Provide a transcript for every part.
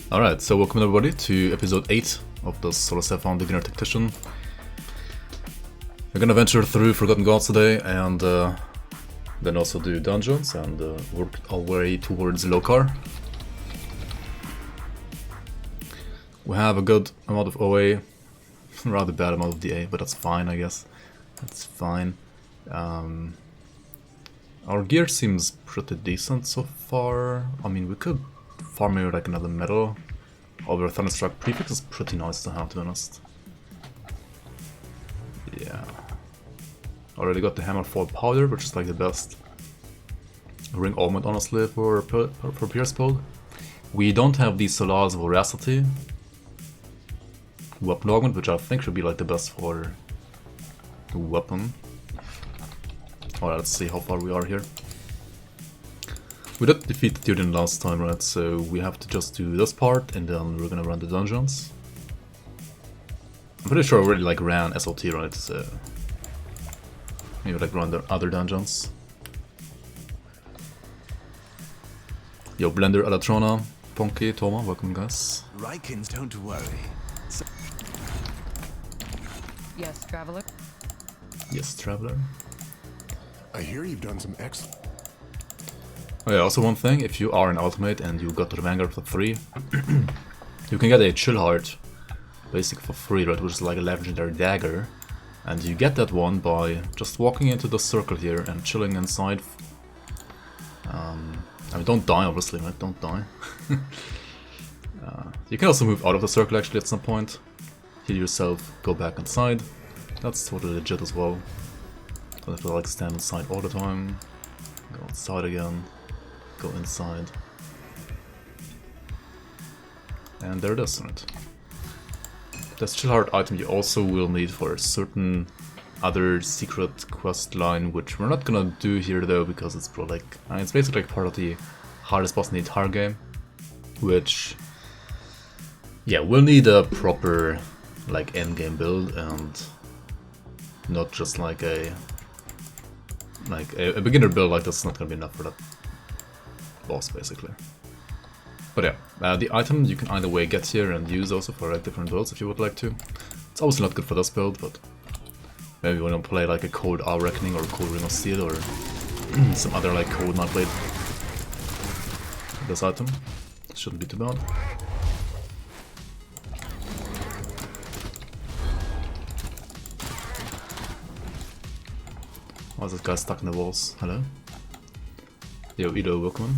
Alright, so welcome everybody to episode 8 of the Start SSF on the beginner Tactician. We're gonna venture through Forgotten Gods today and then also do dungeons and work our way towards Lokarr. We have a good amount of OA, rather bad amount of DA, but that's fine I guess. That's fine. Our gear seems pretty decent so far. I mean, we could farm here like another medal. Although Thunderstruck prefix is pretty nice to have, to be honest. Yeah. Already got the Hammer for powder, which is like the best ring augment honestly for Pierce build. We don't have the Solar's Voracity weapon augment, which I think should be like the best for the weapon. Alright, let's see how far we are here. We did defeat the Tyrion last time, right? So we have to just do this part and then we're gonna run the dungeons. I'm pretty sure I already like ran SOT, right? So maybe like run the other dungeons. Yo, Blender, Elatrona, Ponky, Toma, welcome guys. Rykins, don't worry. Yes, Traveler. Yes, Traveler. I hear you've done some excellent. Oh yeah, also one thing, if you are an ultimate and you got the Vanguard for 3, you can get a Chill Heart basic for free, right, which is like a legendary dagger. And you get that one by just walking into the circle here and chilling inside. I mean, don't die obviously, right, don't die. You can also move out of the circle actually at some point. Heal yourself, go back inside. That's totally legit as well. Don't have to like stand inside all the time. Go outside again. Go inside. And there it is, right? This Chill Heart item you also will need for a certain other secret quest line, which we're not gonna do here though, because it's probably like, it's basically like part of the hardest boss in the entire game. Which, yeah, we'll need a proper like endgame build and not just like a beginner build like that's not gonna be enough for that boss basically. But yeah, the item you can either way get here and use also for like different builds if you would like to. It's obviously not good for this build, but maybe when you play like a Cold Hour Reckoning or a Cold Ring of Steel or some other like Cold Night Blade. This item shouldn't be too bad. Why is this guy stuck in the walls? Hello? Yo, Ido, welcome.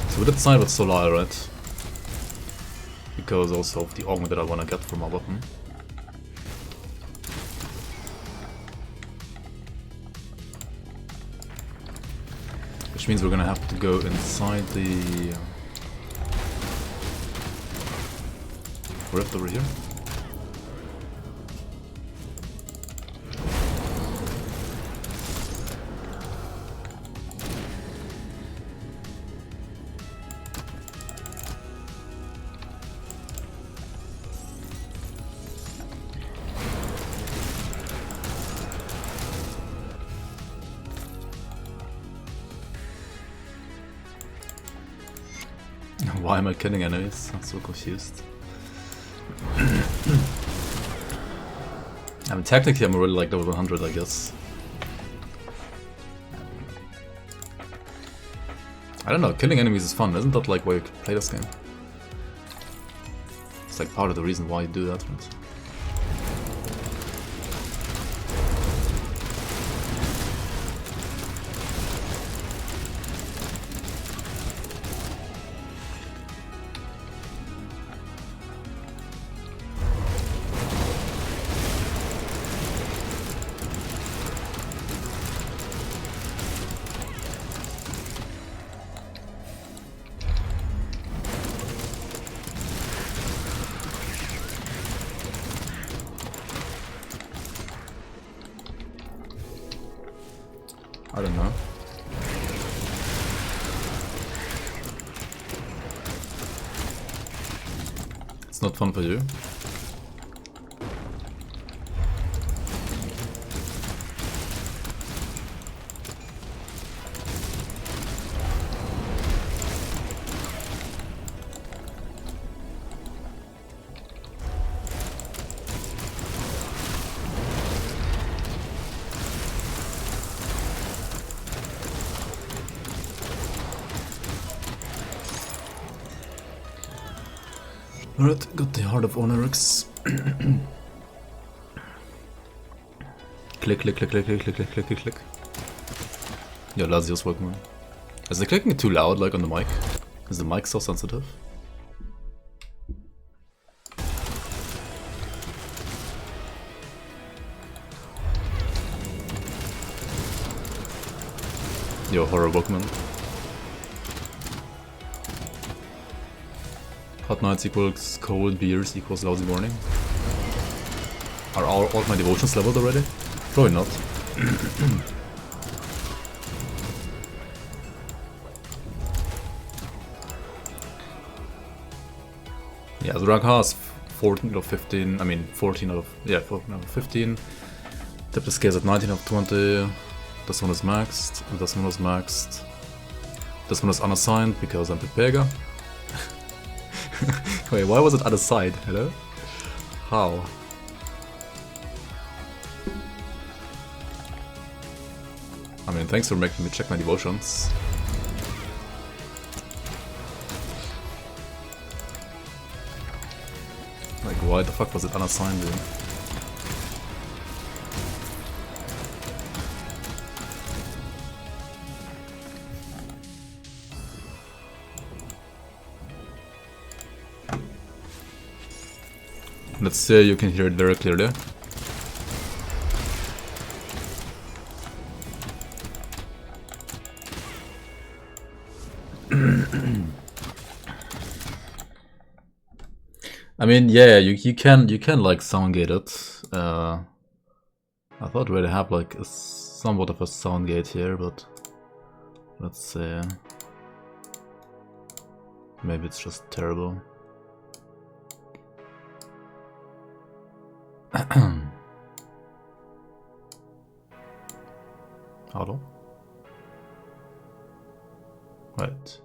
So we did side with Solar, right? Because also of the augment that I wanna get from my weapon. Which means we're gonna have to go inside the rift over here. Why am I killing enemies? I'm so confused. I mean, technically I'm already like level 100, I guess. I don't know, killing enemies is fun, isn't that like why you play this game? It's like part of the reason why you do that, right? I don't know. It's not fun for you. Alright, got the Heart of Onyx. Click, click, click, click, click, click, click, click, click, click. Yeah, Lazio's Pokemon. Is the clicking too loud, like on the mic? Is the mic so sensitive? Yo, horror Pokemon. Hot nights equals cold beers equals lousy morning. Are all my devotions leveled already? Probably not. Yeah, the rank has 14 out of 15, I mean 14 out of, yeah, 14 out of 15. Tip the scales at 19 out of 20. This one is maxed, and this one is maxed. This one is unassigned because I'm Pepega. Wait, why was it unassigned? Hello? How? I mean, thanks for making me check my devotions. Like, why the fuck was it unassigned, dude? Let's say you can hear it very clearly. I mean, yeah, you can like sound gate it. I thought we'd have like somewhat of a sound gate here, but let's see. Maybe it's just terrible. Hello? Right.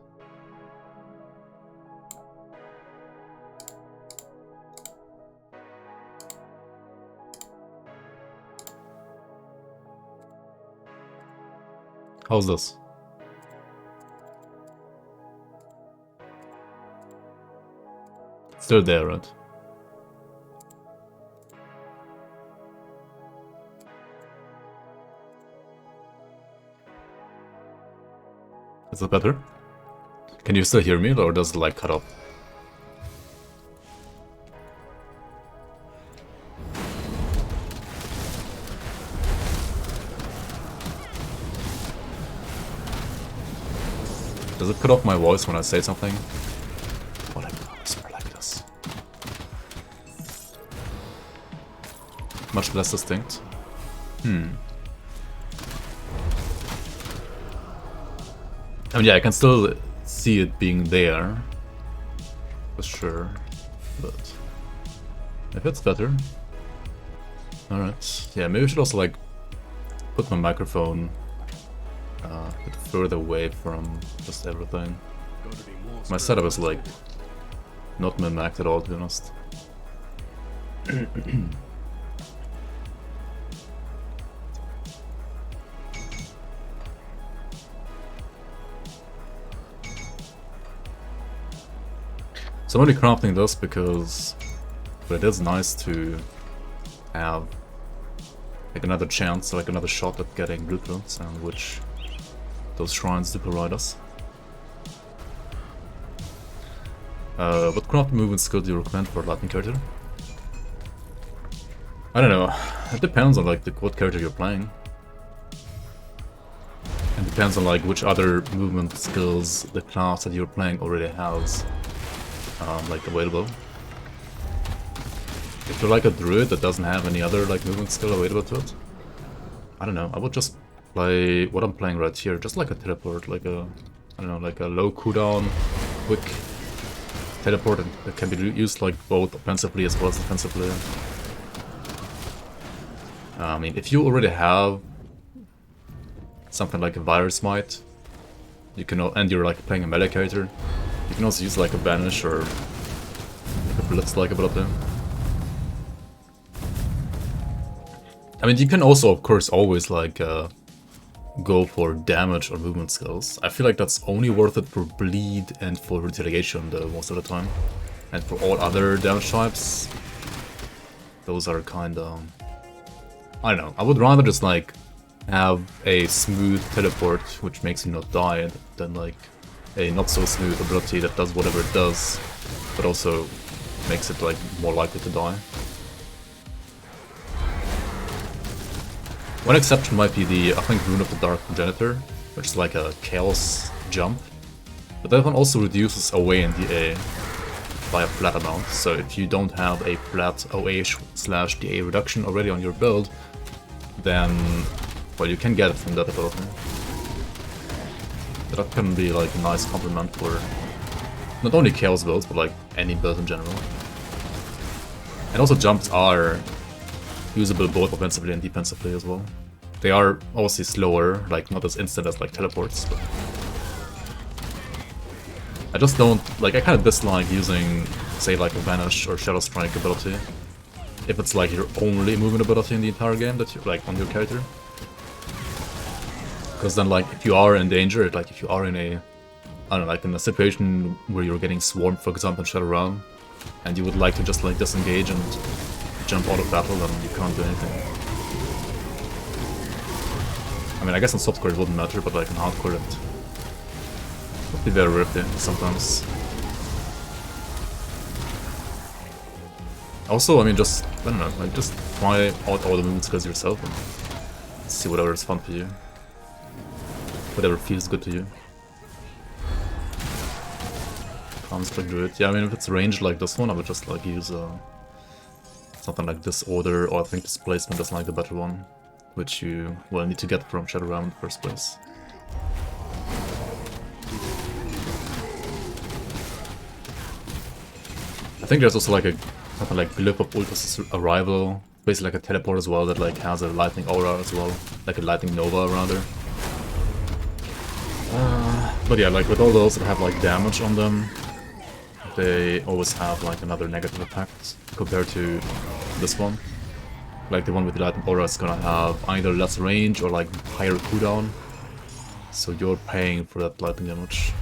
How's this? Still there, right? Is it better? Can you still hear me, or does the light cut off? Does it cut off my voice when I say something? What if I whisper like this? Much less distinct. I mean, yeah, I can still see it being there, for sure, but if it's better. Alright, yeah, maybe we should also, like, put my microphone a bit further away from just everything. My setup is, like, not min-maxed at all, to be honest. So I'm only crafting this because it is nice to have like another chance, like another shot at getting blueprints, and which those shrines do provide us. What crafting movement skill do you recommend for a lightning character? I don't know. It depends on like what character you're playing. It depends on like which other movement skills the class that you're playing already has. Like available. If you're like a druid that doesn't have any other like movement skill available to it, I don't know, I would just play what I'm playing right here, just like a teleport, like a, I don't know, like a low cooldown, quick teleport that can be used like both offensively as well as defensively. I mean, if you already have something like a Virus Might, you can, and you're like playing a melee character, you can also use like a Banish or like a Blitz like ability. I mean, you can also, of course, always like go for damage or movement skills. I feel like that's only worth it for bleed and for retaliation though, most of the time. And for all other damage types, those are kinda... I don't know, I would rather just like have a smooth teleport which makes you not die than like a not so smooth ability that does whatever it does, but also makes it like more likely to die. One exception might be the, I think, Rune of the Dark Progenitor, which is like a Chaos jump, but that one also reduces away in DA by a flat amount, so if you don't have a flat OA/DA reduction already on your build, then, well, you can get it from that ability. So that can be like a nice complement for not only Chaos builds, but like any build in general. And also jumps are usable both offensively and defensively as well. They are obviously slower, like not as instant as like teleports, but I just don't, like, I kind of dislike using, say, like a Vanish or Shadow Strike ability if it's like your only movement ability in the entire game that you, like, on your character. Because then, like, if you are in danger, like, if you are in a, I don't know, like in a situation where you're getting swarmed, for example, in Shadow Realm, and you would like to just, like, disengage and jump out of battle, then you can't do anything. I mean, I guess in softcore it wouldn't matter, but like in hardcore it would be very risky sometimes. Also, I mean, just, I don't know, like just try out all the movement skills yourself and see whatever is fun for you. Whatever feels good to you. Construct Druid. Yeah, I mean, if it's ranged like this one, I would just like use something like Disorder, or I think Displacement is like the better one, which you, well, need to get from Shadow Realm in the first place. I think there's also like a something like Glyph of Ultra's Arrival, basically like a teleport as well that like has a lightning aura as well, like a lightning nova around her. But yeah, like with all those that have like damage on them, they always have like another negative effect compared to this one. Like the one with the lightning aura is gonna have either less range or like higher cooldown, so you're paying for that lightning damage.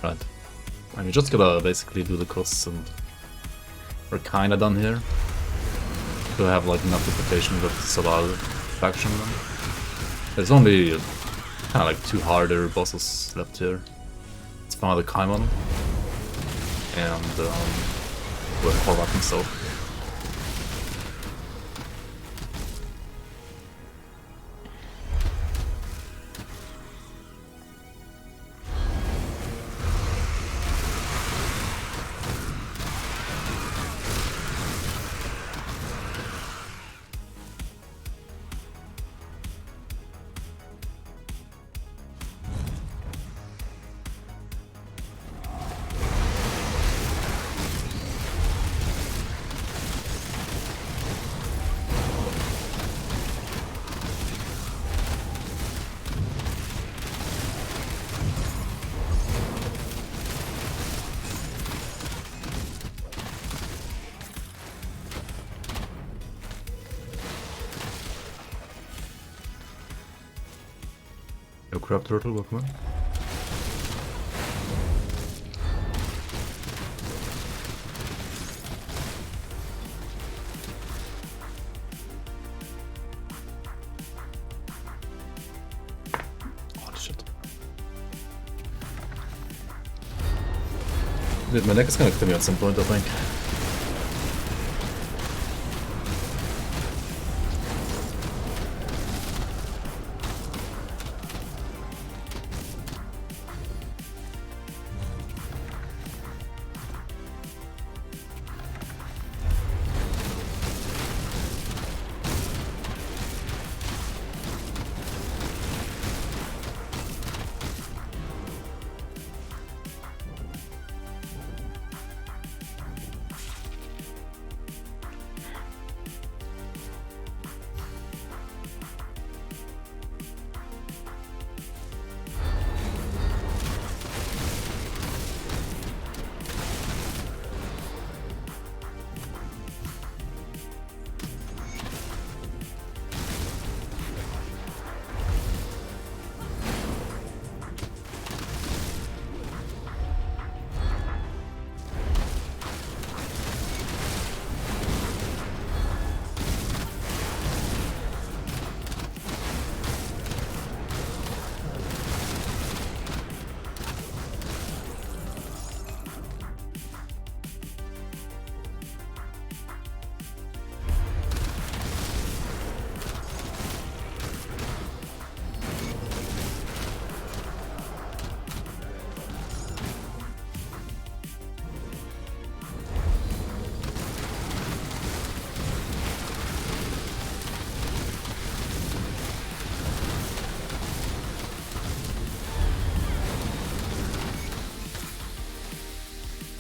Right. And we just gotta basically do the costs and we're kinda done here. To have like enough reputation with Solar faction then. There's only kinda like two harder bosses left here. It's Father Kaimon and with Korvaak himself. Yo, Crab Turtle, welcome in. Oh shit. Dude, my neck is gonna kill me at some point, I think.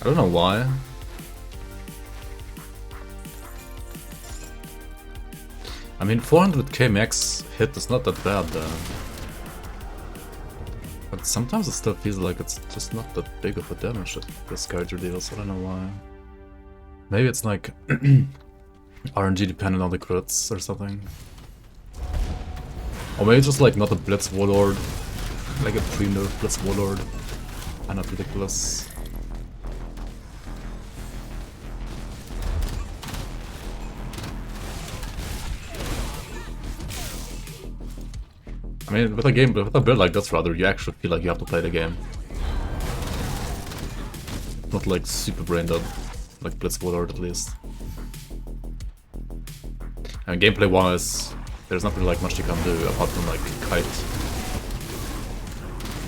I don't know why. I mean, 400k max hit is not that bad though. But sometimes it still feels like it's just not that big of a damage that this character deals. I don't know why. Maybe it's like RNG dependent on the crits or something. Or maybe it's just like not a Blitz Warlord, like a pre-nerf Blitz Warlord. And not ridiculous. I mean, with a build like this, rather, you actually feel like you have to play the game. Not like super brain dead, like Blitz Warlord at least. And gameplay-wise, there's not really like much you can do apart from like kite.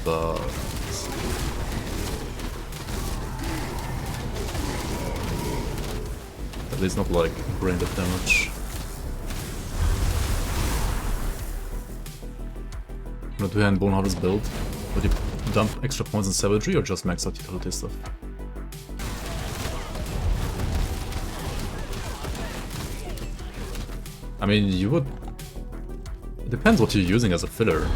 But at least not like brain dead damage. I'm gonna two-hand Bone Harvest build. Would you dump extra points in savagery or just max out utility stuff? I mean, you would... It depends what you're using as a filler.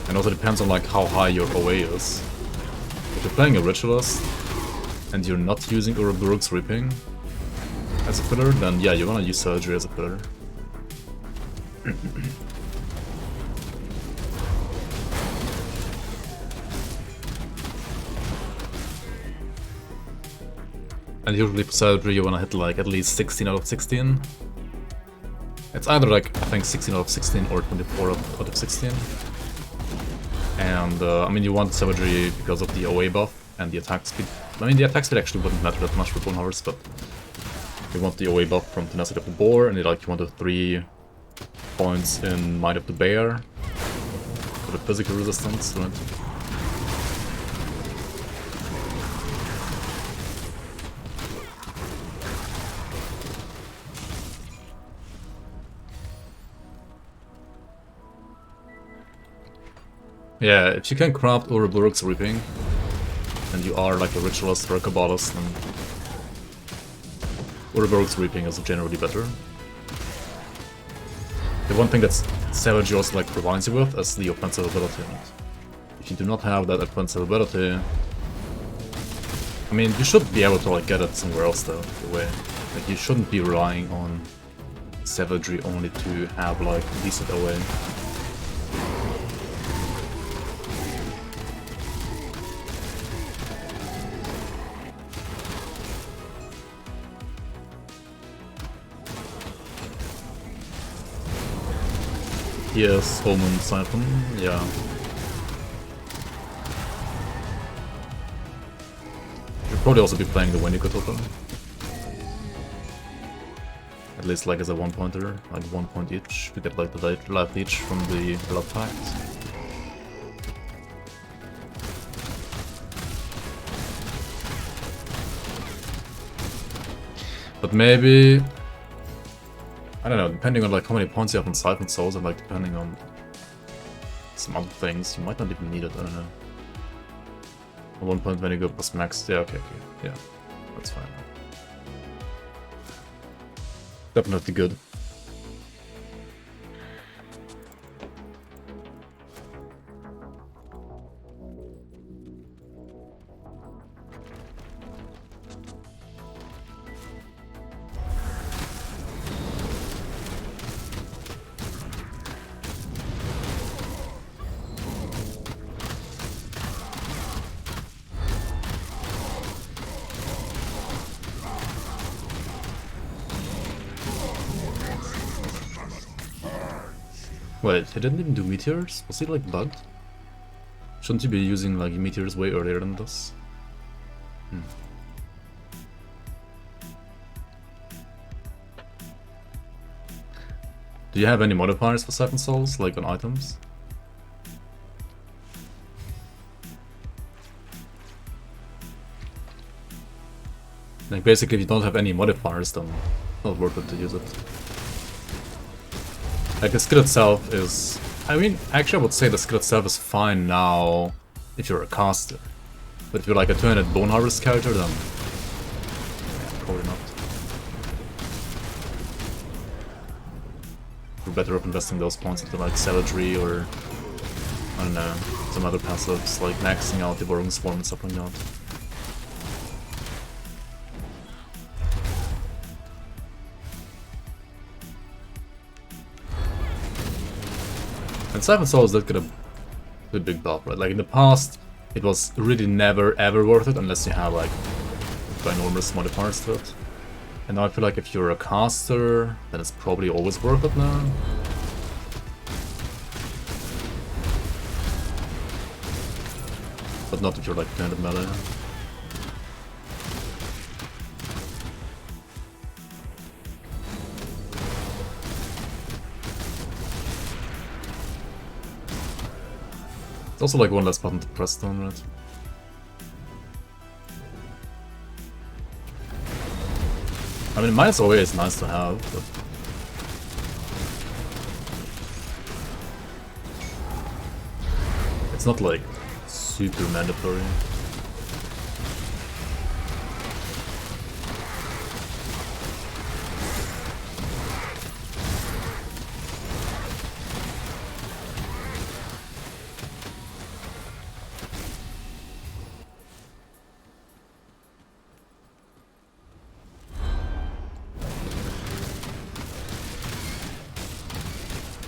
And also depends on like how high your OA is. If you're playing a Ritualist and you're not using Ouroboros Reaping as a filler, then yeah, you wanna use Savagery as a filler. And usually for Savagery you wanna hit like at least 16 out of 16. It's either like, I think 16 out of 16 or 24 out of 16. And I mean, you want Savagery because of the OA buff and the attack speed. I mean, the attack speed actually wouldn't matter that much for Bone Harvest, but you want the OA buff from Tenacity of the Boar, and you want the 3 points in Might of the Bear for the physical resistance, right? Yeah, if you can craft Ouroboros Reaping, and you are like a Ritualist or a Kabbalist, then Ouroboros Reaping is generally better. The one thing that Savagery also like provides you with is the offensive ability. And if you do not have that offensive ability, I mean, you should be able to like get it somewhere else though, the way. Like, you shouldn't be relying on Savagery only to have like decent OA. Yes, Omen Siphon, yeah. You'll probably also be playing the Wendigo token. At least like as a 1-pointer, like 1 point each, to get like the life leech from the Blood Pact. But maybe... I don't know, depending on like how many points you have on Siphon Souls and like depending on some other things, you might not even need it, I don't know. A 1 point Vinegar plus max, yeah, okay, yeah, that's fine. Definitely good. Wait, he didn't even do meteors? Was he like bugged? Shouldn't you be using like meteors way earlier than this? Do you have any modifiers for Siphon Souls, like on items? Like basically if you don't have any modifiers, then it's not worth it to use it. Like the skill itself is... I mean, actually I would say the skill itself is fine now if you're a caster. But if you're like a 200 Bone Harvest character, then yeah, probably not. You're better off investing those points into like Savagery or, I don't know, some other passives like maxing out the Boring Swarm and stuff like that. And 7 souls did get a big buff, right? Like in the past, it was really never ever worth it unless you have like ginormous modifiers to it. And now I feel like if you're a caster, then it's probably always worth it now. But not if you're like 200 melee. It's also like one less button to press down, right? I mean, minus OA is nice to have, but... it's not like super mandatory.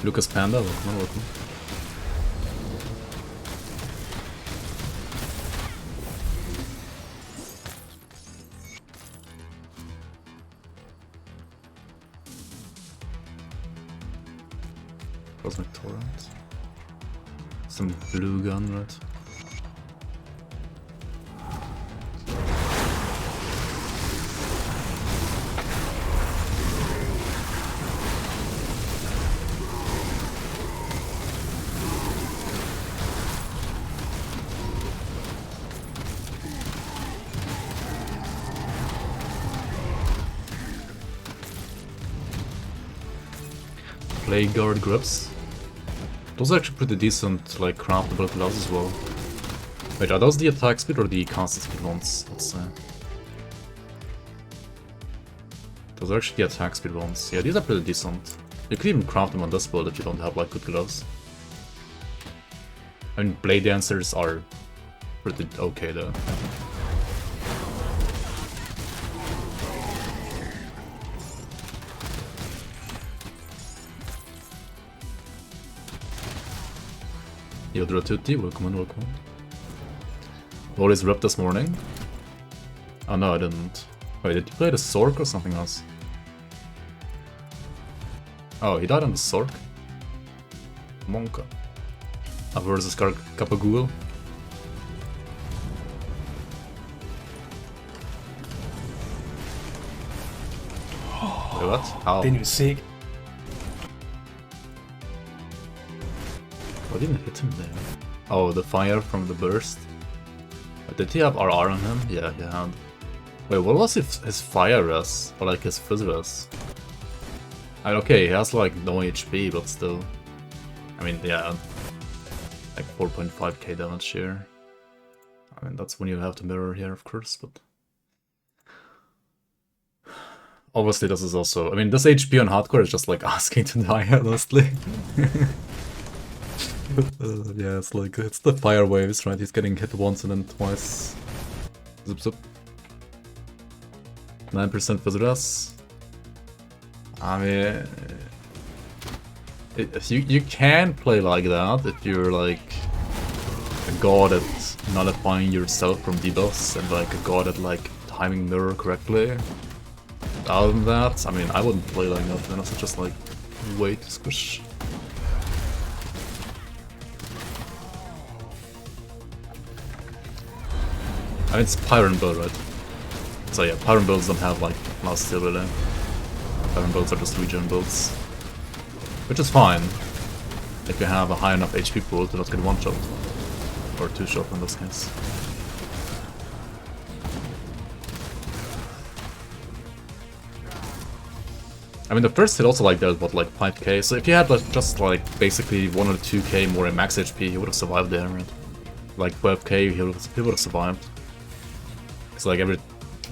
Lucas Panda, welcome, welcome. Cosmic Torrent. Some blue gun, right? Vanguard grips. Those are actually pretty decent, like, craftable gloves as well. Wait, are those the attack speed or the casting speed ones? Let's say. Those are actually the attack speed ones. Yeah, these are pretty decent. You could even craft them on this build if you don't have, like, good gloves. I mean, blade dancers are pretty okay though. Yodra Tutti, welcome on, welcome on. Loris ripped this morning. Oh no, I didn't. Wait, did you play the Sork or something else? Oh, he died on the Sork? Monka. Versus Kapagul. Wait, what? How? Didn't even see it. I didn't hit him there. Oh, the fire from the burst. Did he have RR on him? Yeah, he had. Wait, what was his fire res? Or like his fizz res? I mean, okay, he has like no HP, but still. I mean, yeah. Like 4.5k damage here. I mean, that's when you have to mirror here, of course, but... obviously this is also... I mean, this HP on hardcore is just like asking to die, honestly. Yeah, it's like, it's the fire waves, right? He's getting hit once and then twice. Zip zip. 9% Fizz. I mean... you can play like that if you're like a god at nullifying yourself from debuffs and like a god at like timing mirror correctly. Other than that, I mean, I wouldn't play like that, then it's just like wait to squish. I mean, it's Pyron build, right? So yeah, Pyron builds don't have like last steal really. Pyron builds are just regen builds. Which is fine, if you have a high enough HP pool to not get one shot. Or two shot in this case. I mean, the first hit also like there's what, like 5k, so if you had like, just like basically 1 or 2k more in max HP, you would have survived there, right? like 12k, he would have survived. It's like every,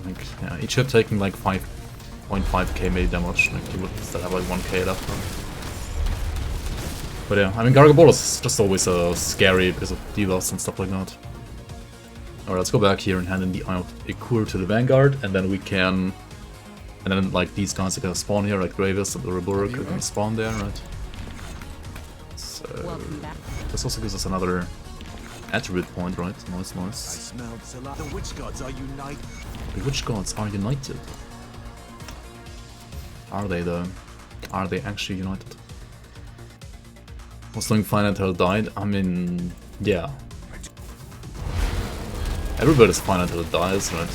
like, yeah, each hit taking like 5.5k maybe damage, like he would still have like 1k left. But yeah, I mean, Gargoyle is just always scary because of debuffs and stuff like that. Alright, let's go back here and hand in the Eye of Ikur to the Vanguard, and then we can... And then, like, these guys are gonna spawn here, like Gravis and the Reburg are gonna spawn there, right? So... This also gives us another attribute point, right? Nice, nice. The witch gods are united. The Witch Gods are united. Are they, though? Are they actually united? Was doing fine until it died? I mean... yeah. Everybody's fine until it dies, right?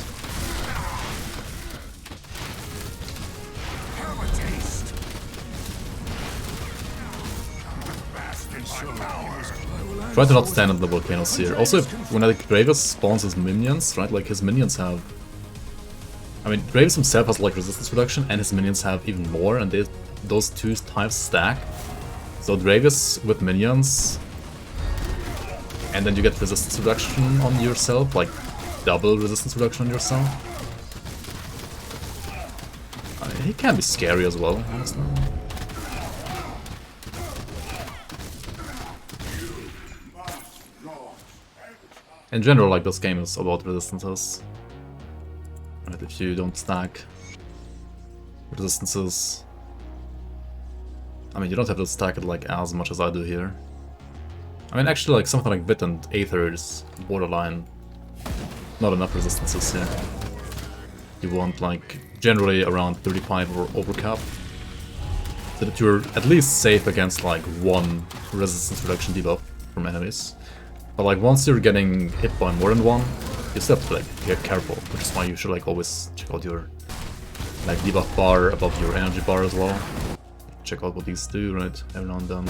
Try to not stand on the volcanoes here. Also, when Gravis spawns his minions, right? Like his minions have... I mean, Gravis himself has like resistance reduction, and his minions have even more, and those two types stack. So Gravis with minions, and then you get resistance reduction on yourself, like double resistance reduction on yourself. I mean, he can be scary as well, honestly. In general, like, this game is about resistances. Right, if you don't stack resistances... I mean, you don't have to stack it, like, as much as I do here. I mean, actually, like, something like Bit and Aether is borderline not enough resistances here. You want, like, generally around 35 or overcap. So that you're at least safe against, like, one resistance reduction debuff from enemies. But like once you're getting hit by more than one, you still have to like get careful, which is why you should like always check out your like debuff bar above your energy bar as well. Check out what these do, right, every now and then.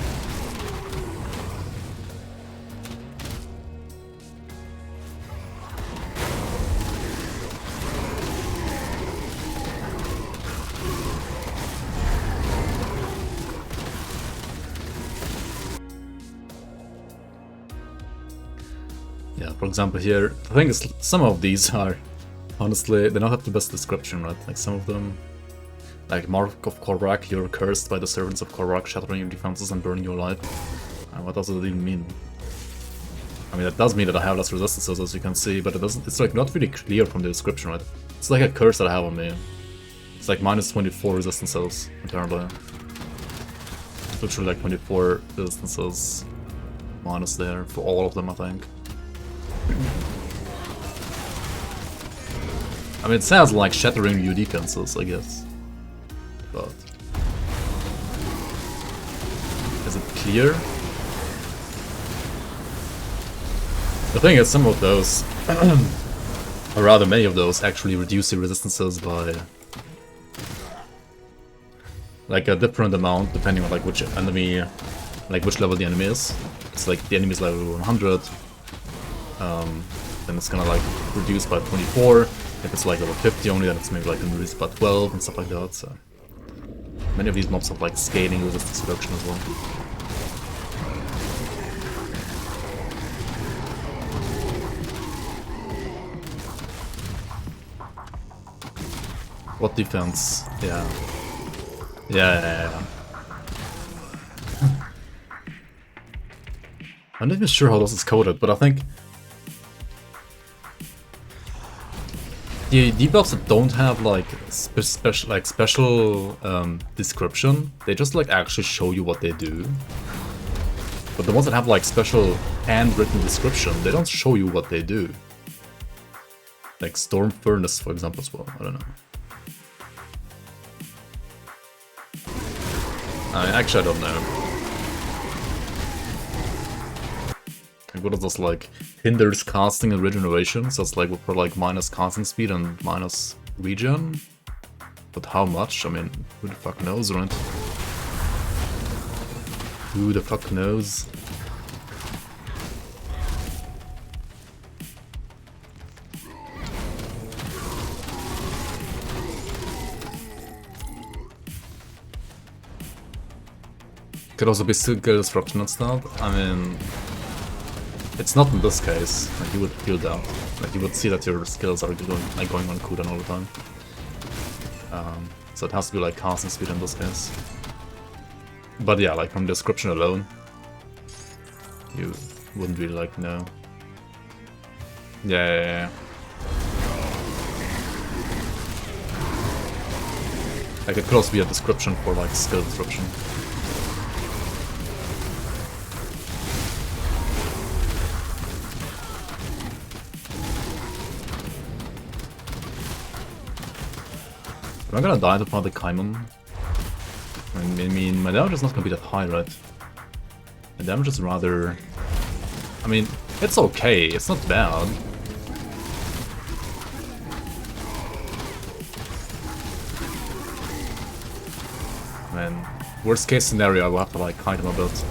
Yeah, for example here, the thing is, some of these are, honestly, they don't have the best description, right? Like some of them, like Mark of Korvaak, you're cursed by the servants of Korvaak, shattering your defenses and burning your life. What does it even mean? I mean, that does mean that I have less resistances, as you can see, but it doesn't, it's like not really clear from the description, right? It's like a curse that I have on me. It's like minus 24 resistances, apparently. It's literally like 24 resistances minus there for all of them, I think. I mean, it sounds like shattering your defenses, I guess. But... is it clear? The thing is, some of those, or rather many of those, actually reduce your resistances by like a different amount, depending on like which enemy, like which level the enemy is. It's like the enemy is level 100. Then it's gonna like reduce by 24. If it's like level 50 only, then it's maybe like reduced by 12 and stuff like that. So many of these mobs have like scaling resistance reduction as well. What defense? Yeah. Yeah. I'm not even sure how this is coded, but I think the debuffs that don't have like special description, they just like actually show you what they do. But the ones that have like special handwritten description, they don't show you what they do. Like Storm Furnace, for example, as well. I don't know. Actually, I don't know. Like, what is this, like, hinders casting and regeneration? So it's like, for like minus casting speed and minus regen? But how much? I mean, who the fuck knows, right? Who the fuck knows? Could also be skill disruption and stuff. I mean, It's not in this case. Like you would feel that. Like you would see that your skills are going on cooldown all the time. So it has to be like casting speed in this case. But yeah, like from description alone, you wouldn't really like know. Yeah. Like it could also be a description for like skill description. Am I gonna die to find the Kaimon? I mean, my damage is not gonna be that high, right? My damage is rather... I mean, it's okay, it's not bad. Man, worst case scenario, I will have to like hide him a bit.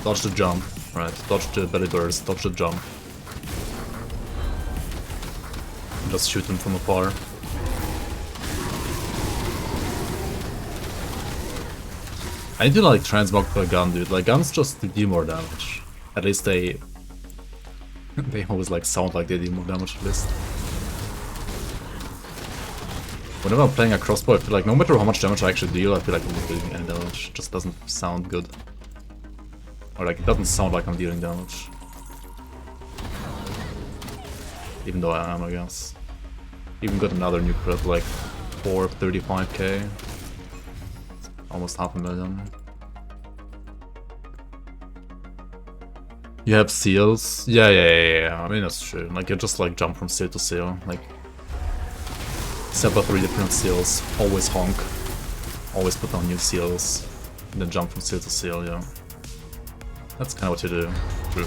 Dodge the jump, right? Dodge the belly burst, dodge the jump. And just shoot him from afar. I need to like transmog the gun, dude. Like guns just do more damage. At least they always like sound like they do more damage at least. Whenever I'm playing a crossbow, I feel like no matter how much damage I actually deal, I feel like I'm not doing any damage. It just doesn't sound good. Or like it doesn't sound like I'm dealing damage. Even though I am, I guess. Even got another new crit, like 435k. Almost 500,000. You have seals? Yeah. I mean, that's true. Like, you just like jump from seal to seal. Like, set up 3 different seals. Always honk. Always put on new seals. And then jump from seal to seal, yeah. That's kind of what you do. True.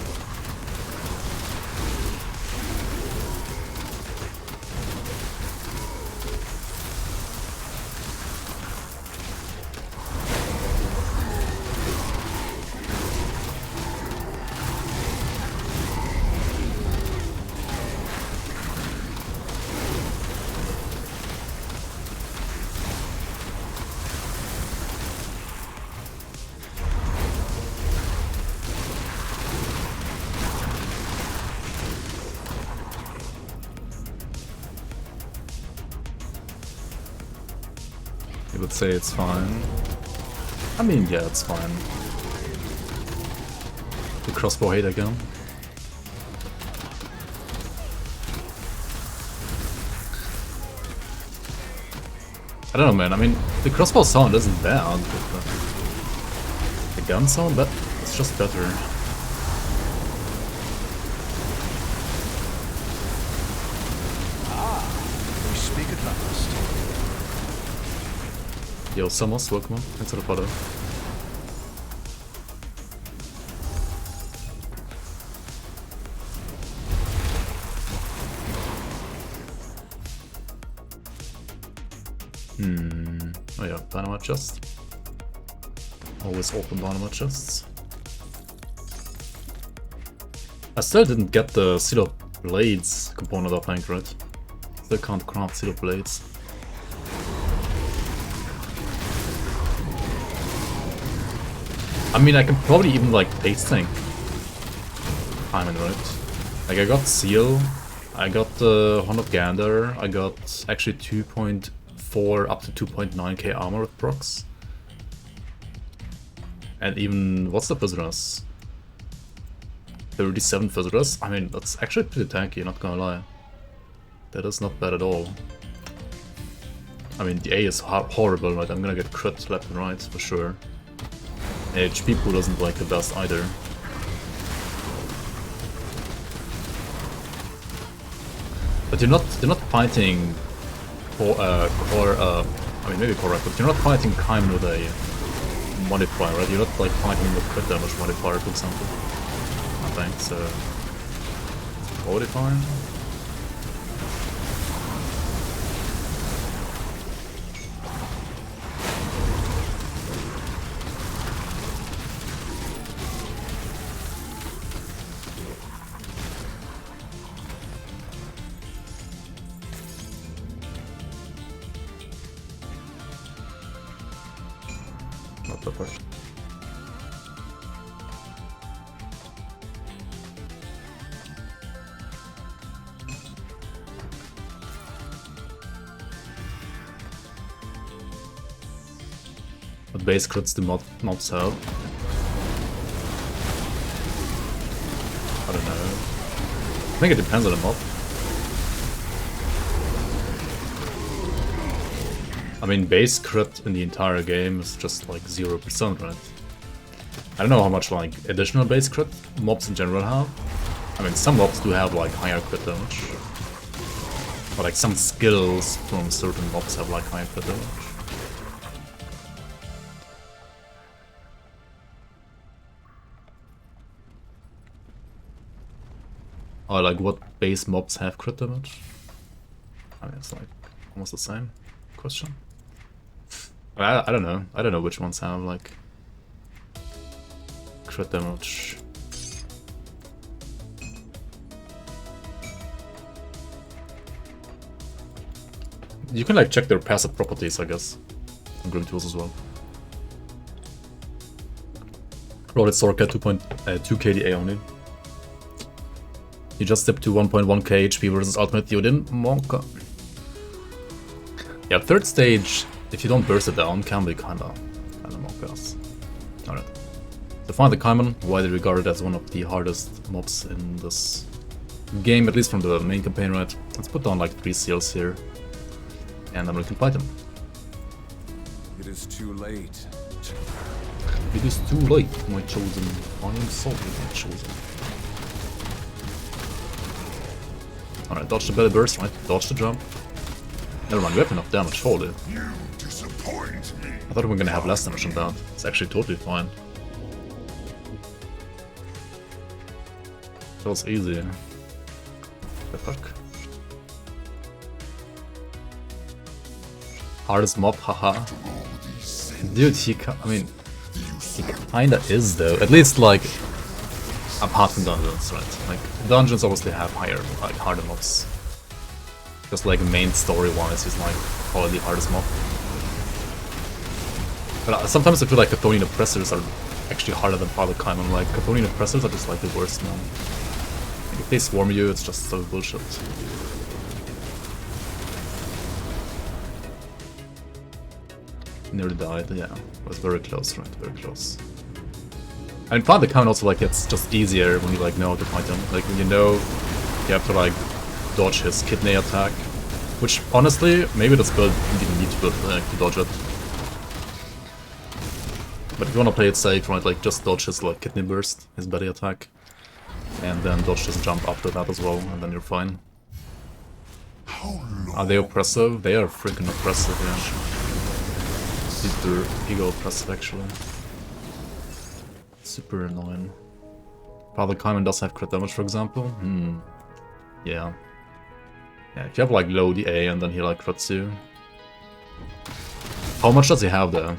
You would say it's fine. I mean, yeah, it's fine. The crossbow hate again. I don't know, man. I mean, the crossbow sound isn't bad, but the gun sound, it's just better. We speak at last. Yo, Summers, welcome on. Thanks for the follow. Oh yeah, dynamite chest. Always open dynamite chests. I still didn't get the Seal of Blades component, I think, right? Still can't craft Seal of Blades. I mean, I can probably even like paste sync. I'm in, right? Like, I got Seal, I got the Horn of Gander, I got actually 2.4 up to 2.9k armor with procs. And even, what's the Viscerous? 37 Viscerous? I mean, that's actually pretty tanky, not gonna lie. That is not bad at all. I mean, the A is horrible, right? I'm gonna get crit left and right, for sure. HP pool isn't like the best either. But you're not fighting I mean maybe Korvaak, but you're not fighting Kaiman with a modifier, right? You're not like fighting with crit damage modifier, for example. I think so. Probably fine. What base crits do mobs have? I don't know. I think it depends on the mob. I mean, base crit in the entire game is just like 0%, right? I don't know how much like additional base crit mobs in general have. I mean, some mobs do have like higher crit damage. But like some skills from certain mobs have like higher crit damage. Or like what base mobs have crit damage? I mean, it's like almost the same question. I don't know. I don't know which ones have like crit damage. You can like check their passive properties, I guess, on GRIMTOOLS as well. Rolled Sorka 2.2 KDA only. You just stepped to 1.1k HP versus ultimate you didn't Monka. Yeah, third stage, if you don't burst it down, can be kinda Monkas. Alright. So find the Kaiman, widely regarded as one of the hardest mobs in this game, at least from the main campaign, right? Let's put down like 3 seals here. And then we can fight him. It is too late. It is too late, my chosen. I am sorry, my chosen. Alright, dodge the belly burst, right? Dodge the jump. Never mind, we have enough damage, holy. You disappoint me. I thought we were gonna have less damage than that. It's actually totally fine. That was easy. The fuck? Hardest mob, haha. Dude, I mean, he kinda is though. At least like, apart from dungeons, right? Like, dungeons obviously have higher, like, harder mobs. Just like main story-wise, he's like probably the hardest mob. But sometimes I feel like Chthonian oppressors are actually harder than Father Kaiman. Like, Chthonian oppressors are just like the worst, man. Like, if they swarm you, it's just so bullshit. Nearly died, yeah. It was very close, right? Very close. I mean, Father Kaiman also, like, it's just easier when you, like, know how to fight him. Like, when you know you have to, like, dodge his kidney attack. Which, honestly, maybe this build you didn't need to dodge it. But if you wanna play it safe, right, like, just dodge his, like, kidney burst, his belly attack. And then dodge his jump after that as well, and then you're fine. Are they oppressive? They are freaking oppressive, yeah. Super ego oppressive, actually. Super annoying. Father Kaiman does have crit damage, for example. Yeah. Yeah, if you have like low DA and then he like crits you. How much does he have though?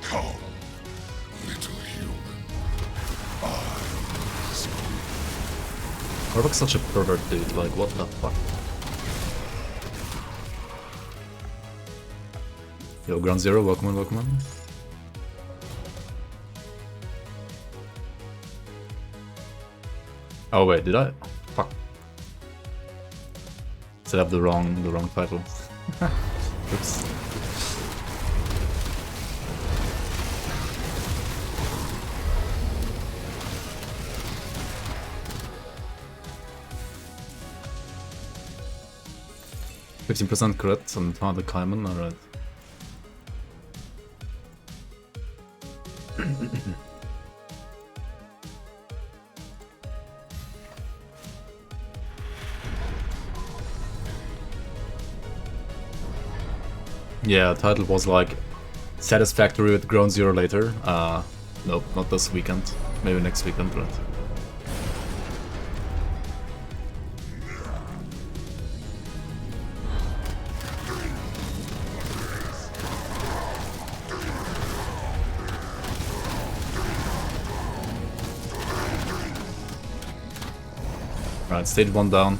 Come, little human. Korvaak's such a pervert dude, like what the fuck? Yo, Ground Zero, welcome in, welcome in. Oh wait, did I? Fuck. Said I have the wrong title. Oops. %, crit on Father Kaiman, alright. Yeah, title was like satisfactory with Ground Zero later. Nope, not this weekend. Maybe next weekend, right? Right, stage 1 down.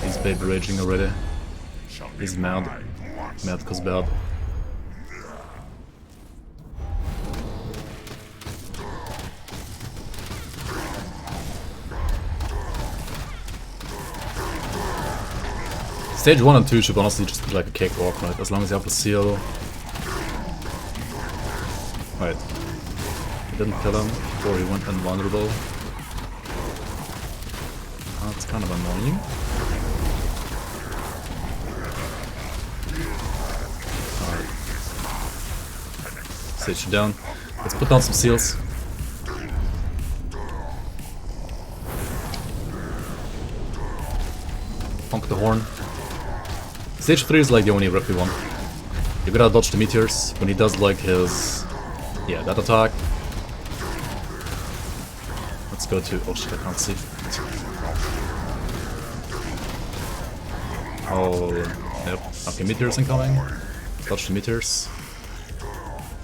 He's baby raging already. He's mad. Mad cause bad. Stage 1 and 2 should honestly just be like a cakewalk, right? As long as you have the seal. Right. He didn't kill him before he went invulnerable. That's kind of annoying. Alright. Stage 2 down. Let's put down some seals. Honk the horn. Stage 3 is like the only rippy one. You gotta dodge the meteors when he does like his... yeah, that attack. Let's go to... oh shit, I can't see. Oh, yep. Okay, meteors incoming. Dodge the meteors.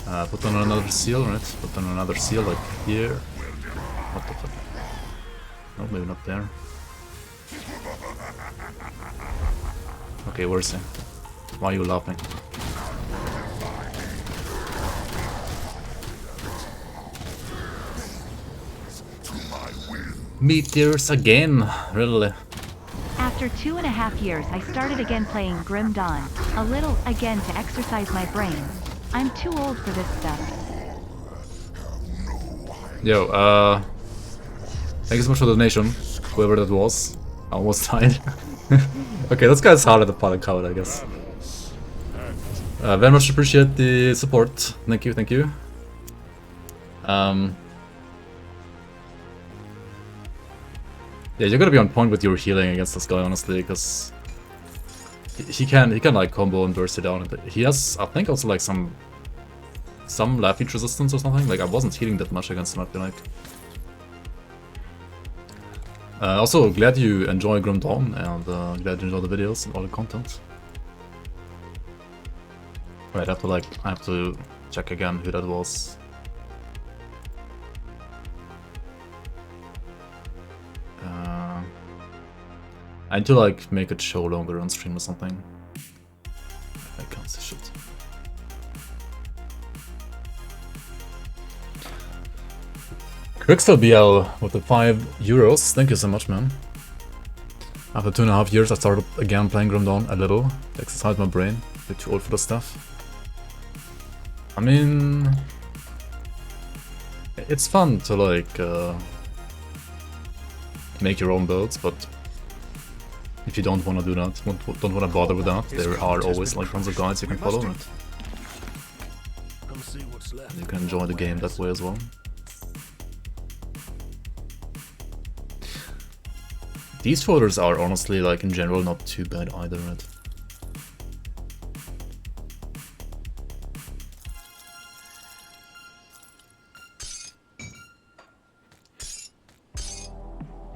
Put on another seal, right? Put on another seal like here. What the fuck? No, maybe not there. Okay, where's he? Why are you laughing? Meteors again, really? After 2.5 years I started again playing Grim Dawn. A little, again, to exercise my brain. I'm too old for this stuff. Yo, thank you so much for the donation, whoever that was. I almost died. Okay, that's kind of hard at the pilot code, I guess. Very much appreciate the support. Thank you, thank you. Yeah, you're gonna be on point with your healing against this guy, honestly, because he can like combo and burst it down. He has, I think, also like some laugh resistance or something. Like I wasn't healing that much against him, I feel like. Also, glad you enjoy Grim Dawn and glad you enjoy the videos and all the content. Right, I have to check again who that was. I need to like make it show longer on stream or something. I can't see shit. Crystal BL with the €5. Thank you so much, man. After 2.5 years, I started again playing Grim Dawn a little to exercise my brain. A bit too old for the stuff. I mean, it's fun to like make your own builds, but if you don't want to do that, don't want to bother with that, there are always like tons of guides you can follow, right? You can enjoy the game that way as well. These folders are honestly, like, in general not too bad either, right?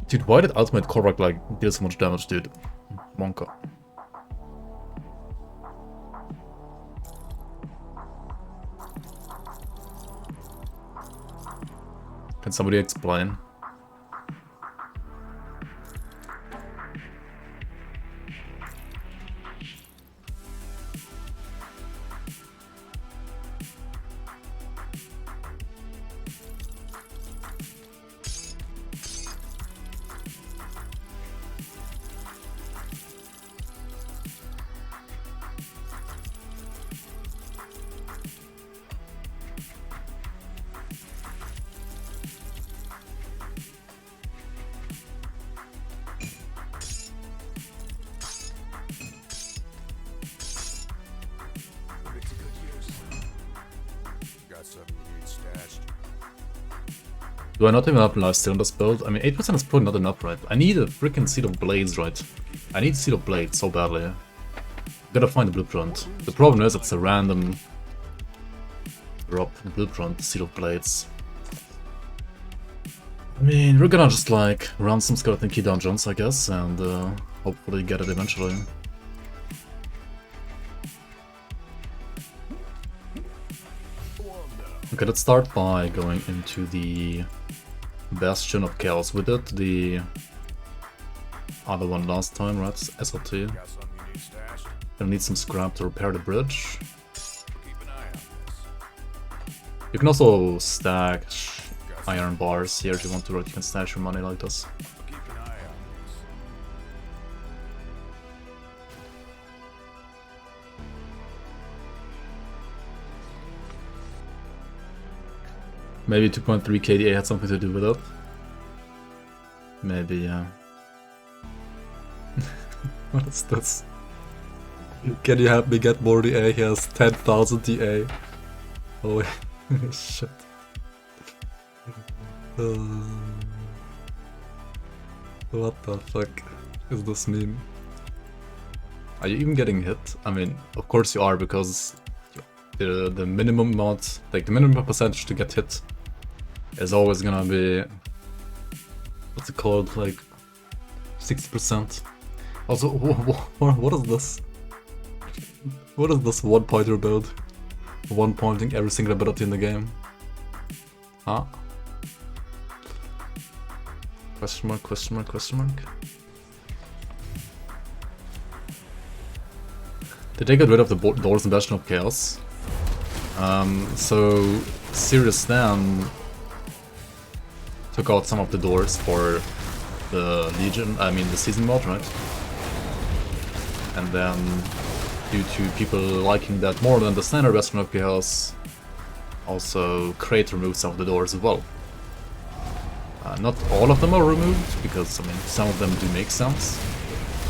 Dude, why did ultimate Korvaak like deal so much damage, dude? Wonka. Can somebody explain? Do I not even have lifesteal on this build? I mean, 8% is probably not enough, right? I need a freaking Seed of Blades, right? I need Seed of Blades so badly. Gotta find the blueprint. The problem is it's a random drop blueprint, Seed of Blades. I mean, we're gonna just like run some skeleton key dungeons, I guess, and hopefully get it eventually. Okay, let's start by going into the Bastion of Chaos. We did the other one last time, right? SLT. Gonna need some scrap to repair the bridge. You can also stash iron bars here if you want to, or you can stash your money like this. Maybe 2.3 KDA had something to do with it. Maybe, yeah. What is this? Can you help me get more DA? He has 10,000 DA. Oh shit. What the fuck is this meme? Are you even getting hit? I mean, of course you are, because the minimum amount, like the minimum percentage to get hit is always gonna be, what's it called, like 60%. Also, what is this? What is this one-pointer build? One-pointing every single ability in the game? Huh? Question mark, question mark, question mark? Did they get rid of the doors in Bastion of Chaos? So Serious Stan took out some of the doors for the Legion, I mean the season mod, right? And then, due to people liking that more than the standard Bastion of Chaos, also Crate removed some of the doors as well. Not all of them are removed, because I mean some of them do make sense.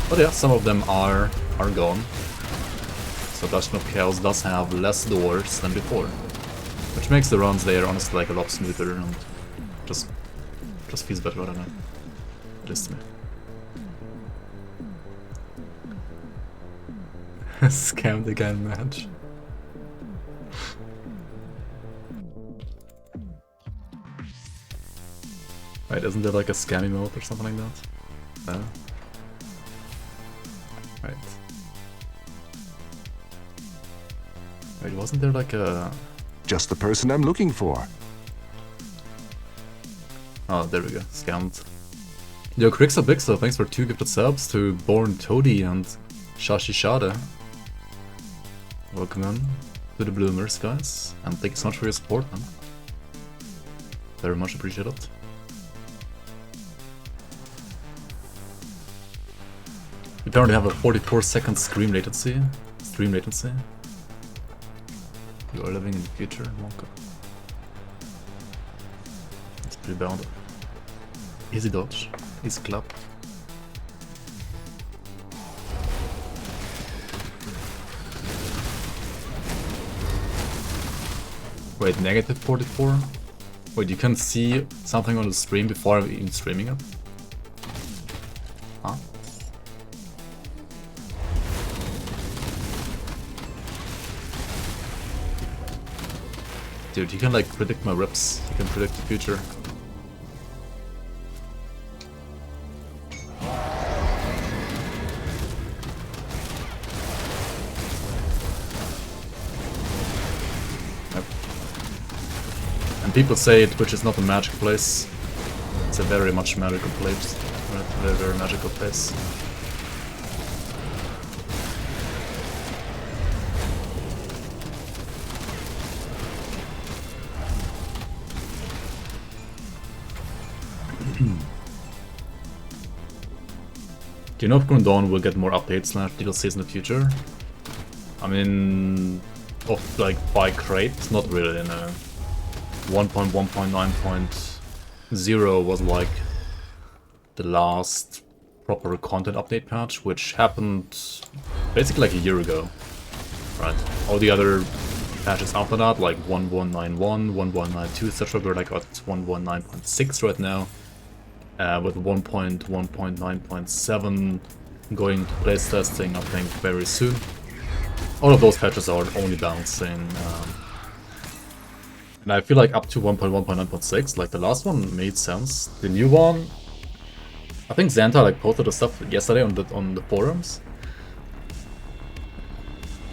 But yeah, some of them are gone. So Bastion of Chaos does have less doors than before, which makes the runs there honestly like a lot smoother and just feels better, I don't know. It is to me. Scammed again match. Wait, isn't there like a scammy mode or something like that? No? Right. Wait, wasn't there like a... Just the person I'm looking for. Oh, there we go. Scammed. Yo, Crixa Bixo, thanks for 2 gifted subs to Born Toady and Shashi Shade. Welcome in to the Bloomers, guys. And thank you so much for your support, man. Very much appreciated. You apparently have a 44-second stream latency. You are living in the future, Monka. It's pretty bad. Easy dodge, easy clap. Wait, negative 44? Wait, you can see something on the stream before even streaming it? Huh? Dude, you can like predict my rips, you can predict the future. Yep. And people say Twitch is not a magic place. It's a very much magical place. Very, very magical place. Do you know if Dawn will get more updates / DLCs in the future? I mean, like by crate, not really. No. 1.1.9.0 was like the last proper content update patch, which happened basically like a year ago, right? All the other patches after that, like 1191, 1192, etc., we're like at 119.6 right now. With 1.1.9.7 going to place testing, I think, very soon. All of those patches are only bouncing. And I feel like up to 1.1.9.6, like the last one made sense. The new one, I think Xanta like posted the stuff yesterday on the forums.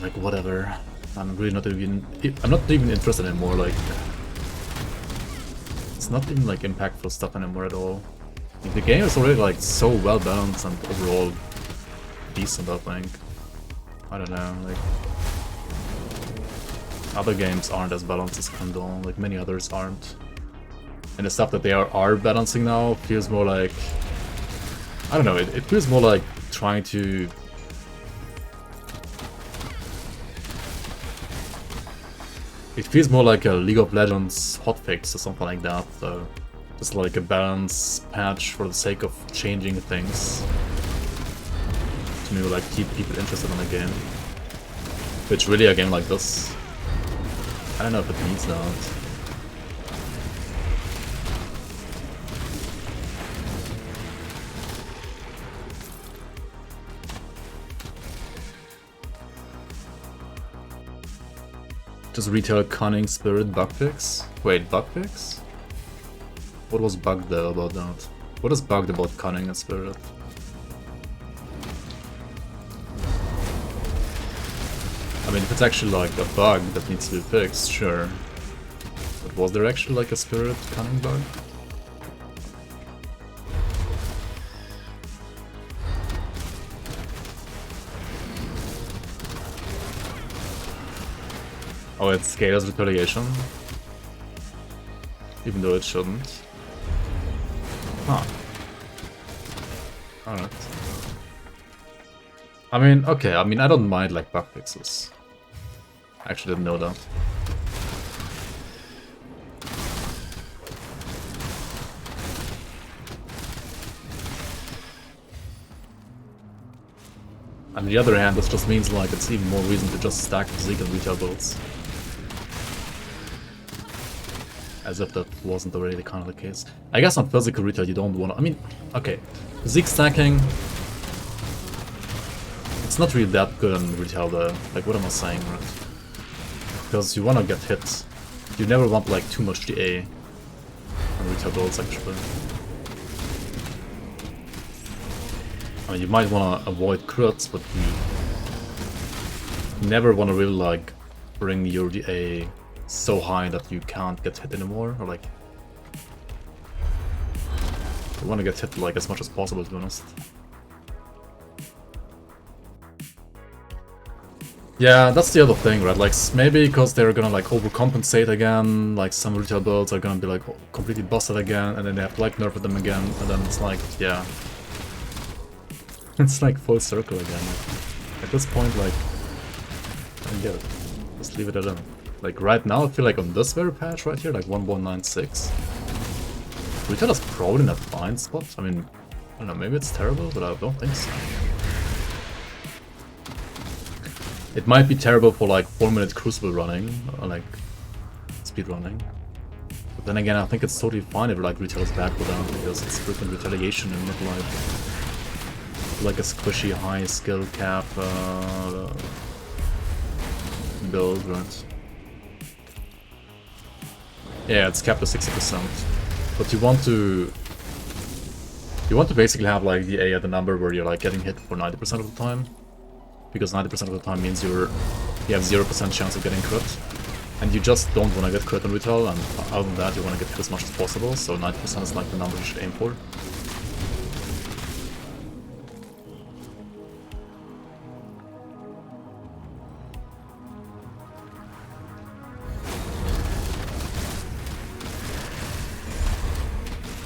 Like whatever, I'm really not even interested anymore. Like it's not even like impactful stuff anymore at all. The game is already like so well balanced and overall decent, I think. I don't know, like other games aren't as balanced as Condon, like many others aren't. And the stuff that they are balancing now feels more like, I don't know, it feels more like trying to it feels more like a League of Legends hotfix or something like that, though. Just like a balance patch for the sake of changing things to maybe like keep people interested in the game. Which really a game like this, I don't know if it needs that. Just retail Cunning Spirit bug fix? Wait, bug fix? What was bugged though about that? What is bugged about Cunning and Spirit? I mean, if it's actually like a bug that needs to be fixed, sure. But was there actually like a Spirit Cunning bug? Oh, it scales retaliation? Even though it shouldn't. Huh. Alright. I mean, okay, I mean, I don't mind like bug fixes. I actually didn't know that. On the other hand, this just means like it's even more reason to just stack physique and retail builds. As if that wasn't already kind of the case. I guess on physical retail you don't want to... I mean, okay, physique stacking... It's not really that good on retail though. Like, what am I saying, right? Because you want to get hit. You never want like too much GA on retail builds actually. I mean, you might want to avoid crits, but you never want to really like bring your GA so high that you can't get hit anymore, or like you want to get hit like as much as possible, to be honest. Yeah, that's the other thing, right? Like maybe because they're gonna like overcompensate again, like some retail builds are gonna be like completely busted again, and then they have to like nerf them again, and then it's like, yeah, it's like full circle again. At this point, like, I don't get it. Just leave it at them. Like right now, I feel like on this very patch right here, like 1196, retail is probably in a fine spot. I mean, I don't know, maybe it's terrible, but I don't think so. It might be terrible for like 4-minute Crucible running, or like speed running. But then again, I think it's totally fine if like retail is back with that, because it's freaking retaliation in mid-life. Like a squishy high skill cap build, right? Yeah, it's capped at 60%. But you want to basically have like the A at the number where you're like getting hit for 90% of the time. Because 90% of the time means you have 0% chance of getting crit. And you just don't want to get crit on retail, and other than that you want to get hit as much as possible, so 90% is like the number you should aim for.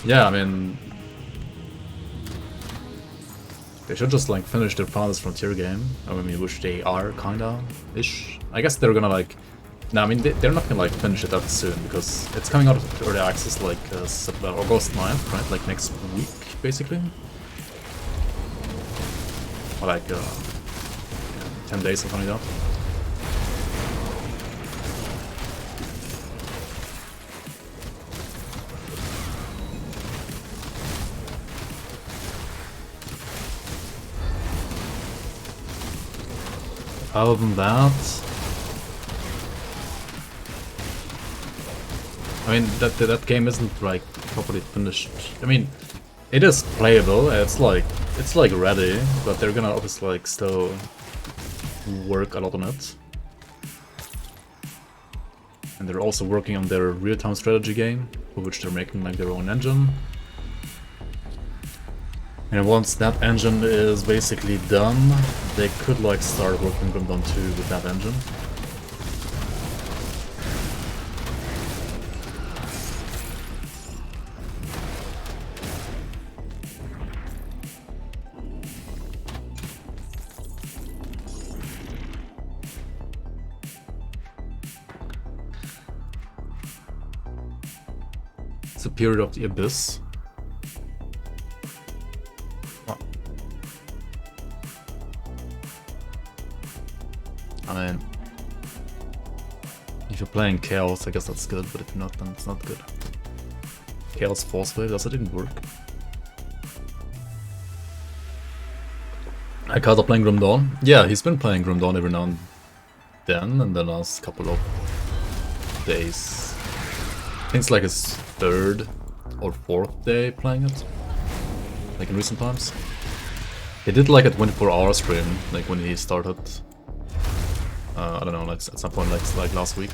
Yeah, I mean, they should just like finish their Farthest Frontier game. I mean, which they are kinda-ish. I guess they're gonna like... No, I mean, they're not gonna like finish it that soon, because it's coming out of early access like August 9th, right? Like next week, basically. Or like 10 days or something like that. Other than that, I mean that game isn't like properly finished. I mean, it is playable. It's like ready, but they're gonna obviously like still work a lot on it. And they're also working on their real-time strategy game, for which they're making like their own engine. And once that engine is basically done, they could like start working Grim Dawn 2 with that engine. It's a period of the abyss. I mean, if you're playing Chaos, I guess that's good, but if you're not, then it's not good. Chaos Force Wave, does it even work? I caught up playing Grim Dawn. Yeah, he's been playing Grim Dawn every now and then, and the last couple of days. I think it's like his 3rd or 4th day playing it, like in recent times. He did like a 24-hour stream, like when he started. I don't know, like at some point like last week.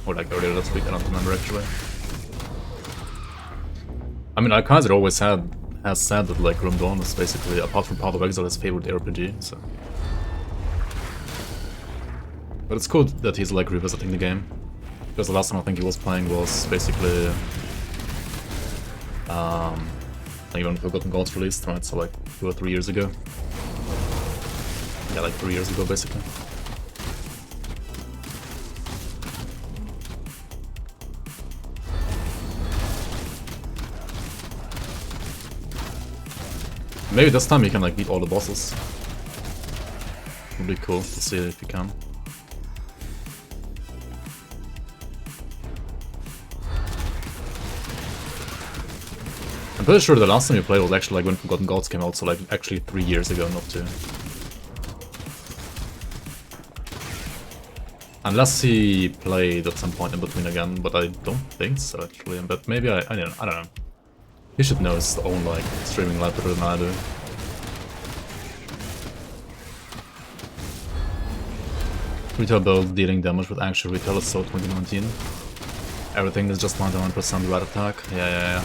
Or like earlier last week, I don't remember actually. I mean, Kaiser always has said that like Grim Dawn is basically, apart from Path of Exile, his favorite RPG, so. But it's cool that he's like revisiting the game. Because the last time I think he was playing was basically like when Forgotten Gods released, right? So like 2 or 3 years ago. Yeah, like 3 years ago basically. Maybe this time you can like beat all the bosses. Would be cool to see if you can. I'm pretty sure the last time you played was actually like when Forgotten Gods came out, so like actually 3 years ago, not 2. Unless he played at some point in between again, but I don't think so actually. But maybe I don't know. He should know his own like streaming life better than I do. Retail build dealing damage with actual retail is so 2019. Everything is just 99% rat attack. Yeah.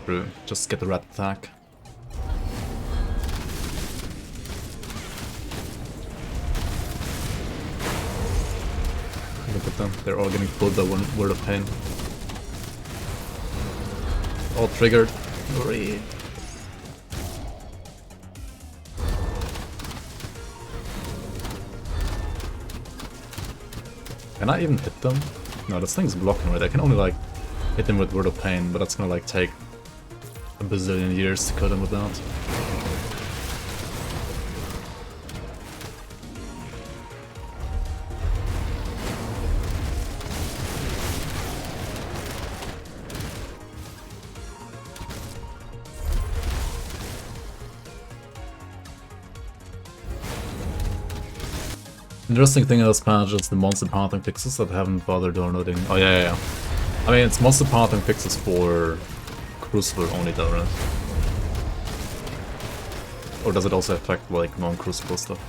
True. Just get the rat attack. Look at them. They're all getting pulled by one word of pain. All triggered. Hurry. Can I even hit them? No, this thing's blocking, right? I can only like hit them with Word of Pain, but that's gonna like take a bazillion years to kill them with that. Interesting thing in this patch is the monster pathing fixes that I haven't bothered downloading. Oh yeah. I mean, it's monster pathing fixes for Crucible only though, right? Or does it also affect like non-Crucible stuff?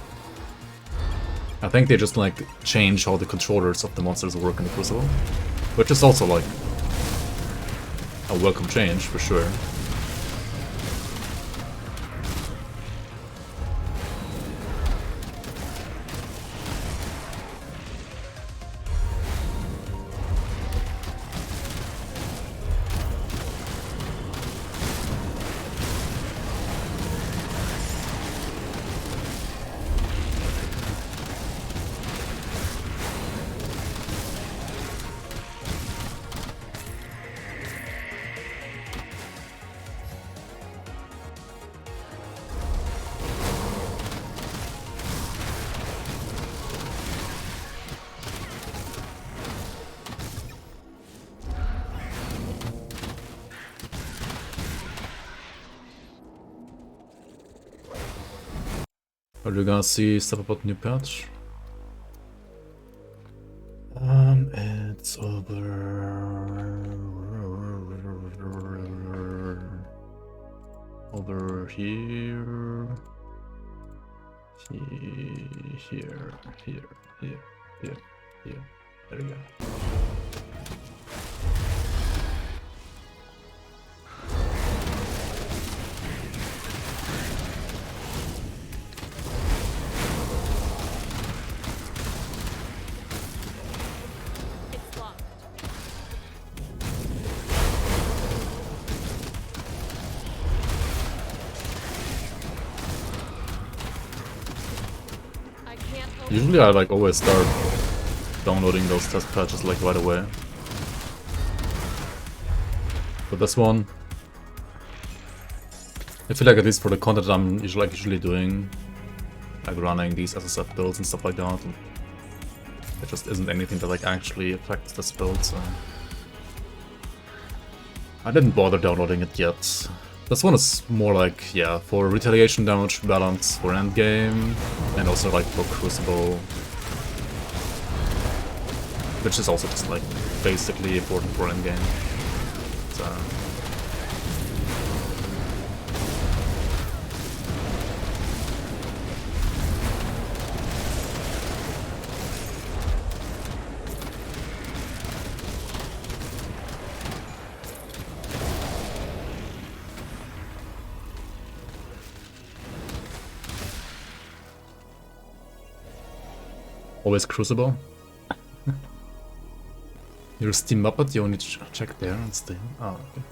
I think they just like change how the controllers of the monsters work in the Crucible, which is also like a welcome change for sure. Are you gonna see stuff about the new patch? It's over here. Here. There we go. Usually I like always start downloading those test patches like right away. But this one, I feel like at least for the content I'm usually doing, like running these SSF builds and stuff like that, it just isn't anything that like actually affects this build, so I didn't bother downloading it yet. This one is more like, yeah, for retaliation damage balance for endgame, and also like for Crucible, which is also just like basically important for endgame. So always Crucible. You're a Steam Muppet, you only check there on Steam. Oh, okay.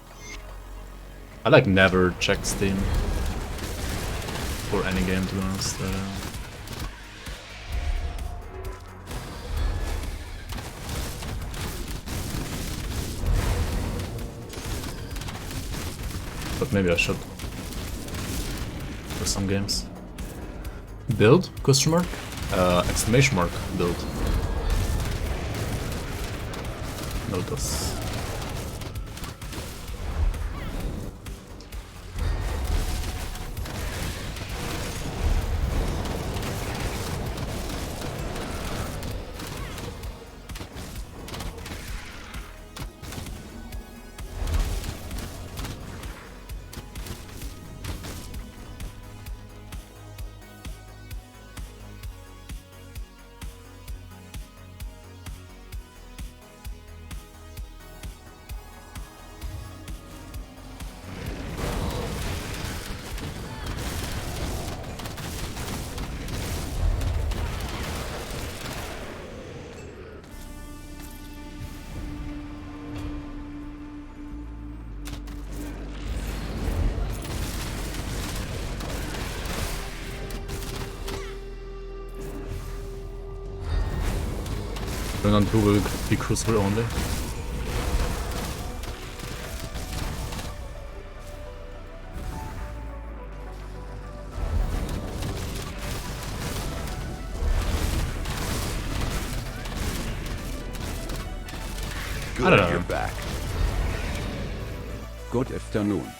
I like never check Steam for any game, to be honest. But maybe I should for some games. Build? Question mark? Exclamation mark build. Notice. And then who will be Crucible only? Good, I don't know. you're back. Good afternoon.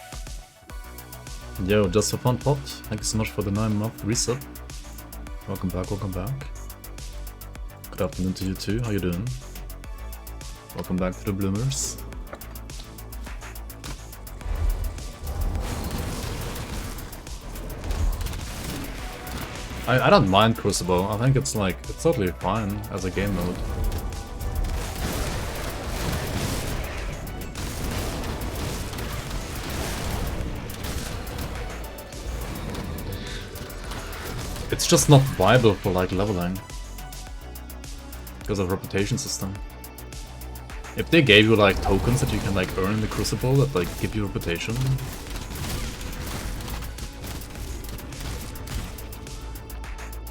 Yo, just for fun pot. Thank you so much for the 9-month reset. Welcome back, welcome back. Good afternoon to you too, how you doing? Welcome back to the Bloomers. I don't mind Crucible, I think it's like, it's totally fine as a game mode. It's just not viable for like leveling. Because of reputation system. If they gave you like tokens that you can like earn in the Crucible that like give you reputation,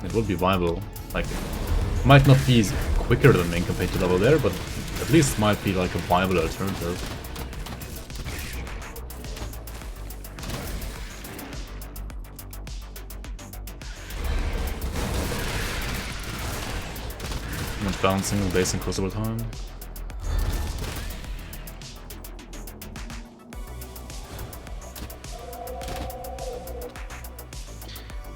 it would be viable. Like, it might not be quicker than main campaign to level there, but at least might be like a viable alternative. Much balancing the base and Crucible time.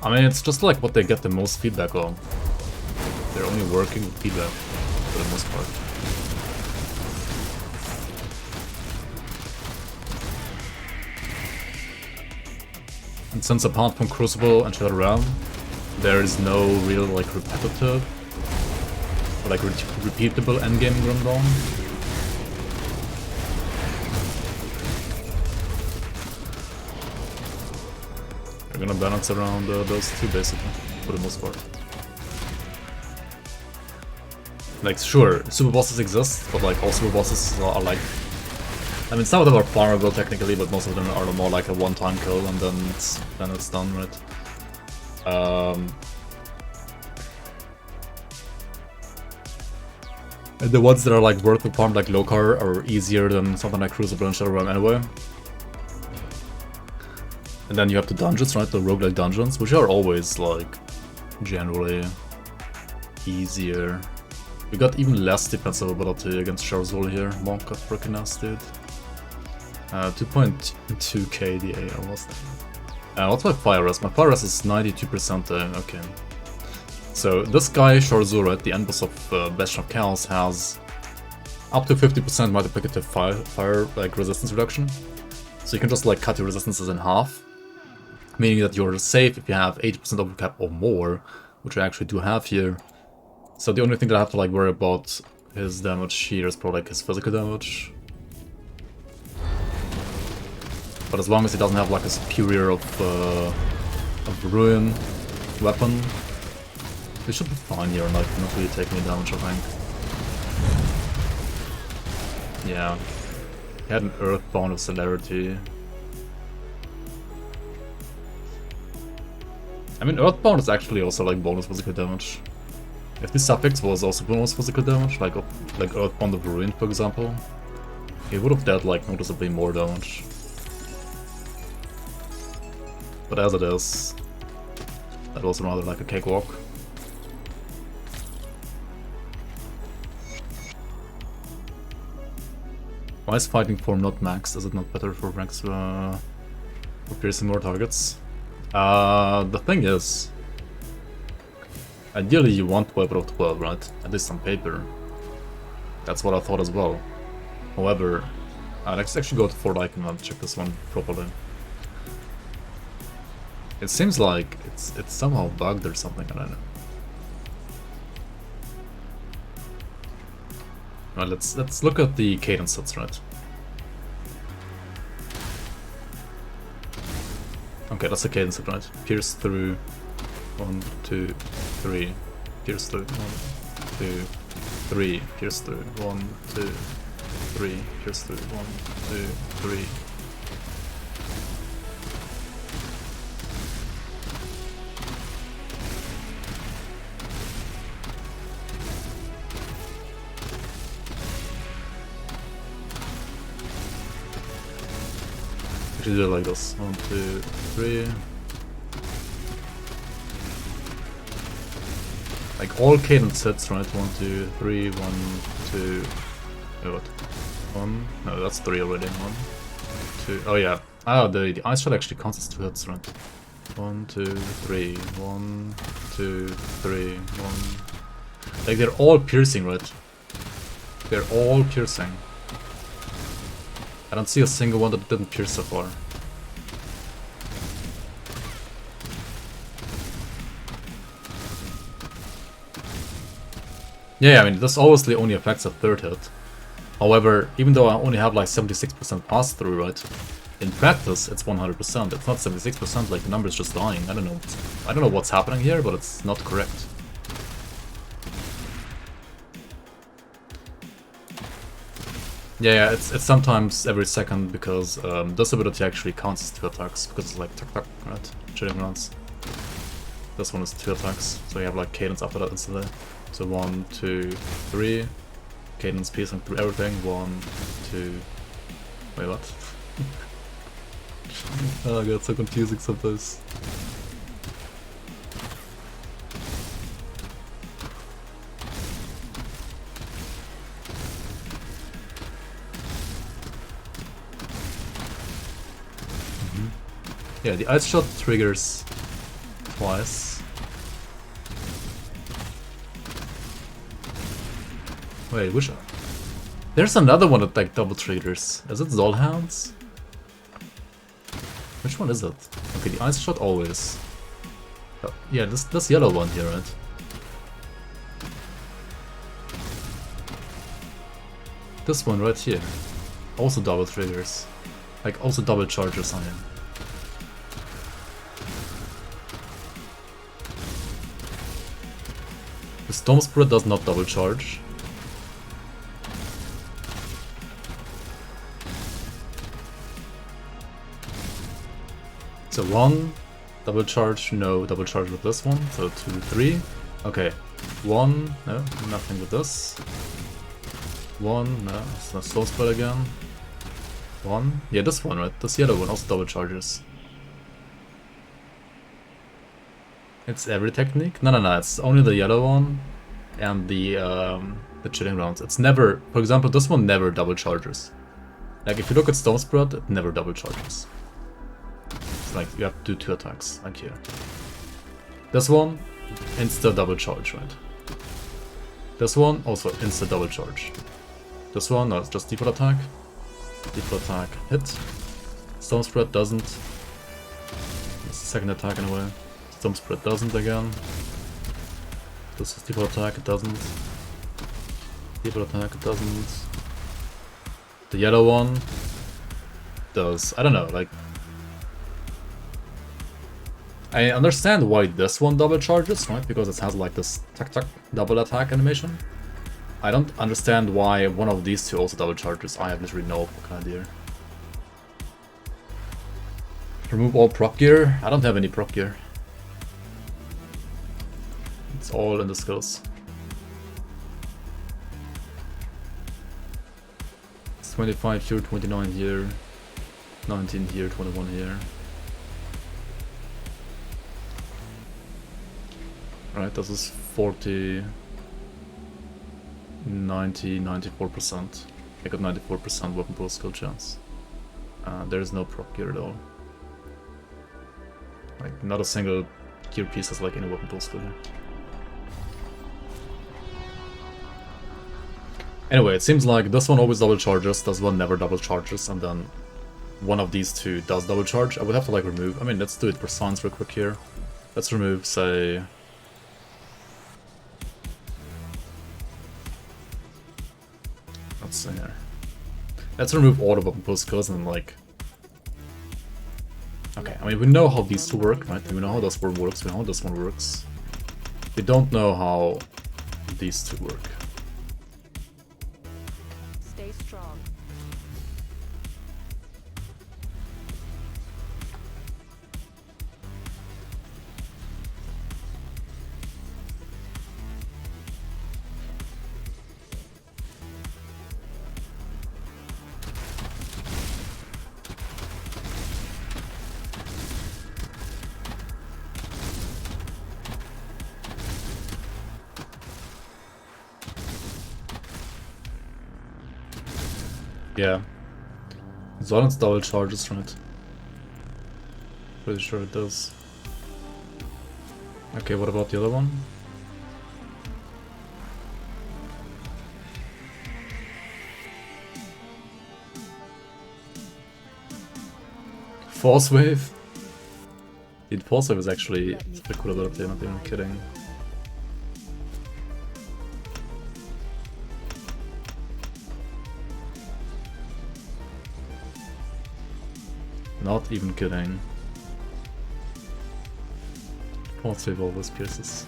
I mean, it's just like what they get the most feedback on. They're only working with feedback for the most part. And since apart from Crucible and Shadow Realm, there is no real like repetitive or like repeatable endgame Grim Dawn. We're gonna balance around those two basically, for the most part. Like, sure, super bosses exist, but like all super bosses are like... I mean, some of them are farmable technically, but most of them are more like a one-time kill and then it's done, right? And the ones that are like worth the farm, like Lokarr, are easier than something like Crucible and Shadowrun anyway. And then you have the dungeons, right? The roguelike dungeons, which are always like generally easier. We got even less defensive ability against Charzol here. Monk got freaking nasty. 2.2 KDA almost. What's my fire rest? My fire rest is 92%. Okay. So this guy, Charzol, right, the end boss of Bastion of Chaos, has up to 50% multiplicative fire like resistance reduction. So you can just like cut your resistances in half, meaning that you're safe if you have 80% overcap or more, which I actually do have here. So the only thing that I have to like worry about his damage here is probably like his physical damage. But as long as he doesn't have like a superior of ruin weapon, he should be fine here and like not really take any damage, I think. Yeah. He had an Earthbound of Celerity. I mean, Earthbound is actually also like bonus physical damage. If this suffix was also bonus physical damage, like Earthbound of Ruin, for example, he would have dealt like noticeably more damage. But as it is, that was rather like a cakewalk. Why is fighting form not maxed? Is it not better for ranks for piercing more targets? The thing is, ideally you want 12 out of 12, right? At least on paper. That's what I thought as well. However, let's actually go to Fort Icon and check this one properly. It seems like it's somehow bugged or something, I don't know. Right, let's look at the cadence sets, right? Okay, that's the cadence set, right? Pierce through 1, 2, 3. Pierce through 1, 2, 3. Pierce through 1, 2, 3. Pierce through 1, 2, 3. Do it like this. 1, 2, 3. Like all cadence sets, right? 1, 2, 3, 1, 2. Wait, what? 1? No, that's 3 already. 1, 2. Oh yeah. Ah, the ice shot actually counts as 2 hits, right? 1, 2, 3. 1, 2, 3. 1. Like they're all piercing, right? They're all piercing. I don't see a single one that didn't pierce so far. Yeah, I mean, this obviously only affects a third hit. However, even though I only have like 76% pass through, right? In practice, it's 100%. It's not 76%, like the number is just dying. I don't know what's happening here, but it's not correct. Yeah, it's sometimes every second because this ability actually counts as 2 attacks because it's like tuck, right? Shooting rounds. This one is 2 attacks, so you have like cadence after that instantly. So 1, 2, 3. Cadence piercing through everything. 1, 2. Wait, what? Oh god, it's so confusing sometimes. Yeah, the ice shot triggers twice. Wait, which? There's another one that like double triggers. Is it Zolhounds? Which one is it? Okay, the ice shot always. Oh, yeah, this yellow one here, right? This one right here. Also double triggers. Like also double charges on him. The Storm Spirit does not double charge. So 1, double charge, no double charge with this one, so 2, 3. Okay, 1, no, nothing with this. One, no, it's not Stone Spread again. One, yeah, this one, right? This yellow one also double charges. It's every technique? No, it's only the yellow one and the chilling rounds. It's never, for example, this one never double charges. Like if you look at Stone Spread, it never double charges. It's like you have to do 2 attacks, like here. This one, insta double charge, right? This one also insta double charge. This one, no, it's just default attack. Default attack, hit. Stone Spread doesn't. It's the second attack in a way. Stone Spread doesn't again. This is default attack, it doesn't. Default attack, it doesn't. The yellow one does. I don't know, like... I understand why this one double charges, right? Because it has like this tac double attack animation. I don't understand why one of these two also double charges. I have literally no fucking idea. Remove all proc gear? I don't have any proc gear. It's all in the skills. It's 25 here, 29 here, 19 here, 21 here. Right, this is 40, 90, 94%. I got 94% weapon pool skill chance. There is no proc gear at all. Like, not a single gear piece has like any weapon pool skill here. Anyway, it seems like this one always double charges, this one never double charges, and then one of these two does double charge. I would have to like remove, I mean, let's do it for science real quick here. Let's remove, say... Let's see here. Let's remove all the weapon pool skills and like... Okay, I mean, we know how these two work, right? We know how this one works, we know how this one works. We don't know how these two work. Stay strong. Yeah. Silence double charges, right? Pretty sure it does. Okay, what about the other one? Force Wave? Dude, Force Wave is actually a cool ability, I'm not even kidding. Not even kidding. Force Wave always pierces.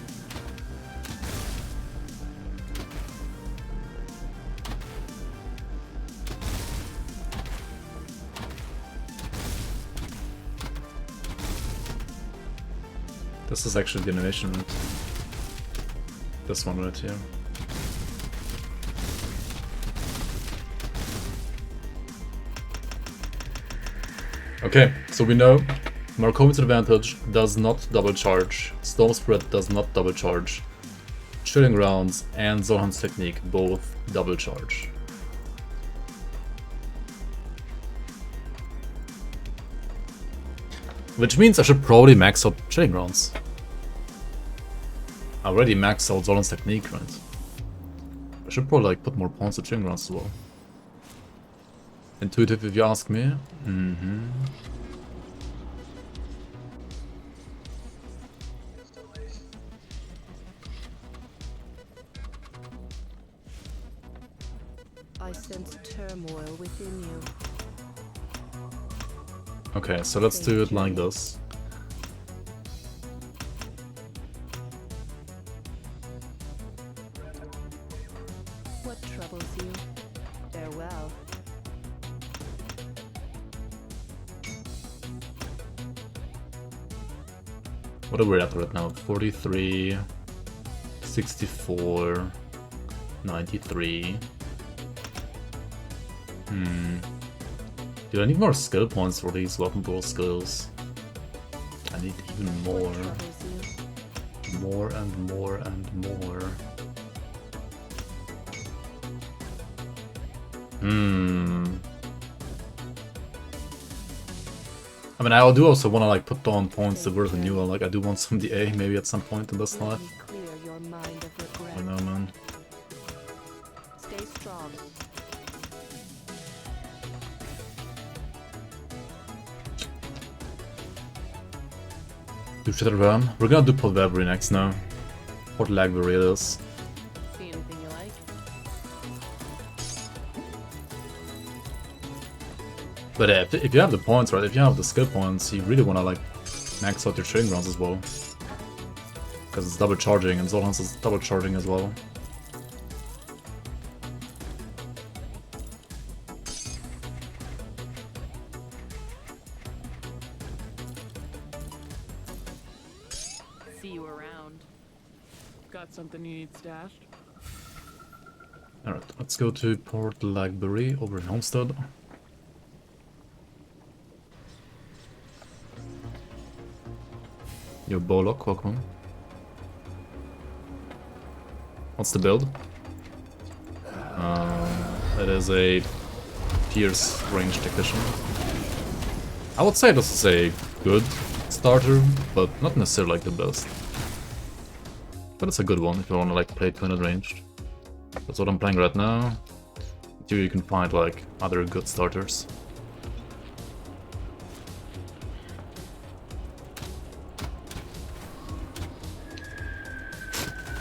This is actually the animation, right? This one right here. Okay, so we know Markovi's Advantage does not double charge, Storm Spread does not double charge, Chilling Rounds and Zohan's Technique both double charge. Which means I should probably max out Chilling Rounds. I already maxed out Zohan's Technique, right? I should probably like put more points to Chilling Rounds as well. Intuitive if you ask me. I sense turmoil within you. Okay, so let's do it like this. What troubles you? Farewell. What are we at right now? 43, 64, 93. Dude, I need more skill points for these weapon pool skills. I need even more. Troubles you. More and more and more. I mean, I do also want to like put on points that were the new one. Like, I do want some DA maybe at some point in this Let life. me clear your mind of regret. I don't know, man. Stay strong. Do shit around. We're gonna do Port Valbury next now. Port Lagbury it is. See anything you like? But if you have the points, right? If you have the skill points, you really wanna like max out your trading grounds as well. Because it's double charging, and Zolhans is double charging as well. See you around. Got something you need stashed? Alright, let's go to Port Lagbury over in Homestead. Yo, Bolok, welcome. What's the build? It is a Pierce range Tactician. I would say this is a good starter, but not necessarily like the best. But it's a good one if you want to like play 200 ranged. That's what I'm playing right now. Here you can find like other good starters.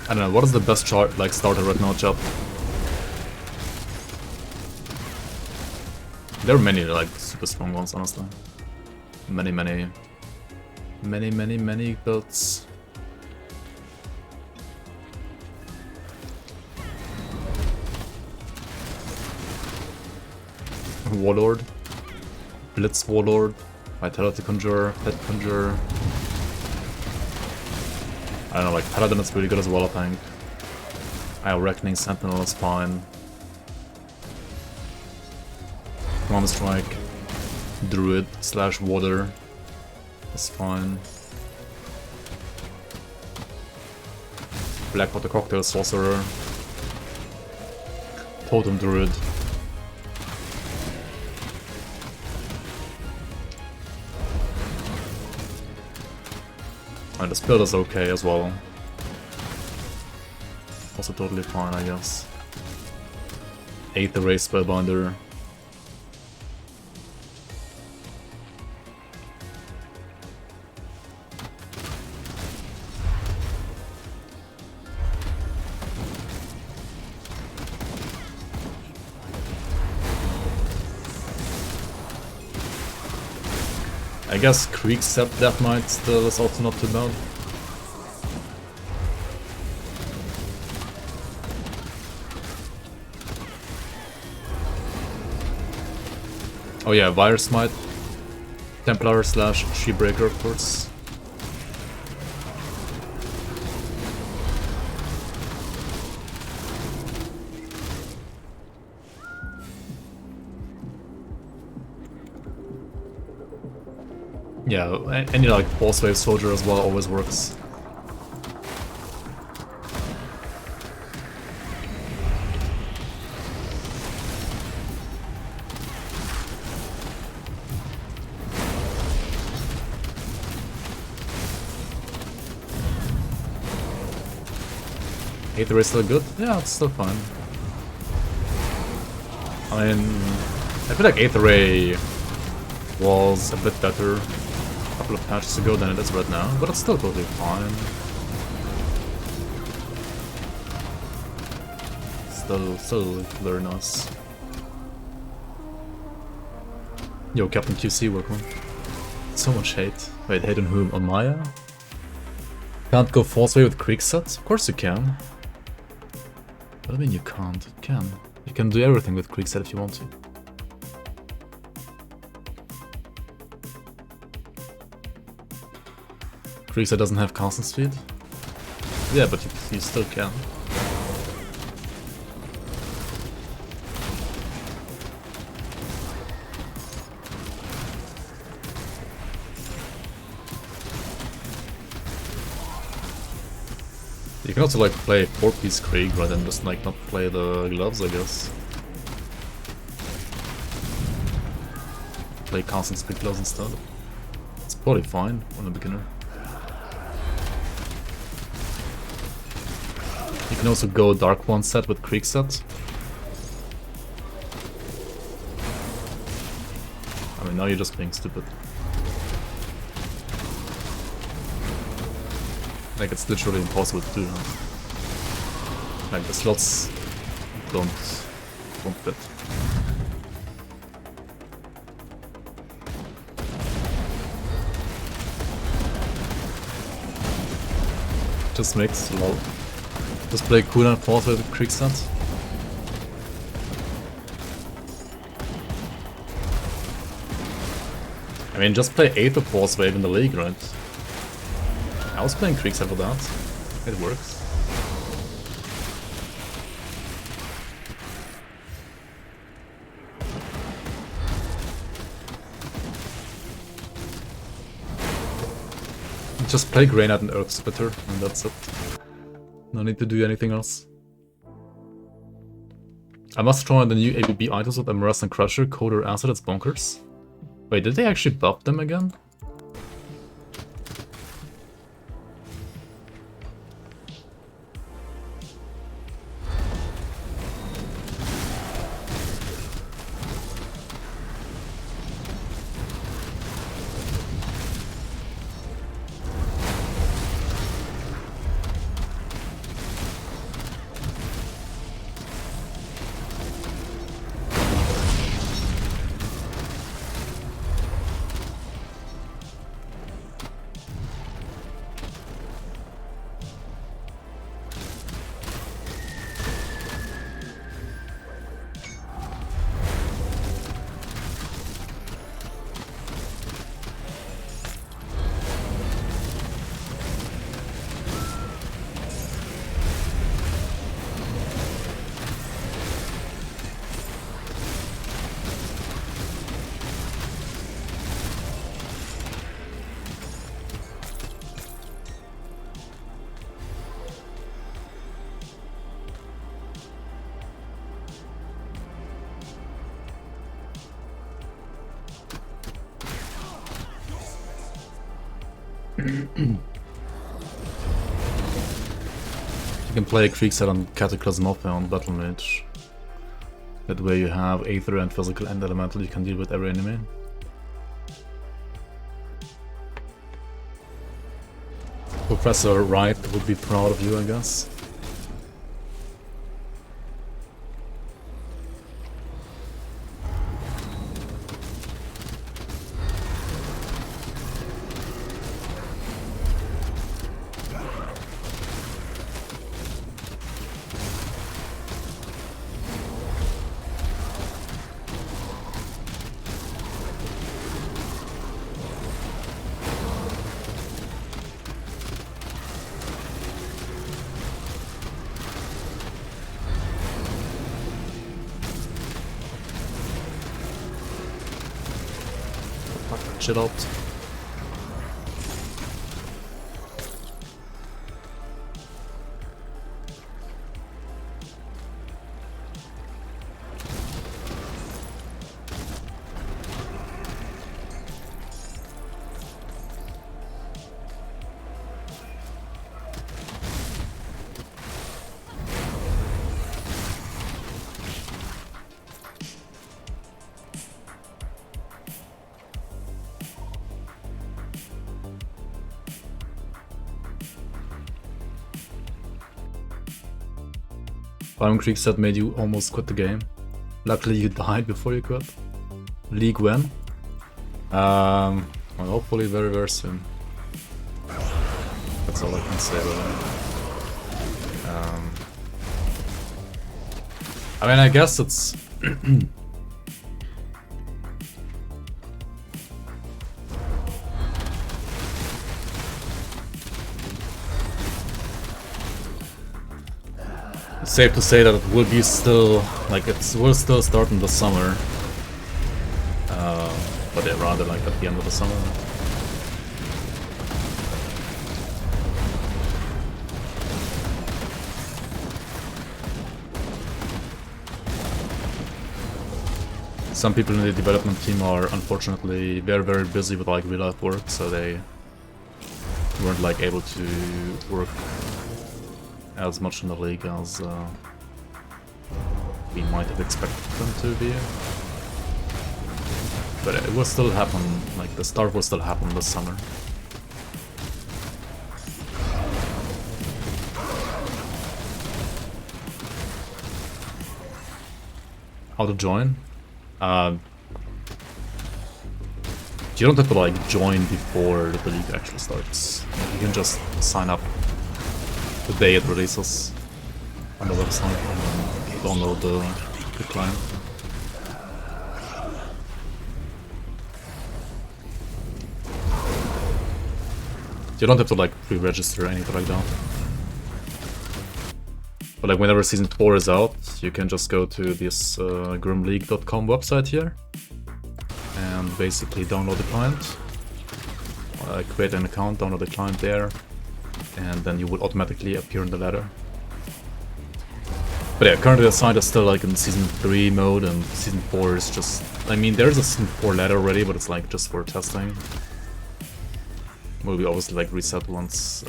I don't know, what is the best chart like starter right now, chat? There are many like super strong ones, honestly. Many builds. Warlord, Blitz Warlord, Vitality Conjurer, Pet Conjurer. I don't know, like Paladin is really good as well, I think. Reckoning Sentinel is fine. Command Strike, Druid / Water is fine. Blackwater Cocktail Sorcerer, Totem Druid. And this build is okay as well. Also totally fine, I guess. 8th Array Spellbinder. I guess Creek set Death Knight still is also not too bad. Oh yeah, Virus Smite, Templar / Sheepbreaker, of course. Yeah, any like Pulse Wave Soldier as well always works. Eighth Array still good? Yeah, it's still fine. I mean, I feel like 8th Array was a bit better a couple of patches ago than it is right now, but it's still totally fine. Still very nice. Yo, Captain QC, welcome. So much hate. Wait, hate on whom? On Maya? Can't go Force Wave with Creek sets? Of course you can. What do you mean you can't? You can. You can do everything with Creek set if you want to. Creek set doesn't have constant speed? Yeah, but you still can. You can also like play 4-piece Krieg, right, and just like not play the gloves, I guess. Play constant speed gloves instead. It's probably fine on a beginner. You can also go Dark One set with Krieg set. I mean, now you're just being stupid. Like, it's literally impossible to do now. Like, the slots don't fit. Just mix, lol. Just play cooldown force with Krieg set. I mean, just play Aether Force Wave in the league, right? I was playing Krieg set for that. It works. Just play Granite and Earth Splitter, and that's it. No need to do anything else. I must try the new ABB items with Emerald and Crusher, Coder Acid, it's bonkers. Wait, did they actually buff them again? You can play a Krieg set on Cataclysm Offer on Battle Mage. That way you have Aether and Physical and Elemental you can deal with every enemy. Professor Wright would be proud of you, I guess. Shit out. Iron Krieg set made you almost quit the game. Luckily you died before you quit. League when? Well, hopefully very very soon. That's all I can say about it. I mean, I guess it's... safe to say that it will be still, like, it will still start in the summer. But yeah, rather like at the end of the summer. Some people in the development team are unfortunately very busy with like real life work, so they weren't like able to work as much in the league as we might have expected them to be. But it will still happen, like the start will still happen this summer. How to join? You don't have to like join before the league actually starts. You can just sign up the day it releases on the website and download the client. You don't have to like pre-register or anything like that. But like whenever season 4 is out, you can just go to this grimleague.com website here and basically download the client, create an account, download the client there, and then you would automatically appear in the ladder. But yeah, currently the site is still like in season 3 mode, and season 4 is just, I mean there's a season 4 ladder already, but it's like just for testing. Will be obviously like reset once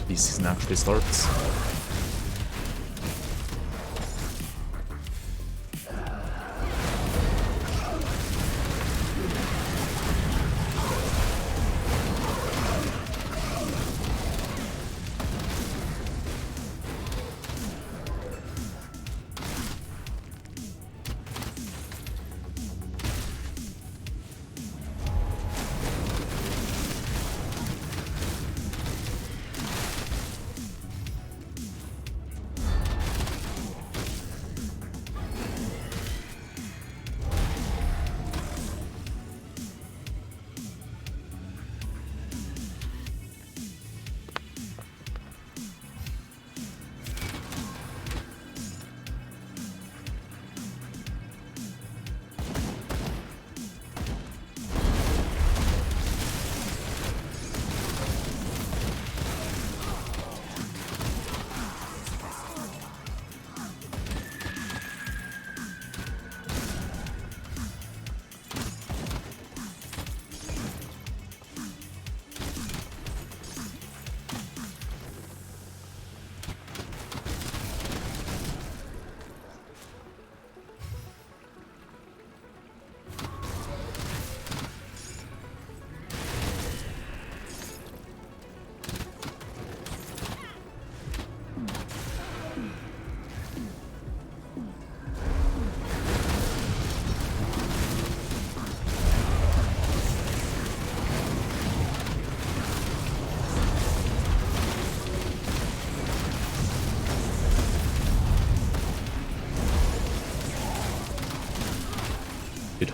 the season actually starts.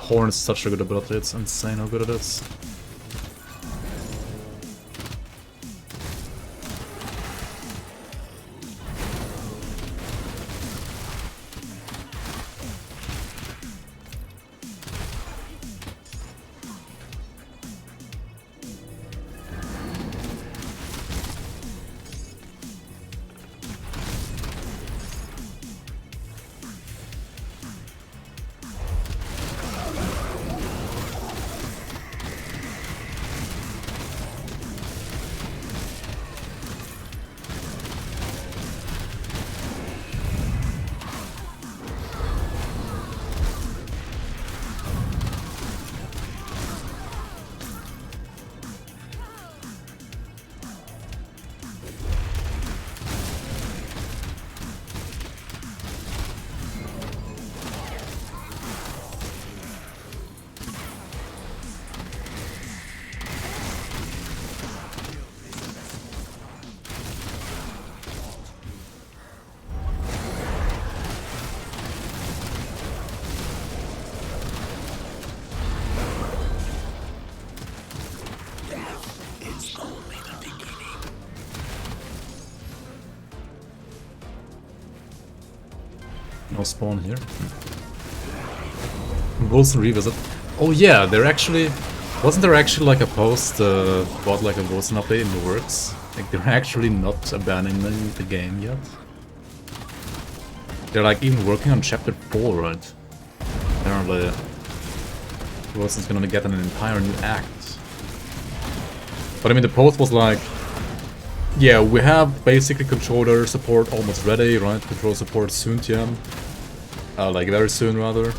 Horn is such a good ability, it's insane how good it is. No spawn here. Wilson Revisit. Oh yeah, they're actually... Wasn't there actually like a post about like a Wilson update in the works? Like they're actually not abandoning the game yet. They're like even working on chapter 4, right? apparently Wilson's gonna get an entire new act. But I mean, the post was like, yeah, we have basically controller support almost ready, right? Controller support soon, TM. Like very soon, rather.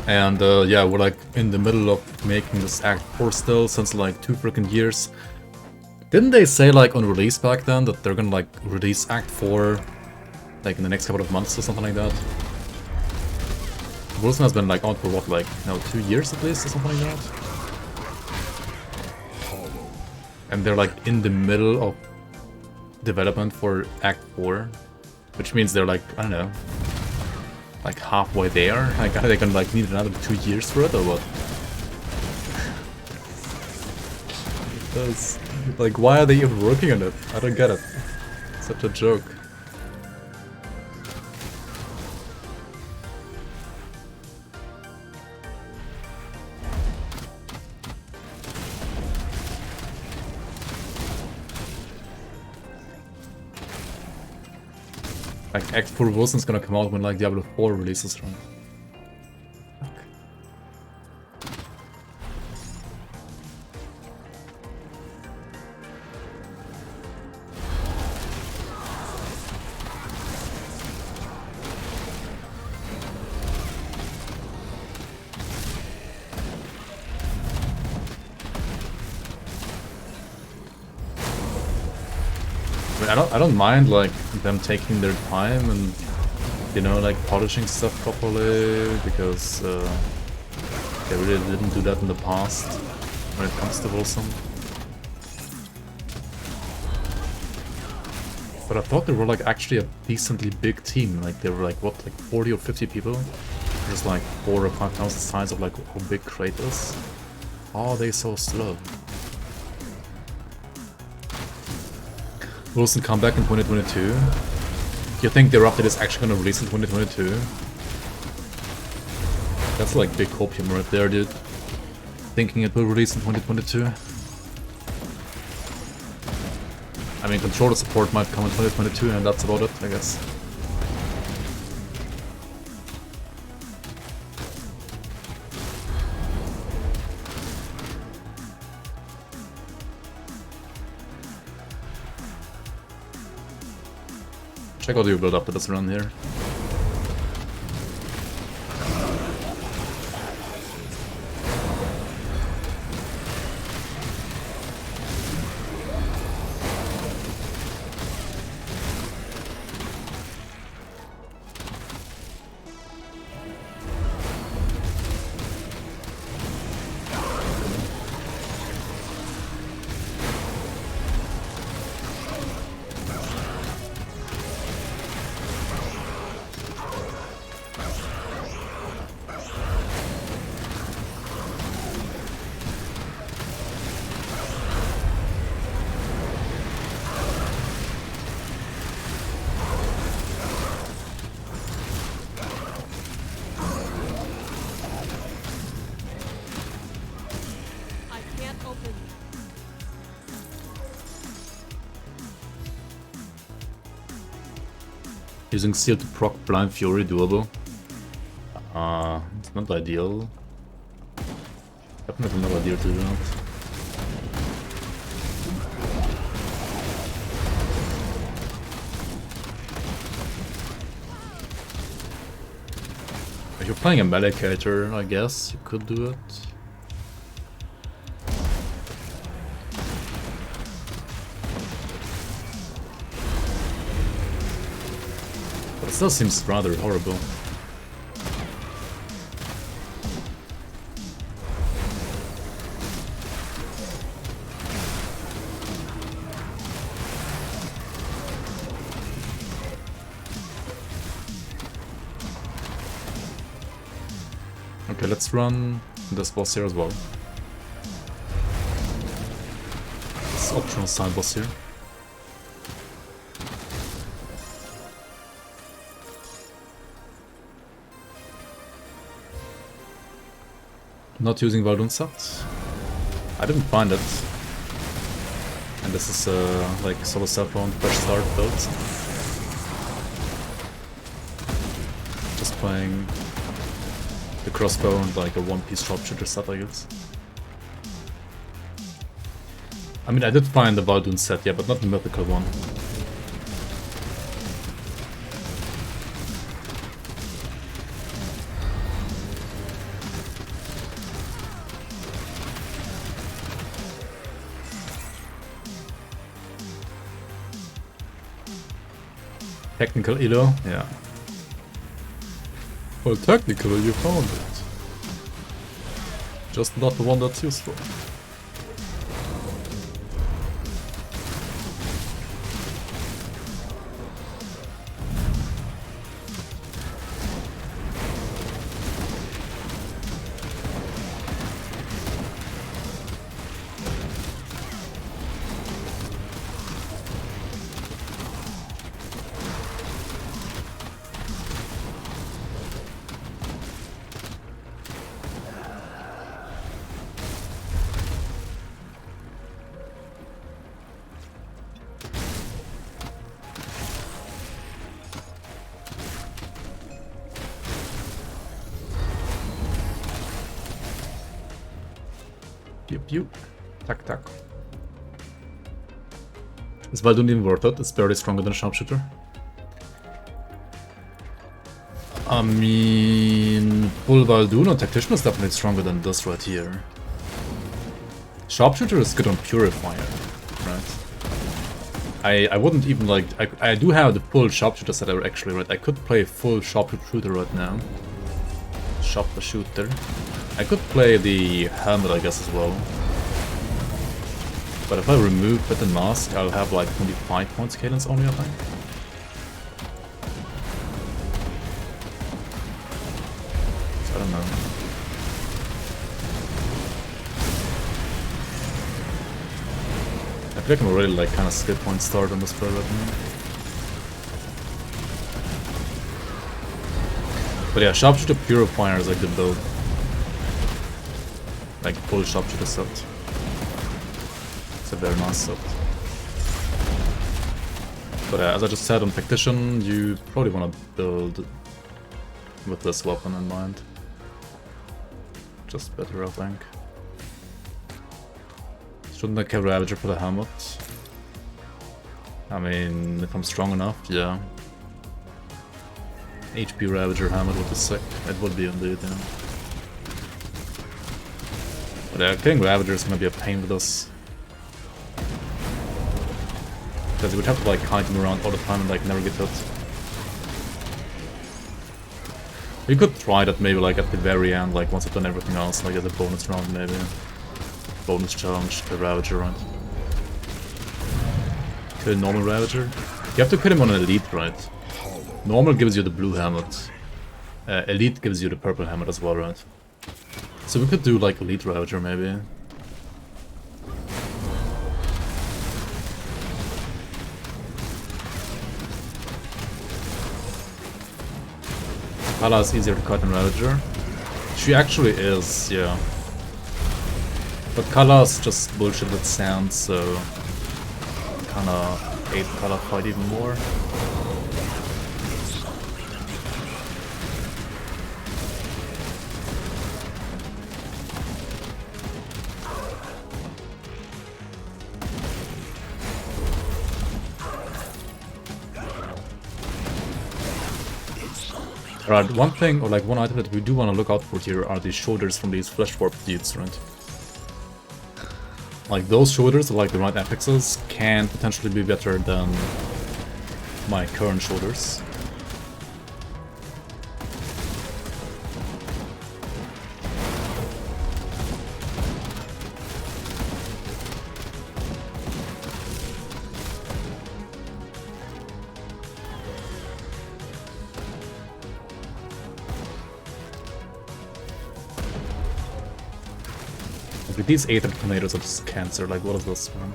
And yeah, we're like in the middle of making this Act 4 still since like 2 freaking years. Didn't they say like on release back then that they're gonna like release Act 4 like in the next couple of months or something like that? Wilson has been like on for what, like now 2 years at least or something like that? And they're like in the middle of development for Act 4, which means they're like, I don't know, like halfway there. Like, are they gonna like need another 2 years for it or what? Because, like, why are they even working on it? I don't get it. Such a joke. Like, Act 4 Wilson's gonna come out when, like, Diablo 4 releases, right? I don't mind like them taking their time and, you know, like polishing stuff properly, because they really didn't do that in the past when it comes to Wilson. But I thought they were like actually a decently big team. Like they were like what, like 40 or 50 people? Just like 4 or 5 times the size of like how big Crate is. How are they so slow? Wilson come back in 2022. You think their update is actually gonna release in 2022? That's like big copium right there, dude. Thinking it will release in 2022. I mean, controller support might come in 2022 and that's about it, I guess. Check out your build up to this run here. Using Seal to proc Blind Fury doable. It's not ideal. Definitely not ideal to do that. If you're playing a melee character, I guess you could do it. It still seems rather horrible. Okay, let's run this boss here as well. This optional side boss here. Not using Valdunsat. I didn't find it. And this is like solo self-owned fresh start build. Just playing the crossbow and like a one-piece sharpshooter set, I guess. I mean, I did find the Valdoon set, yeah, but not the mythical one. Technical Elo? Yeah. Well, technically you found it. Just not the one that's useful. Pew pew. Tack tack. Is Valdoon even worth it? It's barely stronger than a sharpshooter. I mean, full Valdoon or Tactician is definitely stronger than this right here. Sharpshooter is good on Purifier, right? I wouldn't even like... I do have the full Sharpshooter set actually, right? I could play full Sharpshooter right now. Sharpshooter. I could play the Helmet, I guess, as well. But if I remove Fit and Mask, I'll have like 25 points cadence only, I think. So I don't know. I feel like I'm already like kind of skill point start on this play right now. But yeah, Sharpshooter Purifier is like the build. Like full Sharpshooter set. It's a very nice set. But as I just said on Tactician, you probably want to build with this weapon in mind. Just better, I think. Shouldn't I carry Ravager for the helmet? I mean, if I'm strong enough, yeah. HP Ravager helmet would be sick. It would be indeed, yeah. But yeah, killing Ravager is gonna be a pain with this. Because you would have to like kite him around all the time and like never get hit. You could try that maybe like at the very end, like once I've done everything else, like as a bonus round maybe. Bonus challenge, kill Ravager, right? Kill normal Ravager. You have to kill him on an elite, right? Normal gives you the blue helmet. Elite gives you the purple helmet as well, right? So we could do like elite Ravager maybe. Kala is easier to cut than Ravager. She actually is, yeah. But Kala is just bullshit with sound, so kinda hate Kala fight even more. Right, one thing, or like one item that we do want to look out for here are the shoulders from these flesh warp dudes, right? Like those shoulders, or like the right affixes, can potentially be better than my current shoulders. With these 8 tornadoes of cancer, like what is this, man?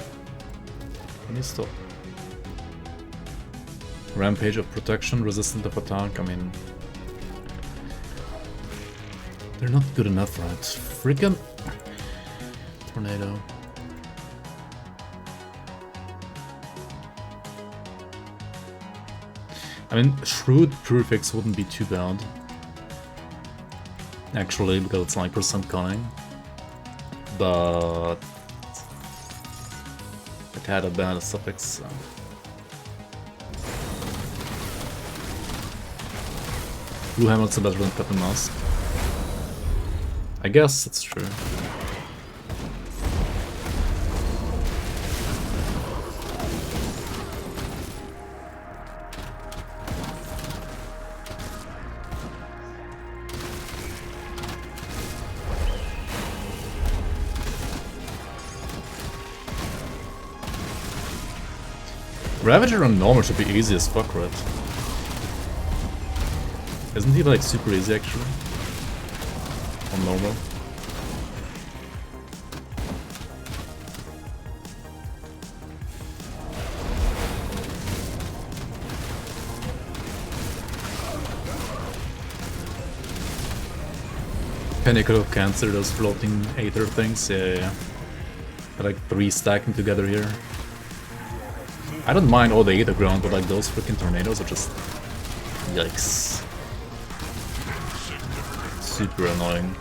Can you stop? Rampage of protection, resistant of attack, I mean... They're not good enough, right? Freaking... Tornado. I mean, Shrewd Purifix wouldn't be too bad. actually, because it's 9% cunning. But it had a bad suffix. So. Blue Hamlet's better than Pepper Mask. I guess it's true. Ravager on normal should be easy as fuck, right? Isn't he like super easy actually? On normal? Pinnacle of Cancer, those floating Aether things, yeah. They're like 3 stacking together here. I don't mind all the Aether ground, but like those freaking tornadoes are just... yikes. Super annoying.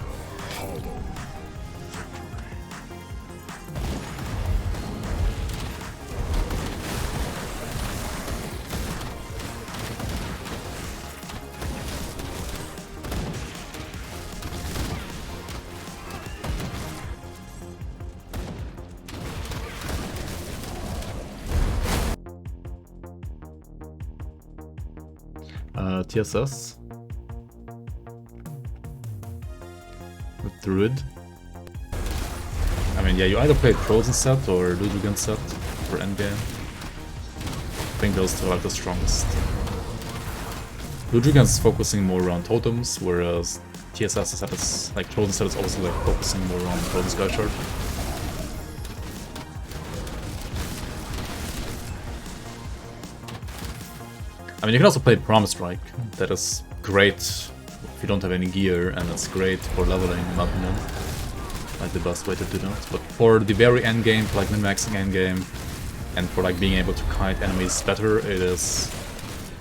TSS with Druid. I mean, yeah, you either play Frozen set or Ludwig set for endgame. I think those two are the strongest. Ludwig is focusing more around totems, whereas TSS set is like Frozen set is also like focusing more on Frozen Sky Shard. I mean, you can also play Promise Strike. That is great if you don't have any gear, and it's great for leveling, in my opinion. Like the best way to do that. But for the very end game, for like min-maxing end game, and for like being able to kite enemies better, it is,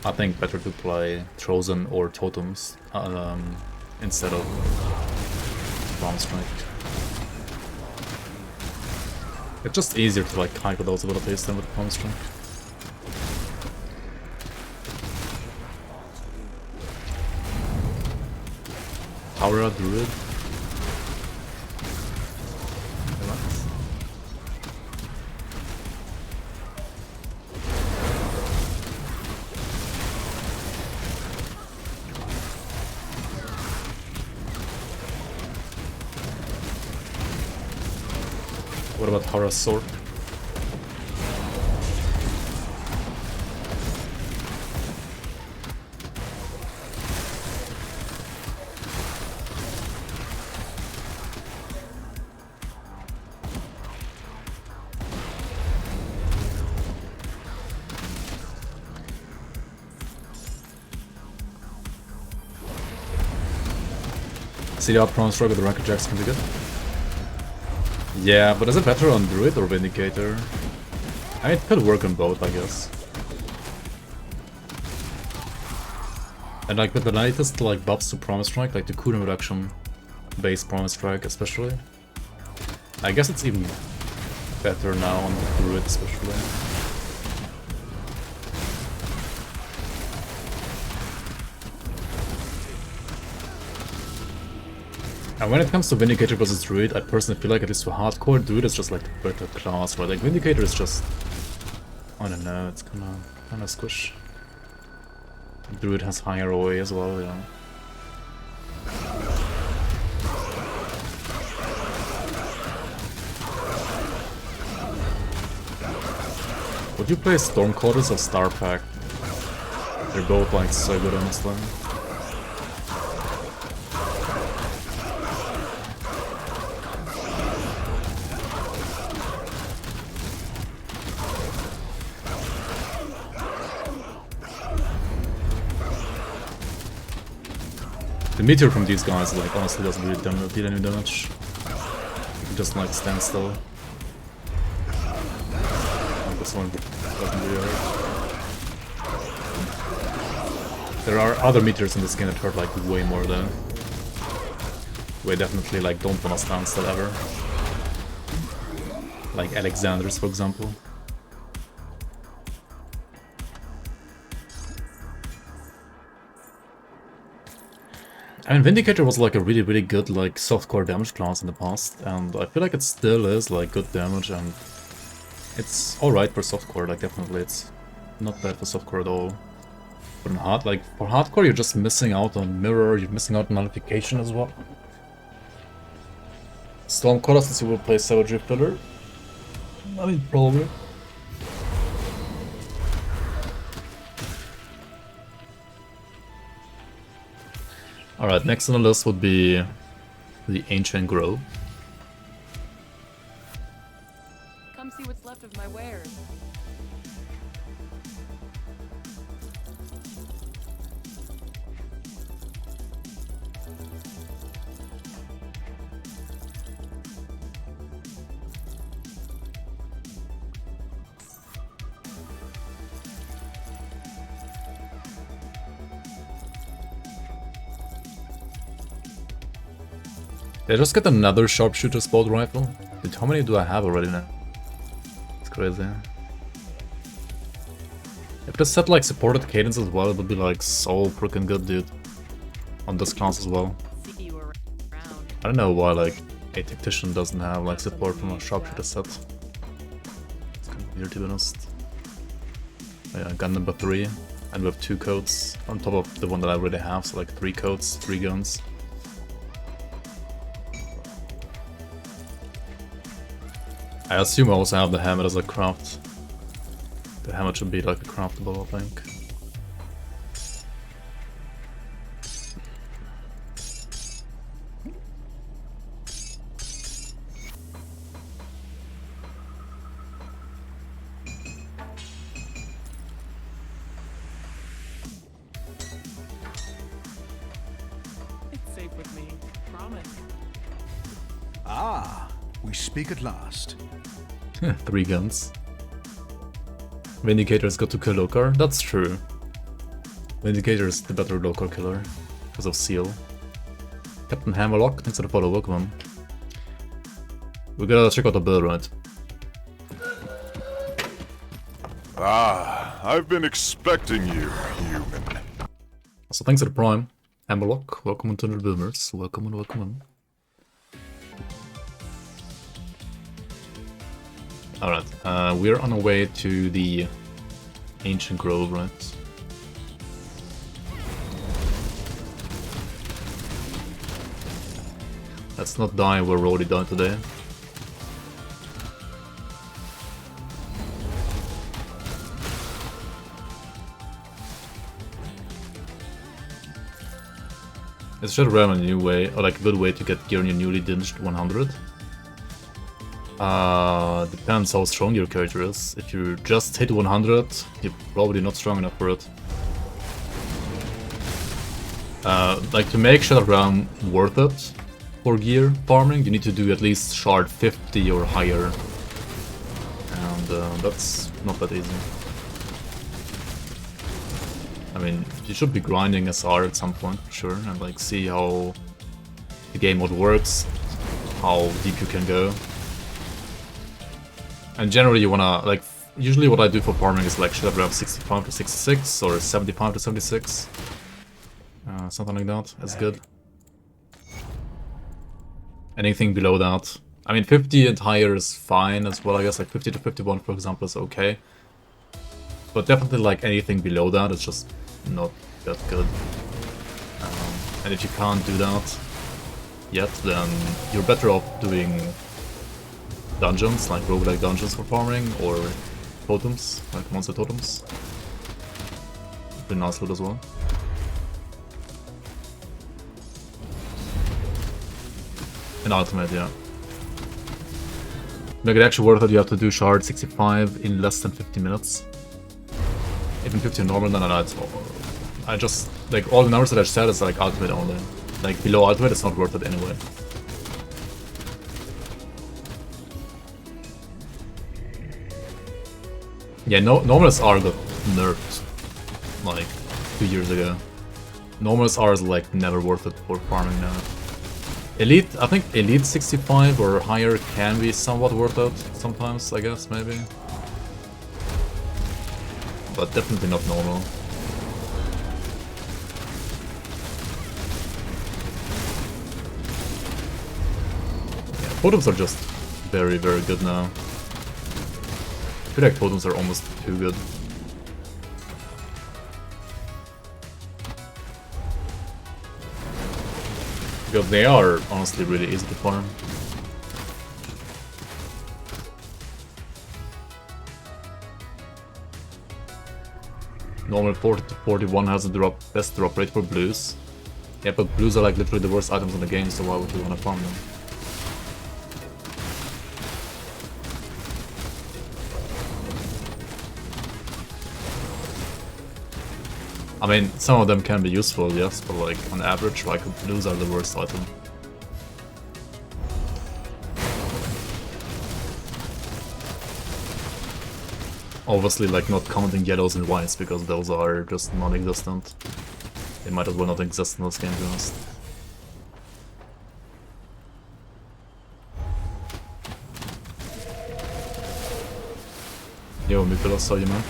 I think, better to play Trozen or Totems instead of Promise Strike. It's just easier to like kite with those abilities than with Promise Strike. Aura Druid. What about Hara's sword? See the Promise Strike with the Rocket Jacks can be good. Yeah, but is it better on Druid or Vindicator? I mean, it could work on both, I guess. And like with the latest like buffs to Promise Strike, like the cooldown reduction base Promise Strike especially, I guess it's even better now on the Druid especially. And when it comes to Vindicator versus Druid, I personally feel like it is for hardcore. Druid is just like the better class, right? Like Vindicator is just, I don't know, it's kinda squish. Druid has higher OA as well, yeah. Would you play Stormcorders or Star Pack? They're both like so good honestly. The meteor from these guys like honestly doesn't really deal any damage. You can just like stand still. Like this one doesn't really hurt. There are other meteors in this game that hurt like way more though. We definitely like don't wanna stand still ever. Like Alexander's, for example. I mean, Vindicator was like a really good like softcore damage class in the past, and I feel like it still is like good damage, and it's alright for softcore. Like definitely, it's not bad for softcore at all. But in for hardcore, you're just missing out on mirror, you're missing out on nullification as well. Stormcaller, since you will play Savagery Filler. I mean, probably. Alright, next on the list would be the Ancient Grove. Come see what's left of my wares. Did I just get another sharpshooter's bolt rifle? Dude, how many do I have already now? It's crazy. If this set like supported Cadence as well, it would be like so freaking good, dude. On this class as well. See you around. I don't know why like a Tactician doesn't have like support from a sharpshooter set. It's kind of weird to be honest. Yeah, gun number 3, and we have 2 codes on top of the one that I already have, so like 3 codes, 3 guns. I assume I also have the hammer as a craft. The hammer should be like a craftable, I think. It's safe with me. Promise. Ah, we speak at last. 3 guns. Vindicator's got to kill Lokarr. That's true. Vindicator is the better Lokarr killer because of Seal. Captain Hammerlock, thanks for the follow, welcome. We gotta check out the bill, right? Ah, I've been expecting you, human. So thanks for the prime. Hammerlock, welcome into the boomers. Welcome and welcome in. Alright, we're on our way to the Ancient Grove, right? Let's not die where we already died today. It should run a new way, or like a good way to get gear in your newly dinged 100. Depends how strong your character is. If you just hit 100, you're probably not strong enough for it. Like to make Shadow Realm worth it for gear farming, you need to do at least shard 50 or higher. And that's not that easy. I mean, you should be grinding SR at some point, for sure, and like see how the game mode works, how deep you can go. And generally you wanna, like, usually what I do for farming is like should I have 65 to 66 or 75 to 76. Something like that, that's good. Anything below that. I mean 50 and higher is fine as well, I guess, like 50 to 51 for example is okay. But definitely like anything below that is just not that good. And if you can't do that yet, then you're better off doing dungeons, like roguelike dungeons for farming, or totems, like monster totems. Pretty nice loot as well. An ultimate, yeah. To make it actually worth it, you have to do shard 65 in less than 50 minutes. Even 50 normal, then I just, like, all the numbers that I said is like ultimate only. Like, below ultimate, it's not worth it anyway. Yeah, normal SR got nerfed, like, 2 years ago. Normal SR is, like, never worth it for farming now. Elite, I think Elite 65 or higher can be somewhat worth it sometimes, I guess, maybe. But definitely not normal. Yeah, totems are just very, very good now. I feel like totems are almost too good. Because they are honestly really easy to farm. Normal 40 to 41 has the best drop rate for blues. Yeah, but blues are like literally the worst items in the game, so why would you want to farm them? I mean, some of them can be useful, yes, but like on average, like blues are the worst item. Obviously, like not counting yellows and whites because those are just non-existent. They might as well not exist in this game, to be honest. Yo, Mykolas, saw you, man.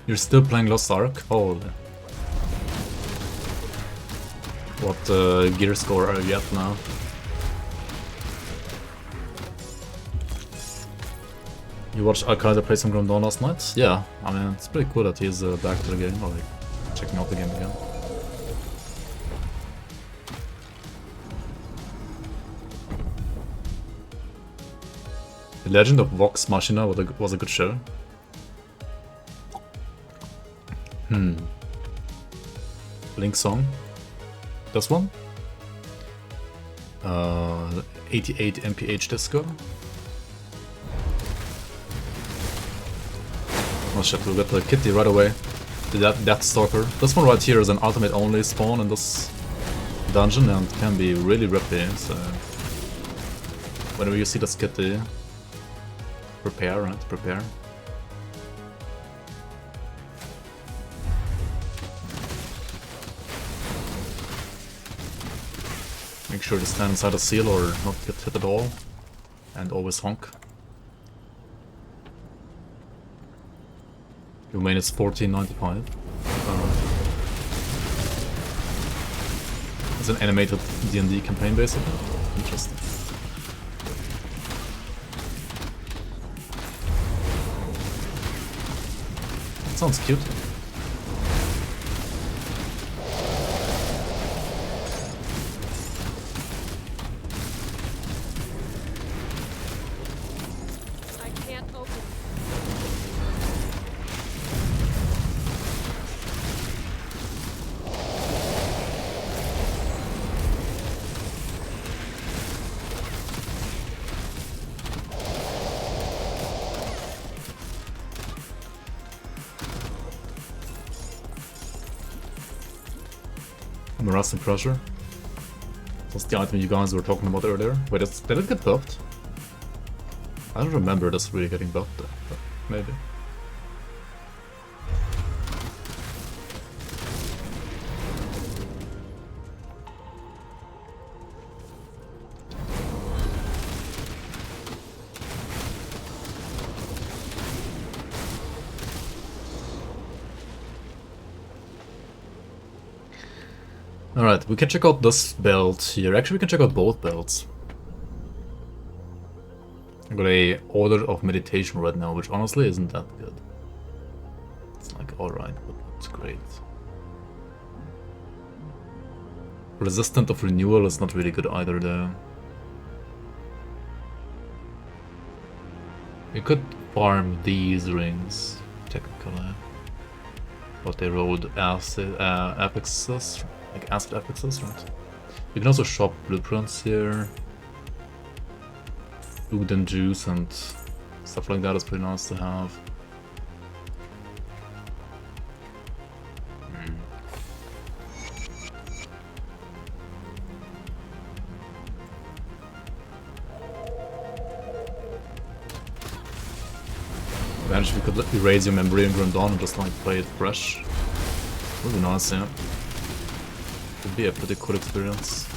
You're still playing Lost Ark? Holy. What gear score are you at now? You watched Arcade play some Grim last night? Yeah, I mean, it's pretty cool that he's back to the game, or like, checking out the game again. The Legend of Vox Machina was a good show. Blink song. This one? 88 MPH Disco. Oh shit, we'll get the kitty right away. The Death Stalker. This one right here is an ultimate only spawn in this dungeon and can be really rippy, so whenever you see this kitty, prepare, right? Prepare. Make sure to stand inside a seal or not get hit at all, and always honk. Your main is 1495. It's an animated D&D campaign basically. Interesting. That sounds cute. Rust and Pressure. That's the item you guys were talking about earlier. Wait, did it get buffed? I don't remember this really getting buffed, but maybe. Alright, we can check out this belt here. Actually, we can check out both belts. I got a Order of Meditation right now, which honestly isn't that good. It's like alright, but not great. Resistant of Renewal is not really good either though. You could farm these rings, technically. But they rolled acid apexes, like acid apexes, right? You can also shop blueprints here. Ugden juice and stuff like that is pretty nice to have. Eventually we could erase your memory in Grim Dawn and just like play it fresh. Would be nice, yeah. Would be a pretty cool experience.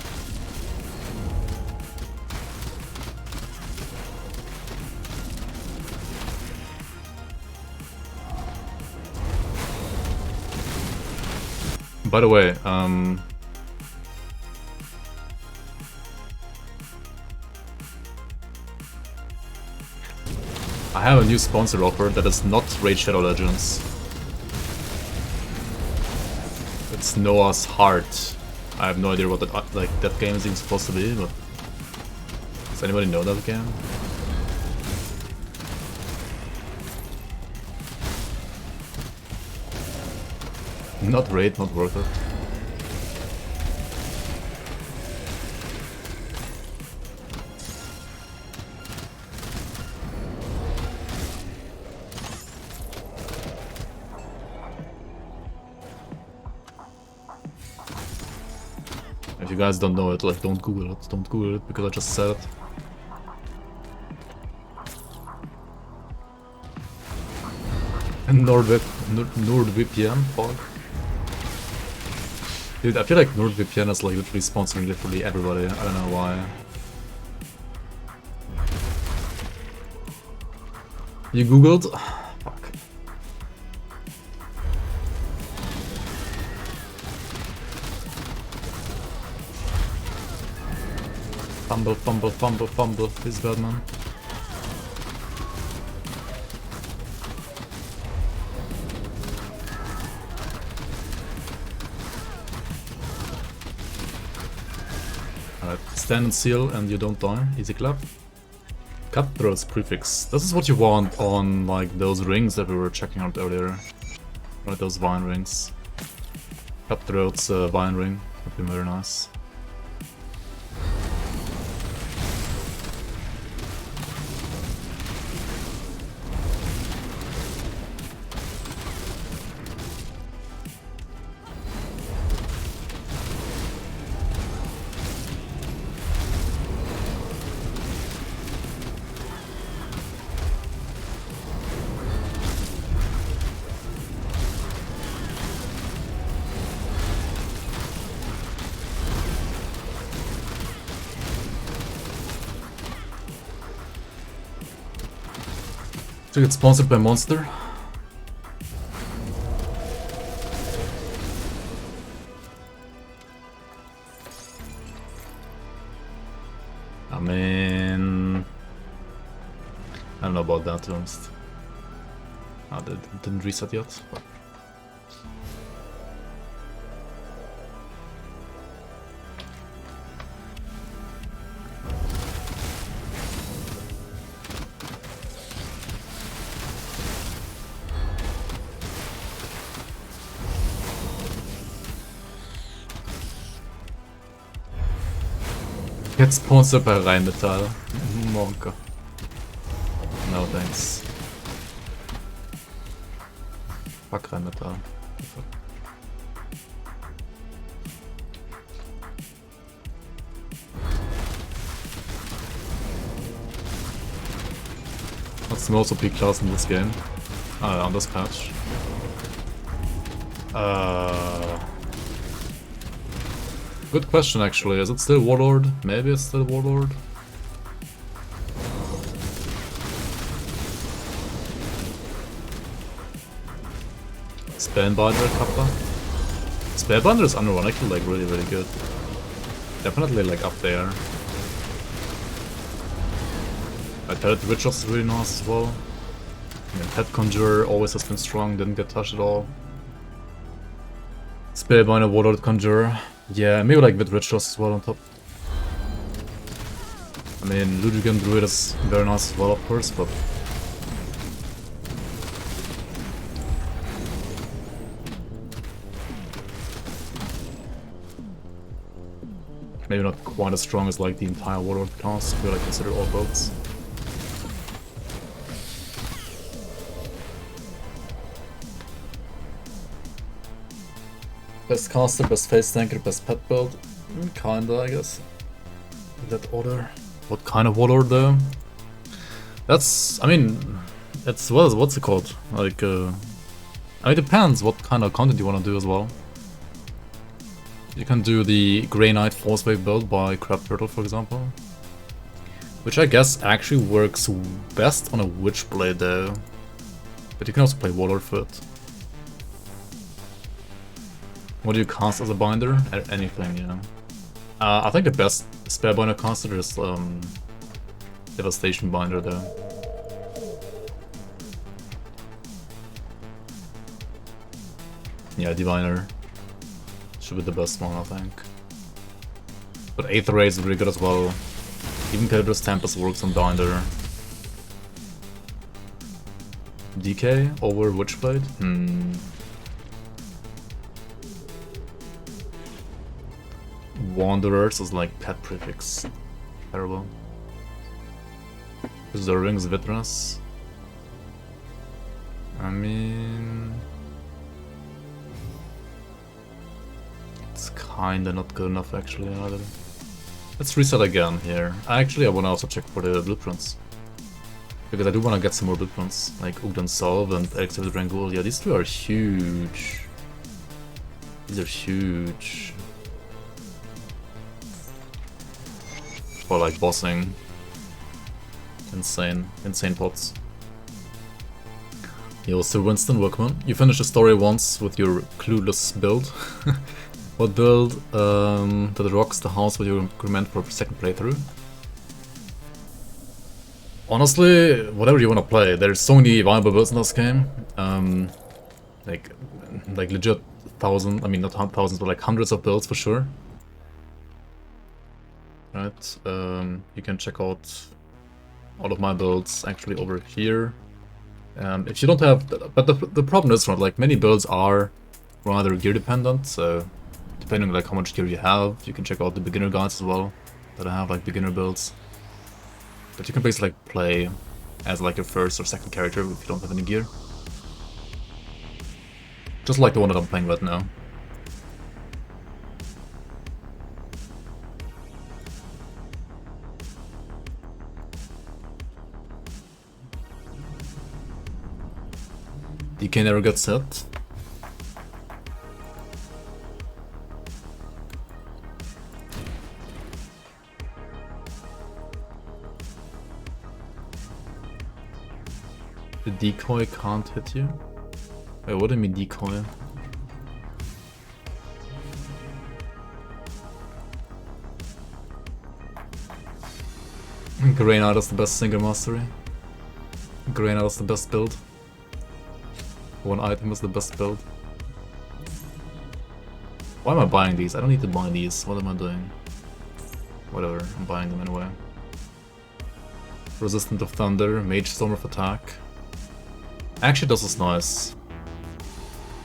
By the way, I have a new sponsor offer that is not Raid Shadow Legends. It's Noah's Heart. I have no idea what that game is even supposed to be, but does anybody know that game? Not Raid, not worth it. If you guys don't know it, like, don't Google it. Don't Google it because I just said it. And NordVPN, fuck. Dude, I feel like NordVPN is like literally sponsoring literally everybody. I don't know why. You googled? Fuck. Fumble, fumble, fumble, fumble. This bad man. Alright, stand and seal and you don't die. Easy clap. Cutthroat's prefix. This is what you want on like those rings that we were checking out earlier. Right, those vine rings. Cutthroat's vine ring would be very nice. To get sponsored by Monster. I mean, I don't know about that, to be honest. Ah, they didn't reset yet. But... Get sponsored by Rheinmetall. Monka. No thanks. Fuck Rheinmetall. What's the most OP class in this game? On this patch. Good question actually, is it still Warlord? Maybe it's still Warlord? Spellbinder Kappa? Spellbinder is unironically like really good. Definitely like up there. Heretic Rituals is really nice as well. And Pet Conjurer always has been strong, didn't get touched at all. Spellbinder, Warlord Conjurer. Yeah, maybe like with Rituals as well on top. I mean, Ludwig Druid is very nice as well, of course, but maybe not quite as strong as like the entire Warlord class, if we like consider all builds. Best caster, best face tanker, best pet build? Kinda, I guess. In that order. What kind of warlord though? That's, I mean, it's, what's it called? Like, I mean, it depends what kind of content you want to do as well. You can do the Grey Knight Force Wave build by Crab Turtle, for example. Which I guess actually works best on a Witchblade though. But you can also play Warlord Foot. What do you cast as a binder? Anything, yeah. I think the best Spellbinder caster is Devastation Binder though. Yeah, Diviner should be the best one, I think. But Aether Ray is really good as well. Even Cadence Tempest works on binder. DK over Witchblade? Wanderers is like pet prefix. Terrible. Preserving's Vitrinous. I mean, it's kinda not good enough actually either. Let's reset again here. Actually, I wanna also check for the blueprints. Because I do wanna get some more blueprints, like Ugdan Solve and Elixir of the Drangul. Yeah, these two are huge. These are huge. For like bossing. Insane pots. Yo, Sir Winston, welcome. You finished the story once with your clueless build. What build that rocks the house with your increment for a second playthrough? Honestly, whatever you want to play. There's so many viable builds in this game. Like legit thousands, I mean not thousands, but like hundreds of builds for sure. Right, you can check out all of my builds actually over here. If you don't have, but the problem is, right, like many builds are rather gear dependent, so depending on like how much gear you have, you can check out the beginner guides as well, that I have like beginner builds. But you can basically like play as like your first or second character if you don't have any gear. Just like the one that I'm playing right now. DK never got set. The decoy can't hit you? Wait, what do you mean decoy? Grey Knight is the best single mastery. Grey Knight is the best build. One item is the best build. Why am I buying these? I don't need to buy these. What am I doing? Whatever, I'm buying them anyway. Resistant of Thunder, Mage Storm of Attack. Actually, this is nice.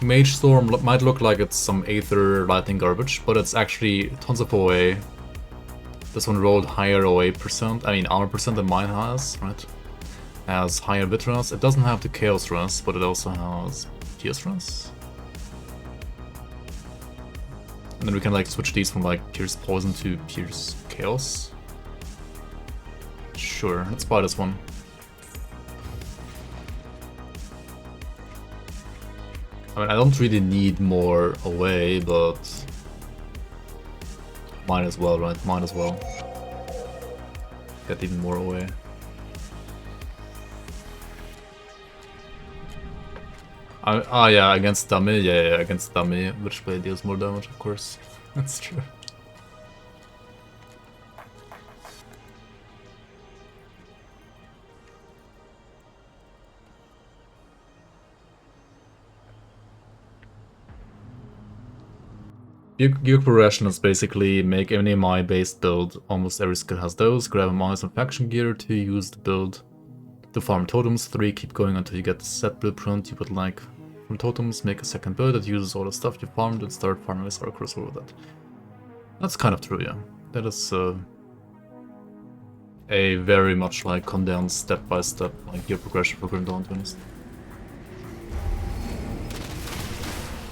Mage Storm might look like it's some Aether Lightning garbage, but it's actually tons of OA. This one rolled higher OA percent, I mean armor percent than mine has, right? Has higher Vitrinous. It doesn't have the Chaos Rest, but it also has Pierce Rest. And then we can like switch these from like Pierce Poison to Pierce Chaos. Sure, let's buy this one. I mean, I don't really need more away, but might as well, right? Might as well. Get even more away. Yeah, against dummy, yeah, against dummy, Witchblade deals more damage, of course. That's true. Gear progression is basically make any MI based build. Almost every skill has those. Grab MIs and faction gear to use the build. To farm totems. 3, keep going until you get the set blueprint you would like. From totems, make a second build that uses all the stuff you farmed and start farming with our crossover with that. That's kind of true, yeah. That is a very much like condensed step-by-step like gear progression for Grim Dawn, to be honest.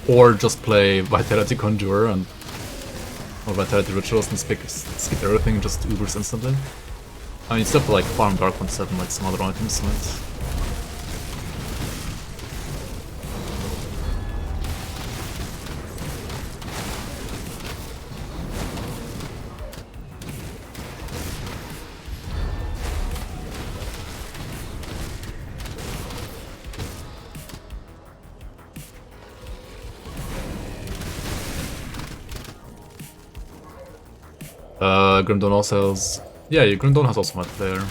Or just play Vitality Conjurer and or Vitality Rituals and skip everything and just Ubers instantly. I mean, still like farm Dark One 7 like some other items, right? Grim Dawn also has... Yeah, Grim Dawn has also multiplayer.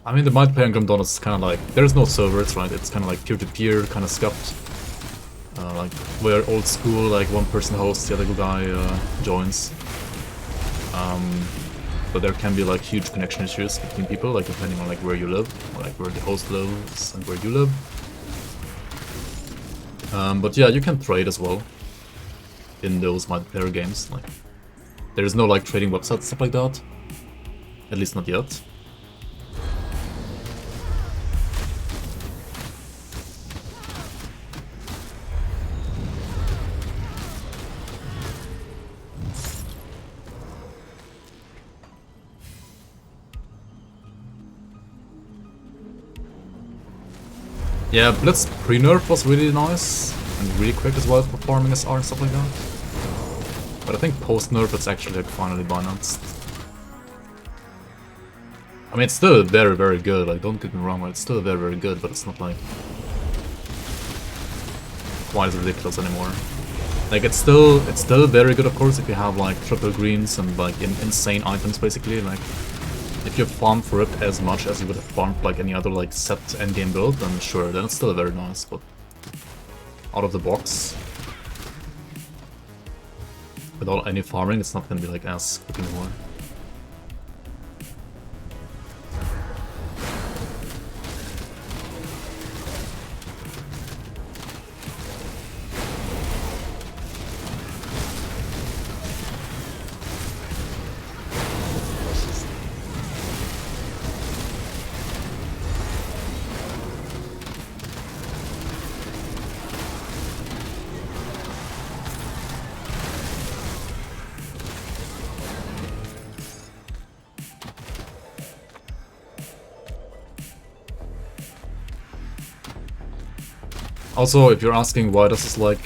I mean, the multiplayer in Grim Dawn is kind of like... There's no servers, right? It's kind of like peer-to-peer, kind of scuffed. Like, where old school, like one person hosts, the other guy joins. But there can be like huge connection issues between people, like depending on like where you live, or like where the host lives and where you live. But yeah, you can trade as well in those multiplayer games. Like, there's no like trading websites, stuff like that. At least not yet. Yeah, Blitz pre-nerf was really nice and really quick as well for farming SR and stuff like that. But I think post-nerf it's actually like finally balanced. I mean, it's still very, very good, like don't get me wrong, it's still very, very good, but it's not like quite as ridiculous anymore. Like it's still very good, of course, if you have like triple greens and like insane items basically. Like if you farm for it as much as you would have farmed like any other like set endgame build, then sure, then it's still very nice, but out of the box, without any farming, it's not gonna be like as quick anymore. Also, if you're asking why this is like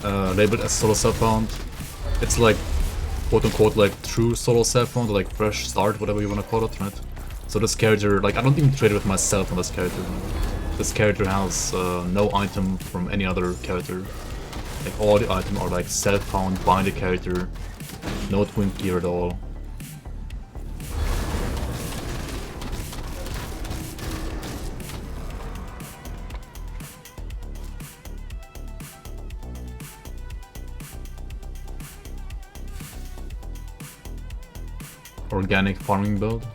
labeled as solo self-found, it's like quote-unquote like true solo self-found, like fresh start, whatever you want to call it, right? So this character, like I don't even trade with myself on this character. This character has no item from any other character. Like all the items are like self-found by the character, no twin gear at all. Organic farming build.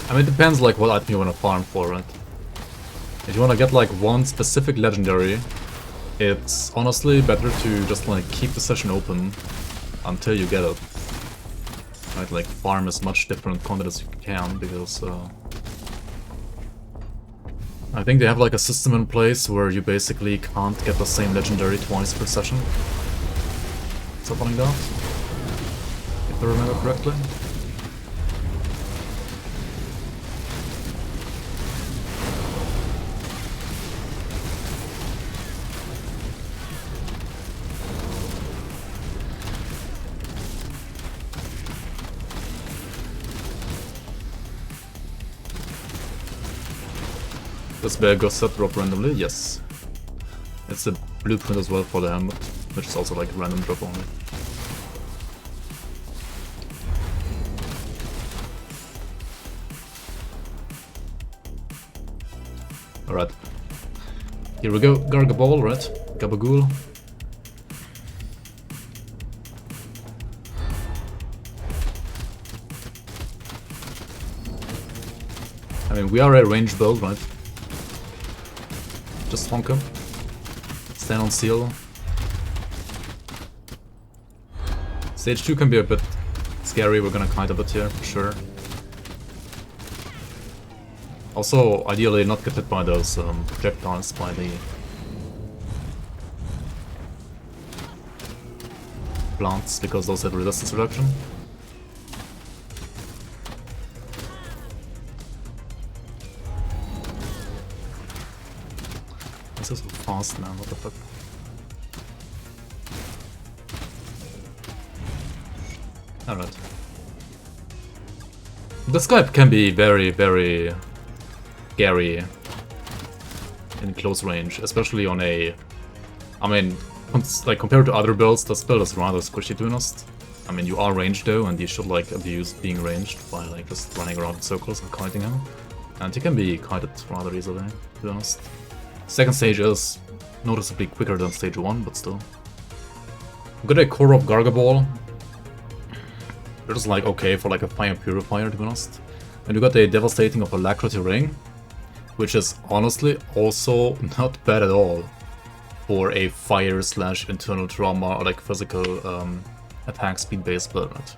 I mean, it depends like what item you want to farm for, right? If you want to get like one specific legendary, it's honestly better to just like keep the session open until you get it. Right, like farm as much different content as you can, because I think they have like a system in place where you basically can't get the same legendary twice per session. Something like that, if I remember correctly. Does bear got set drop randomly? Yes. It's a blueprint as well for the helmet, which is also like random drop only. Alright. Here we go. Gargaball, right? Gabagool. I mean, we are a ranged build, right? Just honk him. Stand on seal. Stage 2 can be a bit scary, we're gonna kite a bit here, for sure. Also, ideally not get hit by those projectiles by the plants, because those have resistance reduction. This is so fast, man, what the fuck. Alright. This guy can be very, very scary in close range, especially on a... I mean, like compared to other builds, this build is rather squishy to be honest. I mean, you are ranged though, and you should like abuse being ranged by like just running around in circles and kiting him. And he can be kited rather easily, to be honest. Second stage is noticeably quicker than stage 1, but still. Got a Korvaak Gargaball. They're just like okay for like a fire purifier, to be honest. And you got a devastating of Alacrity Ring, which is honestly also not bad at all for a fire slash internal trauma or like physical attack speed based build. Right?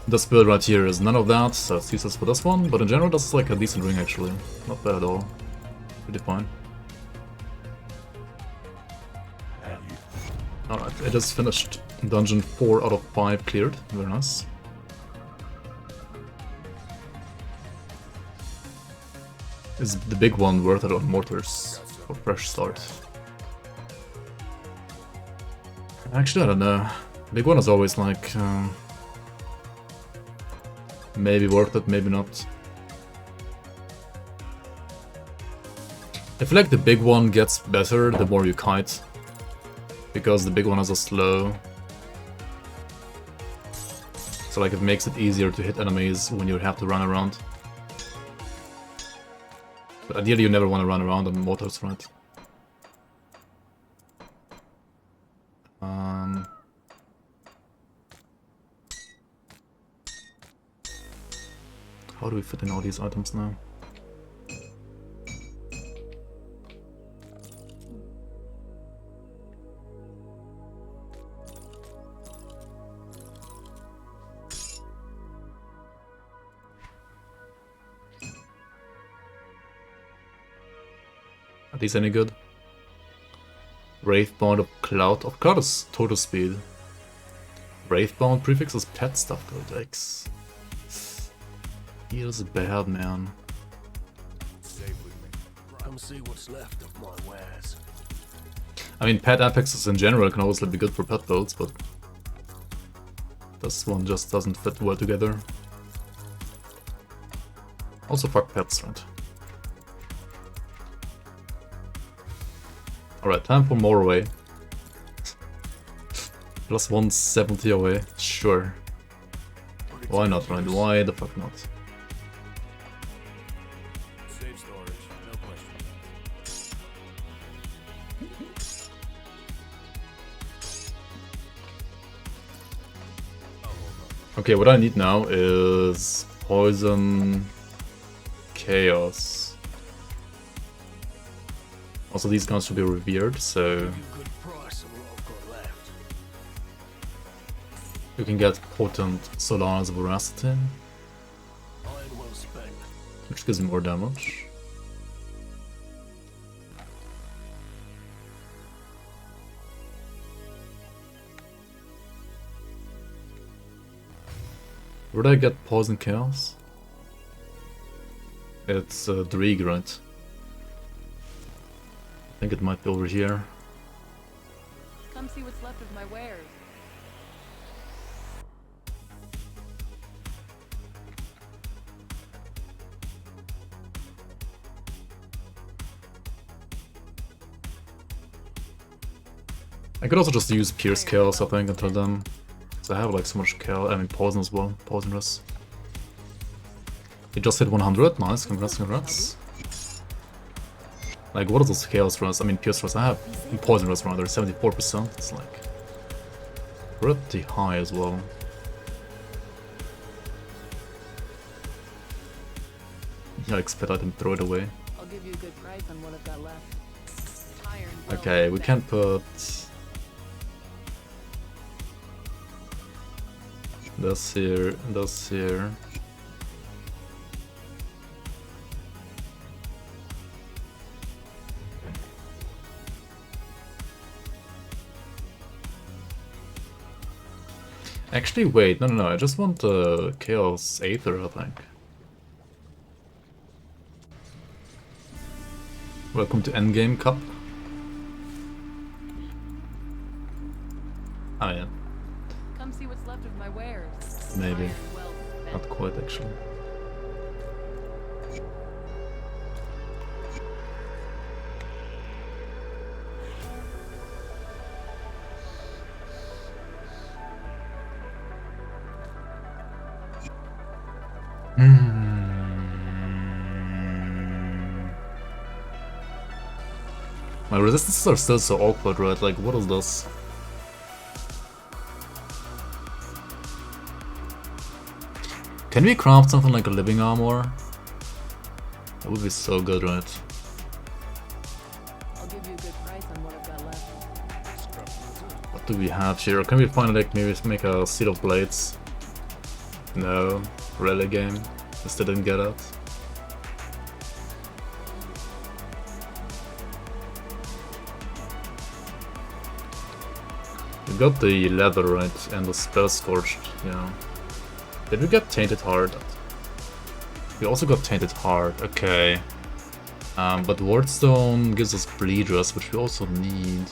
This build right here is none of that, so it's useless for this one, but in general this is like a decent ring actually. Not bad at all. Pretty fine. Alright, I just finished dungeon 4 out of 5 cleared. Very nice. Is the big one worth it on mortars for fresh start? Actually, I don't know. Big one is always like maybe worth it, maybe not. I feel like the big one gets better the more you kite, because the big one has a slow. So like it makes it easier to hit enemies when you have to run around. But ideally you never want to run around on mortars, right? How do we fit in all these items now? Are these any good? Wraithbound of Cloud. Of Cloud is total speed. Wraithbound prefix is pet stuff though, Dex. Feels bad, man. Come see what's left of my wares. I mean, pet apexes in general can obviously be good for pet builds, but this one just doesn't fit well together. Also, fuck pets, right? Alright, time for more away. Plus 170 away, sure. Why not, right? Why the fuck not? Safe storage, no question. Okay, what I need now is Poison Chaos. Also, these guns should be revered, so you can get potent Solar's Veracity, which gives more damage. Where did I get Poison Chaos? It's Drieg, right? I think it might be over here. Come see what's left of my wares. I could also just use Pierce Chaos, I think, until then. So I have like so much Chaos, I mean Poison as well, Poisonous. He just hit 100, nice, congrats, congrats. Like, what is this Chaos Rust? I mean, Pierce Rust. I have Poison Rust rather, 74%. It's like pretty high as well. Yeah, expect item, throw it away. I'll give you a good price on what I've got left. Iron will Okay, we can put this here, this here. Actually, wait, no, I just want the Chaos Aether, I think. Welcome to Endgame Cup. Oh yeah, Come see what's left of my wares. maybe. Iron well spent. Not quite, actually. My resistances are still so awkward, right? Like, what is this? Can we craft something like a living armor? That would be so good, right? I'll give you a good price on what I've got left. What do we have here? Can we find like maybe make a Seed of Blades? No. Rally game. I still didn't get it. We got the leather, right? And the spell scorched, yeah. Did we get Tainted Heart? We also got Tainted Heart, okay. But Wardstone gives us Bleed Rust, which we also need.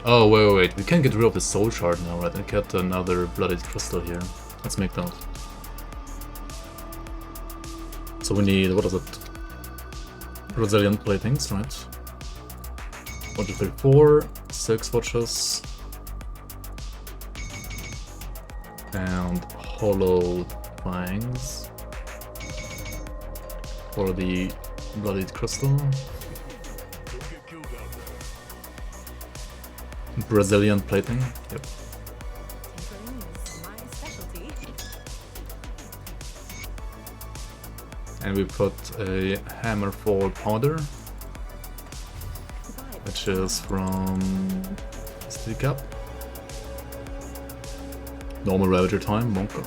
Oh, wait, we can get rid of the Soul Shard now, right? And get another Bloodied Crystal here. Let's make that. So we need, what is it? Resilient Platings, right? 1, 2, 3, 4, 6 watches. And Hollow Fangs for the Bloodied Crystal. Brazilian plating, yep. And we put a Hammerfall powder, which is from Stick Up. Normal Ravager time, Monka.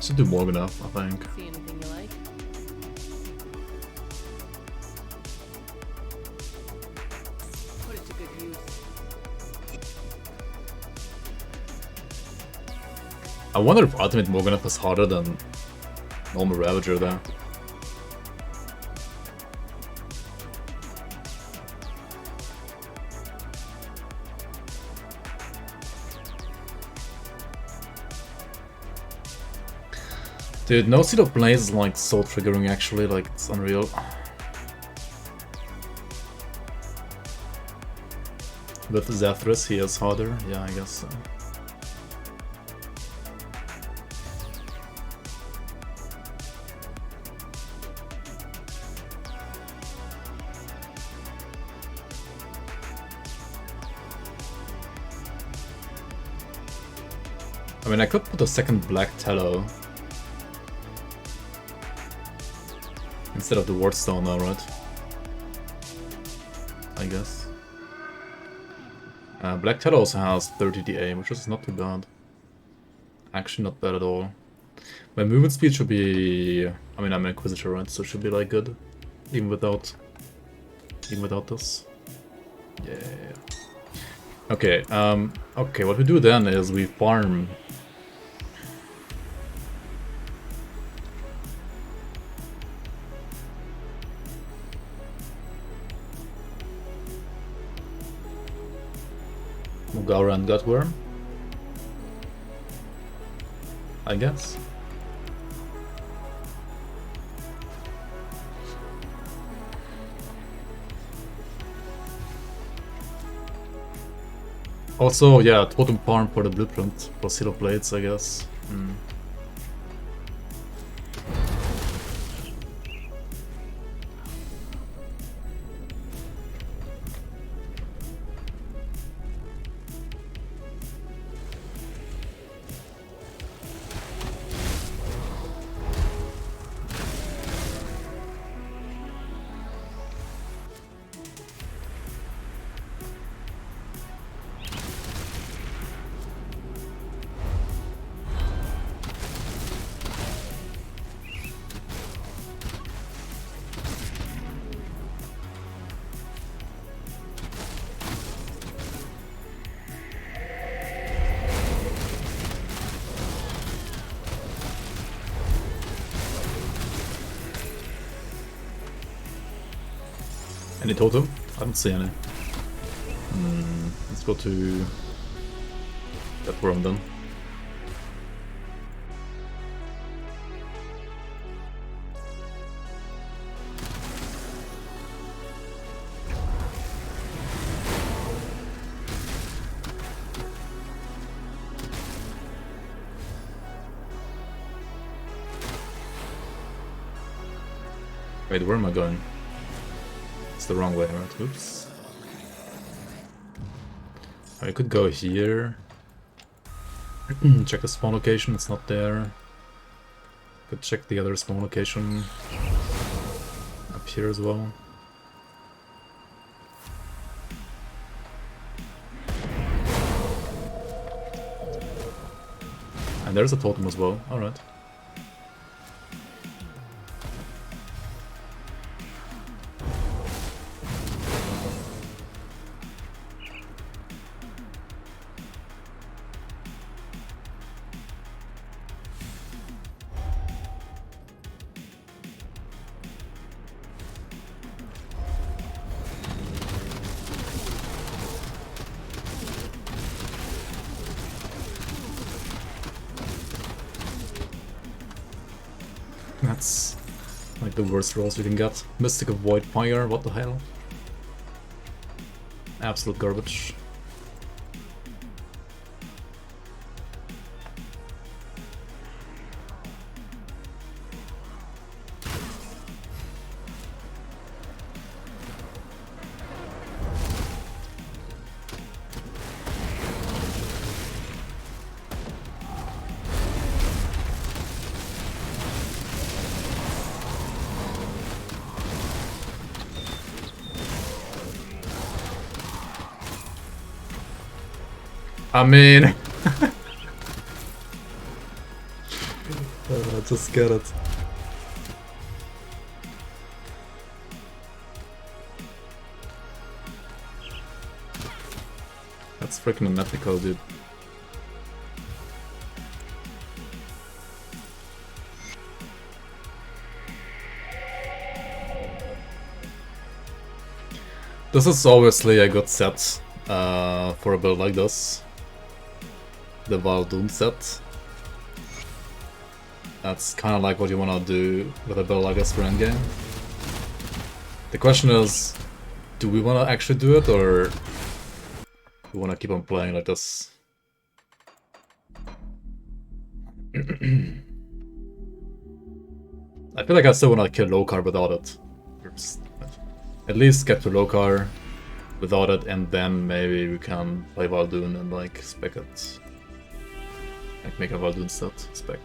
Should do more than enough, I think. See anything you like? Put it to good use. I wonder if Ultimate Morganeth is harder than normal Ravager there. Dude, no Seed of Blaze is like so triggering actually, like it's unreal. With Zethris he is harder, yeah I guess so. I mean I could put a second Black Tallow instead of the Wardstone now, right? I guess. Black Tallow also has 30 DA, which is not too bad. Actually not bad at all. My movement speed should be... I mean I'm an Inquisitor, right? So it should be like good. Even without this. Yeah. Okay, okay, what we do then is we farm Mugara and Gutworm, I guess. Also, yeah, Totem Farm for the blueprint for Seal of Blades, I guess. Any totem? I don't see any. Let's go to that room then. Wait, where am I going? It's the wrong way, right? Oops. I could go here. Check the spawn location, it's not there. Could check the other spawn location. Up here as well. And there's a totem as well, alright. That's like the worst rolls you can get. Mystic of Void Fire, what the hell? Absolute garbage. I mean... just get it. That's freaking unethical, dude. This is obviously a good set for a build like this. The Valdoon set. That's kind of like what you want to do with a build like this for endgame. The question is, do we want to actually do it, or do we want to keep on playing like this? I feel like I still want to kill Lokarr without it. At least get to Lokarr without it, and then maybe we can play Valdoon and like spec it. Like make a Valdoon set spec.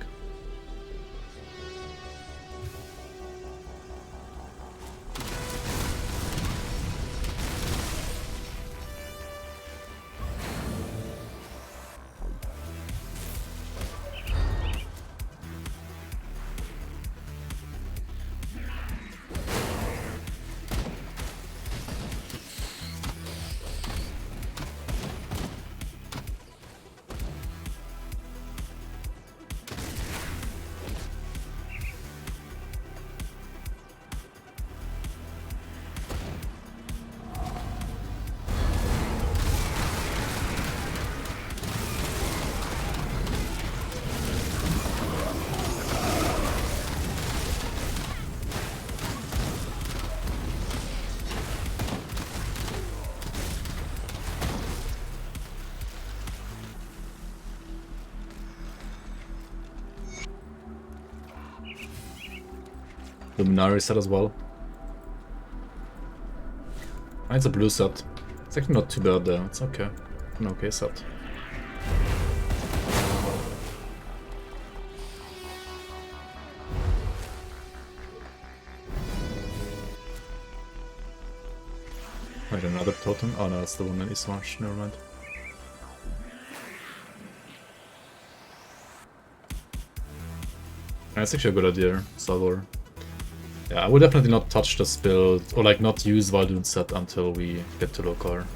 Luminary set as well. It's a blue set. It's actually not too bad though, it's okay. An okay set. Wait, another totem? Oh no, that's the one in Eastmarch, never mind. That's actually a good idea, Salvor. Yeah, I would definitely not touch this build, or like not use Valdoon set until we get to Lokarr.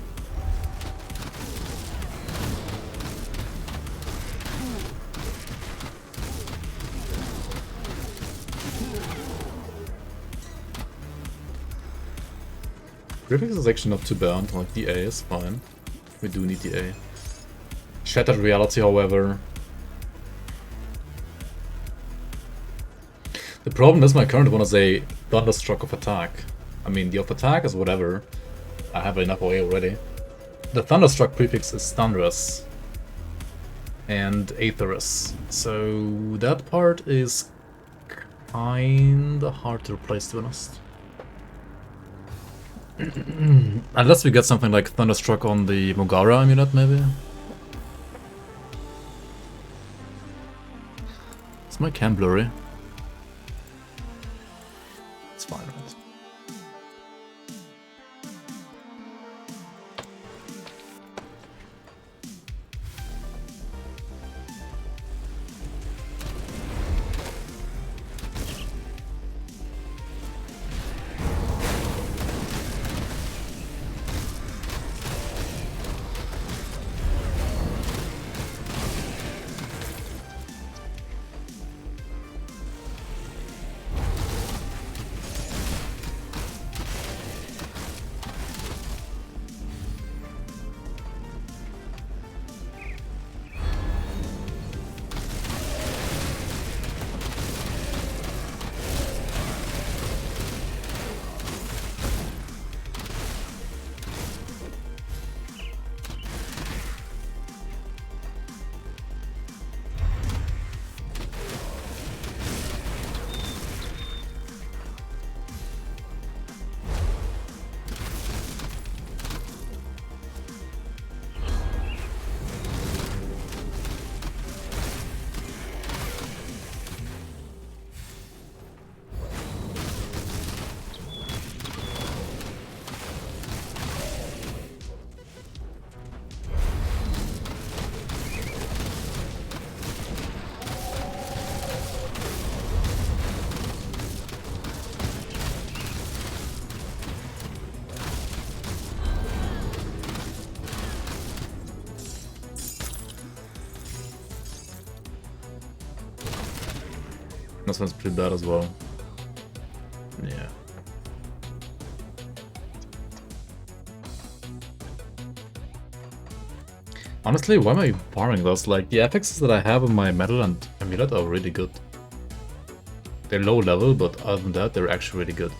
Prefix is actually not too bad, like the A is fine. We do need the A. Shattered Reality, however. The problem is my current one is a Thunderstruck of Attack. I mean, the of Attack is whatever. I have enough OA already. The Thunderstruck prefix is Thunderous and Aetherous. So that part is kinda hard to replace, to be honest. Unless we get something like Thunderstruck on the Mogara amulet, maybe? Is my cam blurry? It's fine, right? This one's pretty bad as well. Yeah. Honestly, why am I farming those? Like, the affixes that I have on my metal and amulet are really good. They're low level, but other than that, they're actually really good.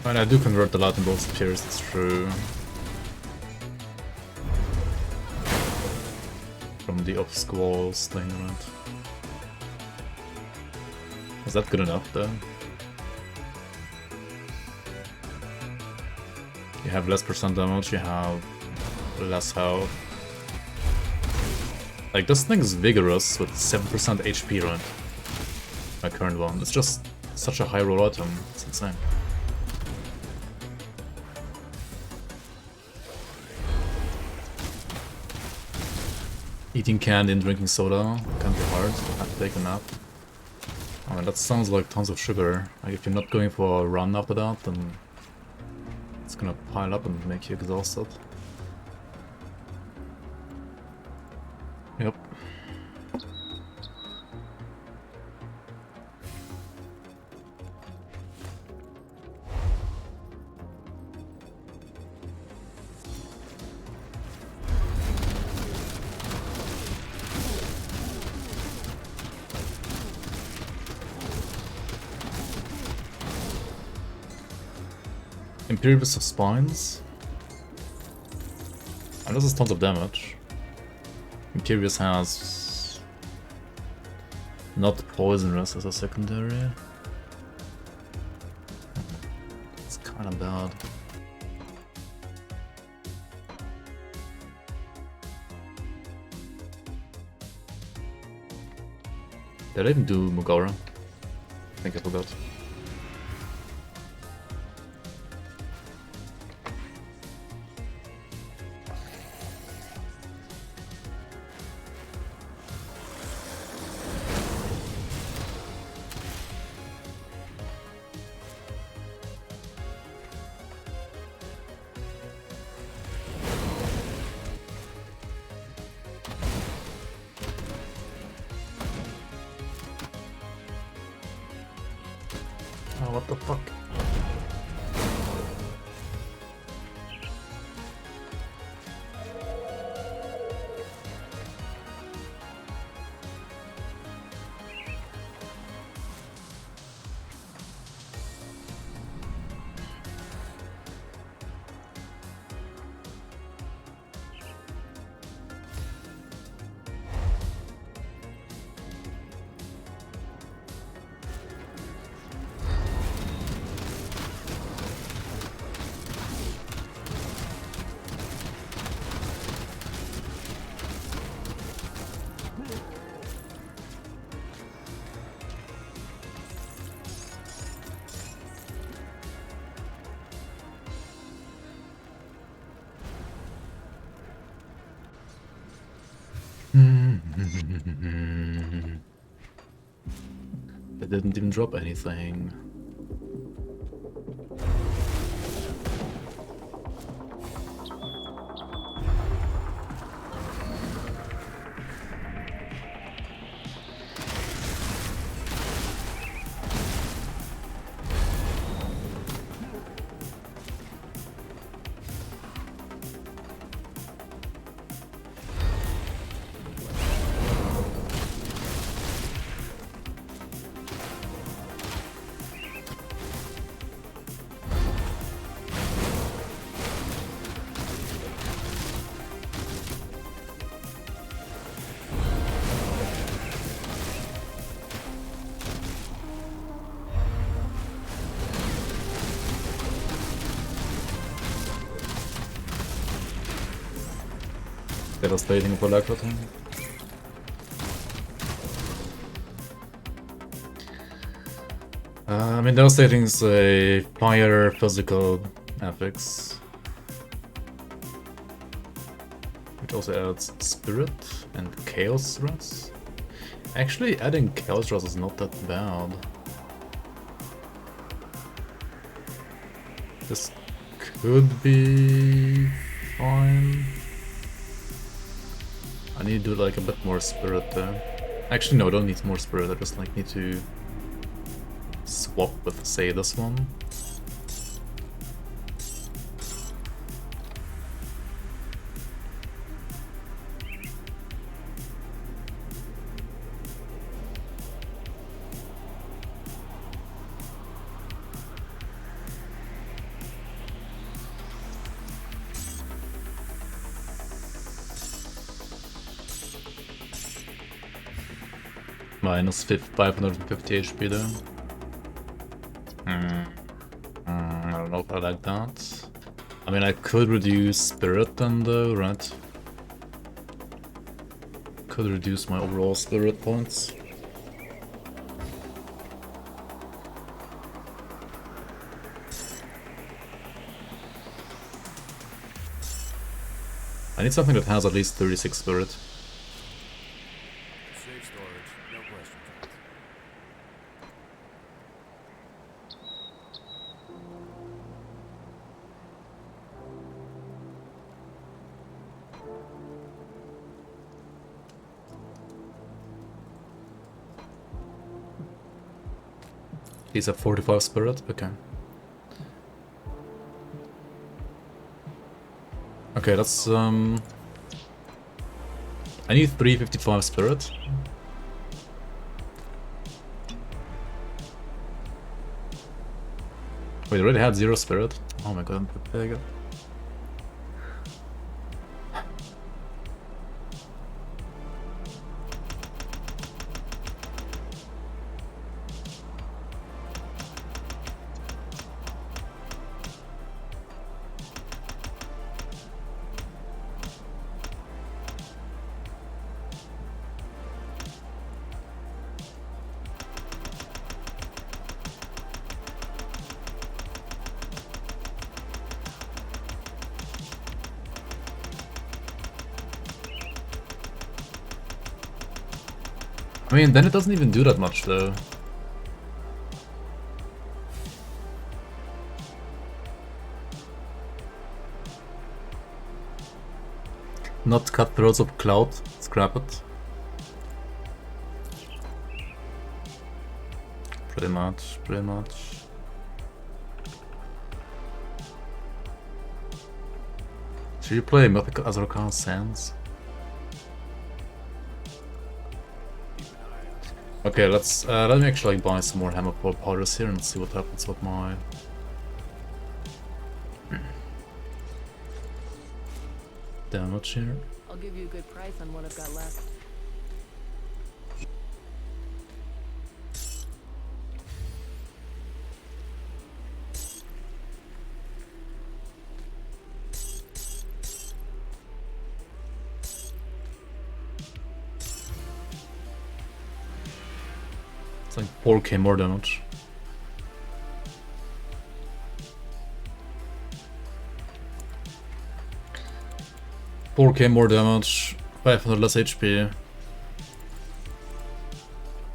I do convert a lot in both spheres, it's true. From the off-squalls thing, right? Is that good enough, though? You have less % damage, you have less health. Like, this thing is vigorous with 7% HP, right? My current one. It's just such a high roll item, it's insane. Eating candy and drinking soda can be hard. I have to take a nap. I mean, that sounds like tons of sugar. Like, if you're not going for a run after that, then it's gonna pile up and make you exhausted. Yep. Imperious of Spines. And this is tons of damage. Imperious has not poisonous as a secondary. It's kinda bad. Did I even do Mogara? I think I forgot. Oh, what the fuck? They didn't even drop anything. Devastating for Lokarr. I mean, Devastating is a fire physical affix. It also adds Spirit and Chaos Thrust. Actually, adding Chaos Thrust is not that bad. This could be fine. I need to do like a bit more Spirit there. Actually, no, I don't need more Spirit. I just like need to swap with, say, this one. Minus 550 HP there. I don't know if I like that. I mean, I could reduce Spirit then though, right? Could reduce my overall Spirit points. I need something that has at least 36 Spirit. Safe storage, no question. These have 45 Spirit? Okay. Okay, that's I need 355 Spirit. Wait, I already had 0 Spirit? Oh my god, I'm prepared. I mean, then it doesn't even do that much though. Not Cutthroats of Cloud, scrap it. Pretty much, pretty much. Should you play Mythical Azrakhan Sands? Okay, let's let me actually buy some more hammer powders here and see what happens with my damage here. I'll give you a good price on what I've got left. It's like 4k more damage. $4k more damage, 500 less HP.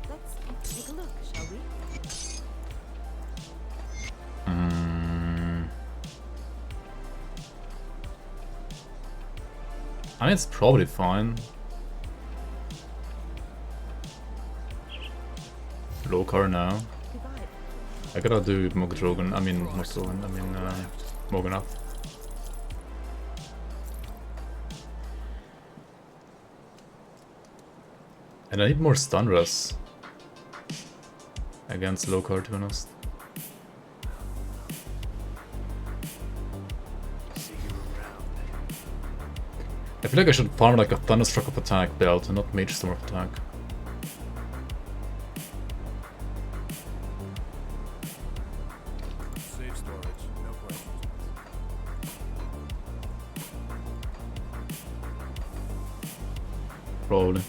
Let's take a look, shall we? I mean, it's probably fine. Lokarr now. Goodbye. I gotta do Mogdrogan, Moganath. And I need more stun res against Lokarr, to be honest. I feel like I should farm like a Thunderstruck of Attack belt and not Mage Storm of Attack. Safe storage, no questions. Probably.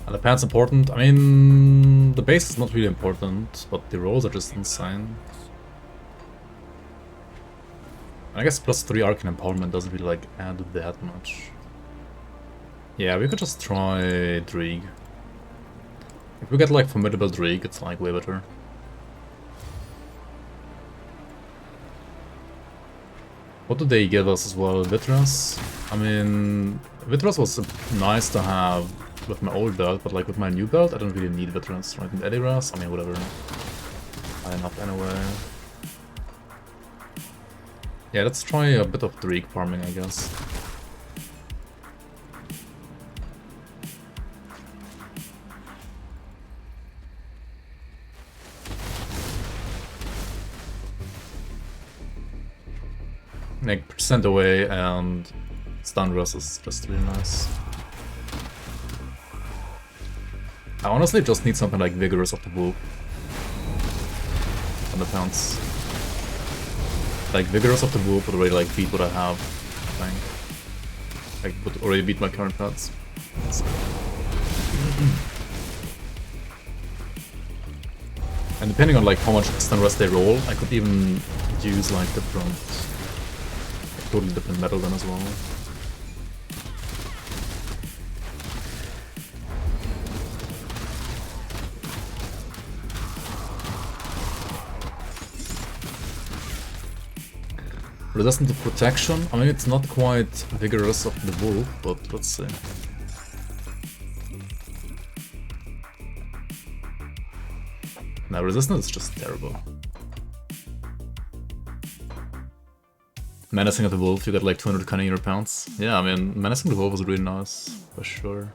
And the pad's important. I mean, the base is not really important, but the rolls are just insane. And I guess +3 Arcane Empowerment doesn't really like add that much. Yeah, we could just try Dreeg. If we get like Formidable Dreeg, it's like way better. What do they give us as well? Vitras? I mean, Vitras was nice to have with my old belt, but like with my new belt, I don't really need Vitras, right? And Eliras, I mean, whatever. High enough anyway. Yeah, let's try a bit of Dreeg farming, I guess. Like percent away and stun res is just really nice. I honestly just need something like Vigorous of the Wolf on the pounce. Like Vigorous of the Wolf would already like beat what I have, I think. Like would already beat my current pets. And depending on like how much stun res they roll, I could even use like totally different metal then as well. Resistant to protection. I mean, it's not quite Vigorous of the Wolf, but let's see. Now, resistance is just terrible. Menacing of the Wolf, you get like 200 cunning in your pounds. Yeah, I mean, Menacing the Wolf was really nice, for sure.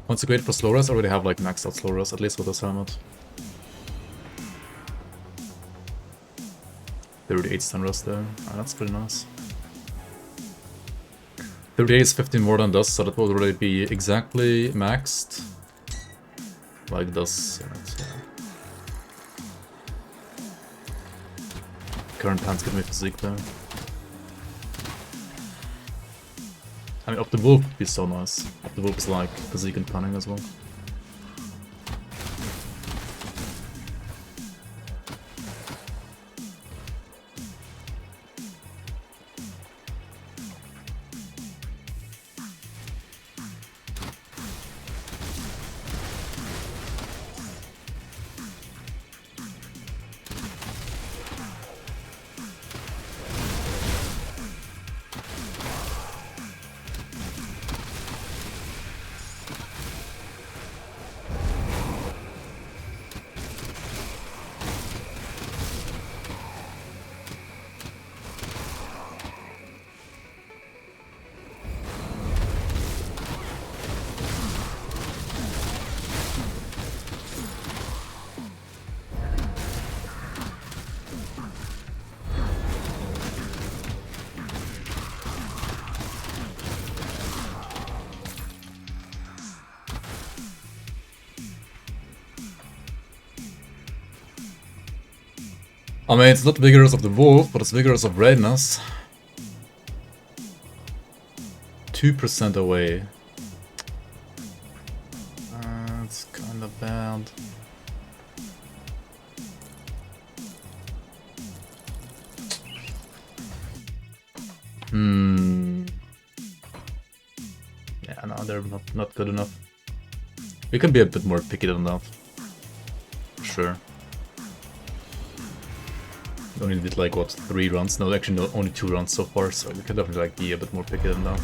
Consecrate for slow rest, I already have like maxed out slow rest, at least with this helmet. 38 stun rest there, that's pretty nice. 38 is 15 more than this, so that will already be exactly maxed. Like this. Current pants give me physique there. I mean, Up the Wolf would be so nice. Up the Wolf is like physique and cunning as well. I mean, it's not Vigorous of the Wolf, but it's Vigorous of Readiness. 2% away. That's kind of bad. Yeah, no, they're not good enough. We can be a bit more picky than that. For sure. We only did like, what, 3 runs? No, actually, no, only 2 runs so far, so we can definitely like be a bit more picky than that.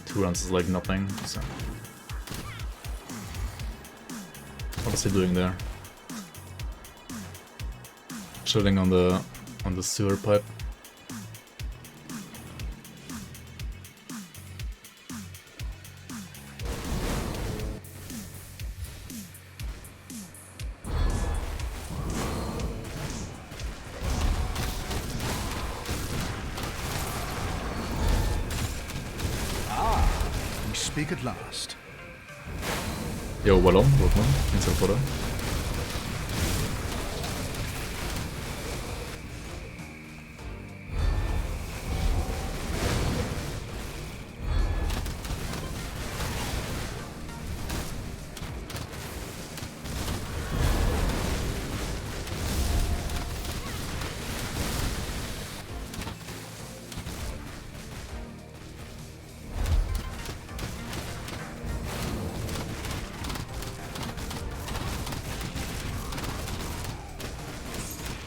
2 runs is like nothing, so... What is he doing there? Chilling on the sewer pipe. We speak at last. Yo, well on, welcome, inside photo.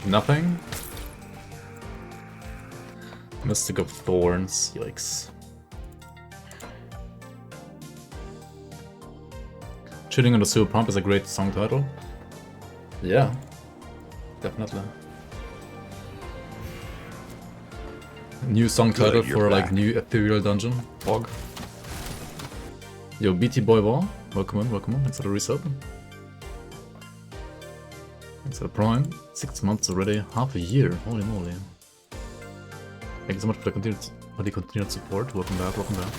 Nothing? Mystic of Thorns, yikes. Chilling on the Sewer Pump is a great song title. Yeah, definitely. New song title for like new ethereal dungeon. Fog. Yo, BT Boy Wall, welcome in, welcome in. Thanks for the reset. Thanks for the Prime. 6 months already, half a year. Holy moly! Thank you so much for the continued support. Welcome back, welcome back.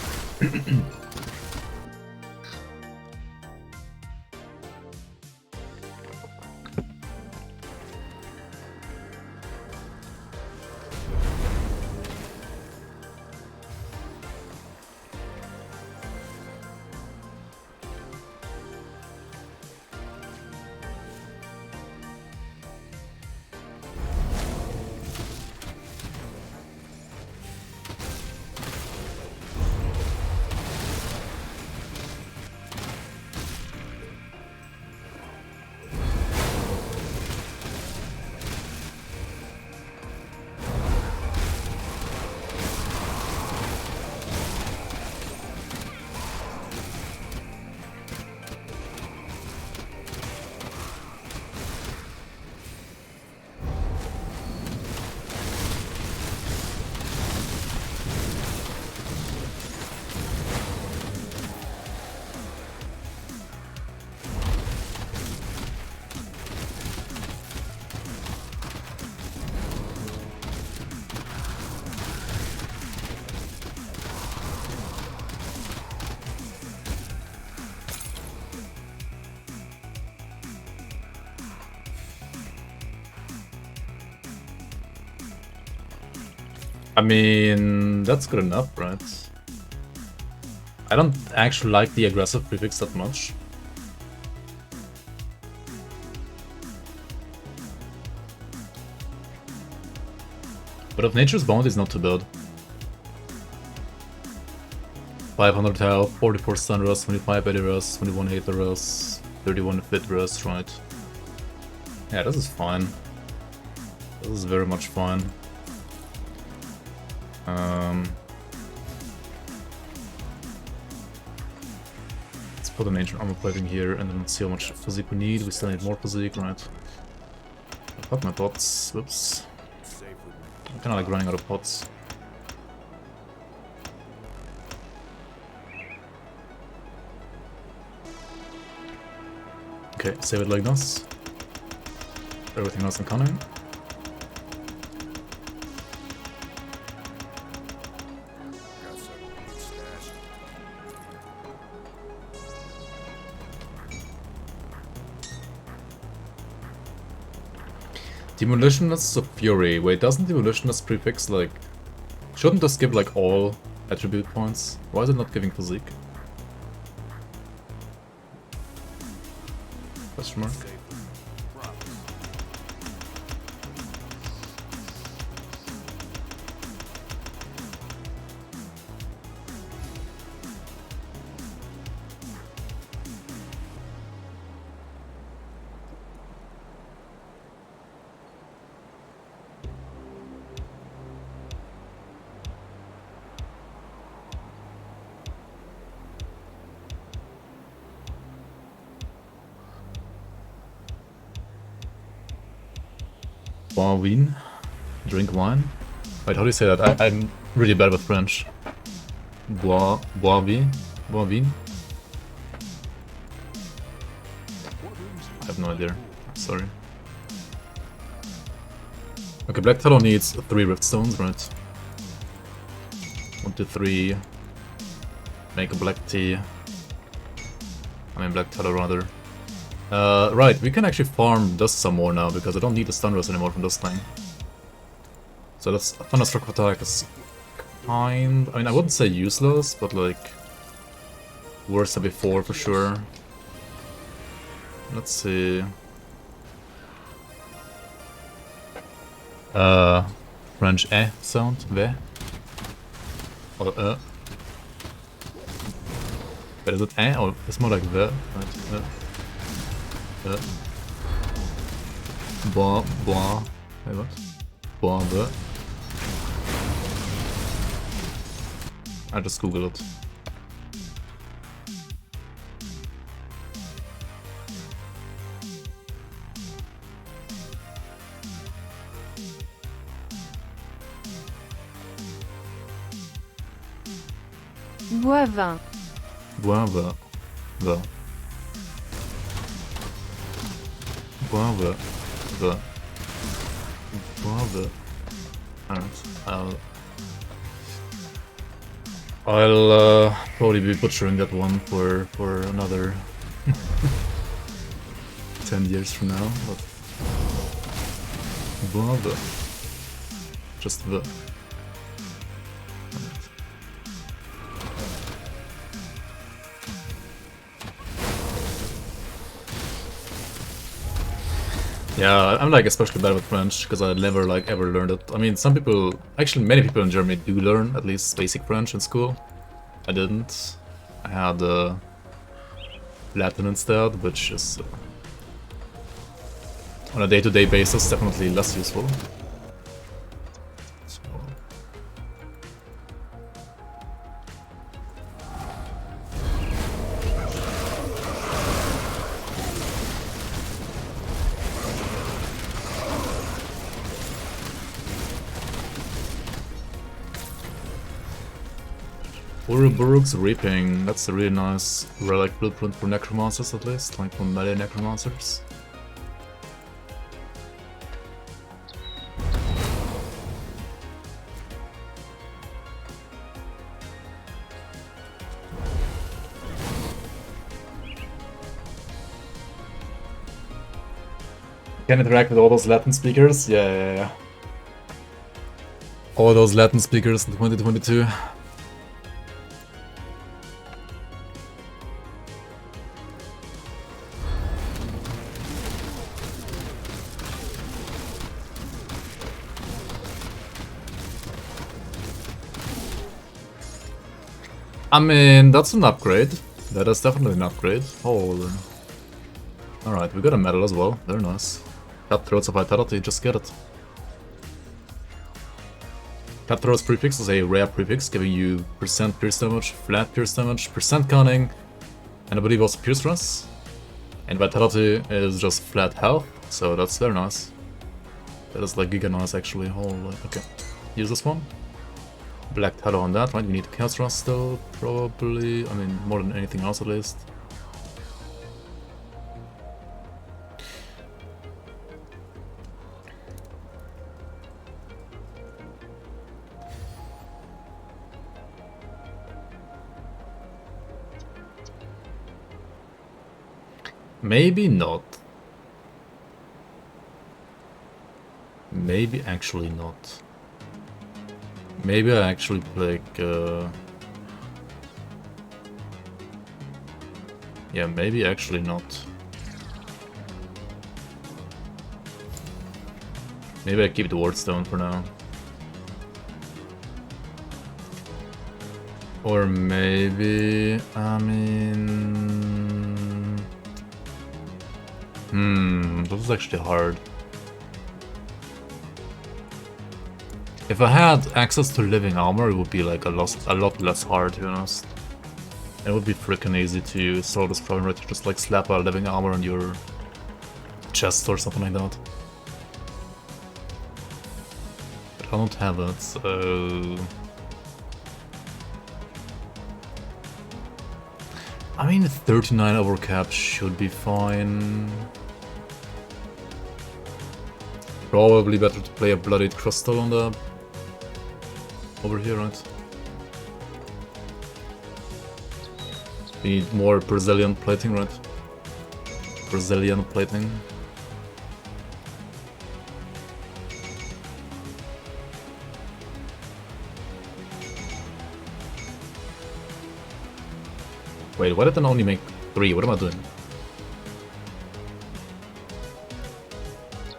I mean, that's good enough, right? I don't actually like the aggressive prefix that much. But of Nature's Bounty is not too bad. 500 health, 44 stun rust, 25 AD rust, 21 hit rust, 31 fit rust, right? Yeah, this is fine. This is very much fine. Let's put an ancient armor plating here and then see how much physique we need. We still need more physique, right? I got my pots. Whoops. I'm kinda like running out of pots. Okay, save it like this. Everything else in cunning. Demolitionists of Fury. Wait, doesn't Demolitionist prefix like... Shouldn't this give like all attribute points? Why is it not giving physique? Question mark? Bois wine? Drink wine? Wait, how do you say that? I'm really bad with French. Bois vin? Bois vin? I have no idea. Sorry. Okay, Black Tallow needs 3 Rift Stones, right? 1, 2, 3. Make a black tea. I mean black tallow rather. Right, we can actually farm dust some more now because I don't need the stun rest anymore from this thing. So that's Thunderstruck attack is kind... I mean, I wouldn't say useless, but like... worse than before for sure. Let's see... French sound, V. Or But is it or it's more like V? Right, Bois, wait, what? Bois, the. I just googled it. Bois vin. Bois, the. Bois, the. Alright, I'll probably be butchering that one for another 10 years from now, but Bois, the. Just the. Yeah, I'm like especially bad with French because I never like ever learned it. I mean, some people, actually many people in Germany do learn at least basic French in school. I didn't. I had Latin instead, which is on a day-to-day basis definitely less useful. So. Uruburg's Reaping, that's a really nice relic blueprint for necromancers at least, like for melee necromancers. Can interact with all those Latin speakers? Yeah. All those Latin speakers in 2022. I mean, that's an upgrade. That is definitely an upgrade. Holy. Alright, we got a medal as well. Very nice. Cutthroats of Vitality, just get it. Cutthroats prefix is a rare prefix, giving you % pierce damage, flat pierce damage, % cunning, and I believe also pierce stress. And Vitality is just flat health, so that's very nice. That is like giga nice actually. Holy. Okay, use this one. Black Tallow on that, right? We need Chaos Rust still, probably. I mean, more than anything else at least. Maybe not. maybe actually not. Maybe I actually play yeah, maybe actually not. Maybe I keep the Wardstone for now. Or maybe, I mean... this is actually hard. If I had access to living armor, it would be like a lot less hard, to be honest. It would be freaking easy to solve this problem, right? You just like slap a living armor on your chest or something like that. But I don't have it, so... I mean, 39 overcap should be fine. Probably better to play a bloodied crystal on the... over here, right? We need more Brazilian plating, right? Brazilian plating. Wait, why did I only make 3? What am I doing?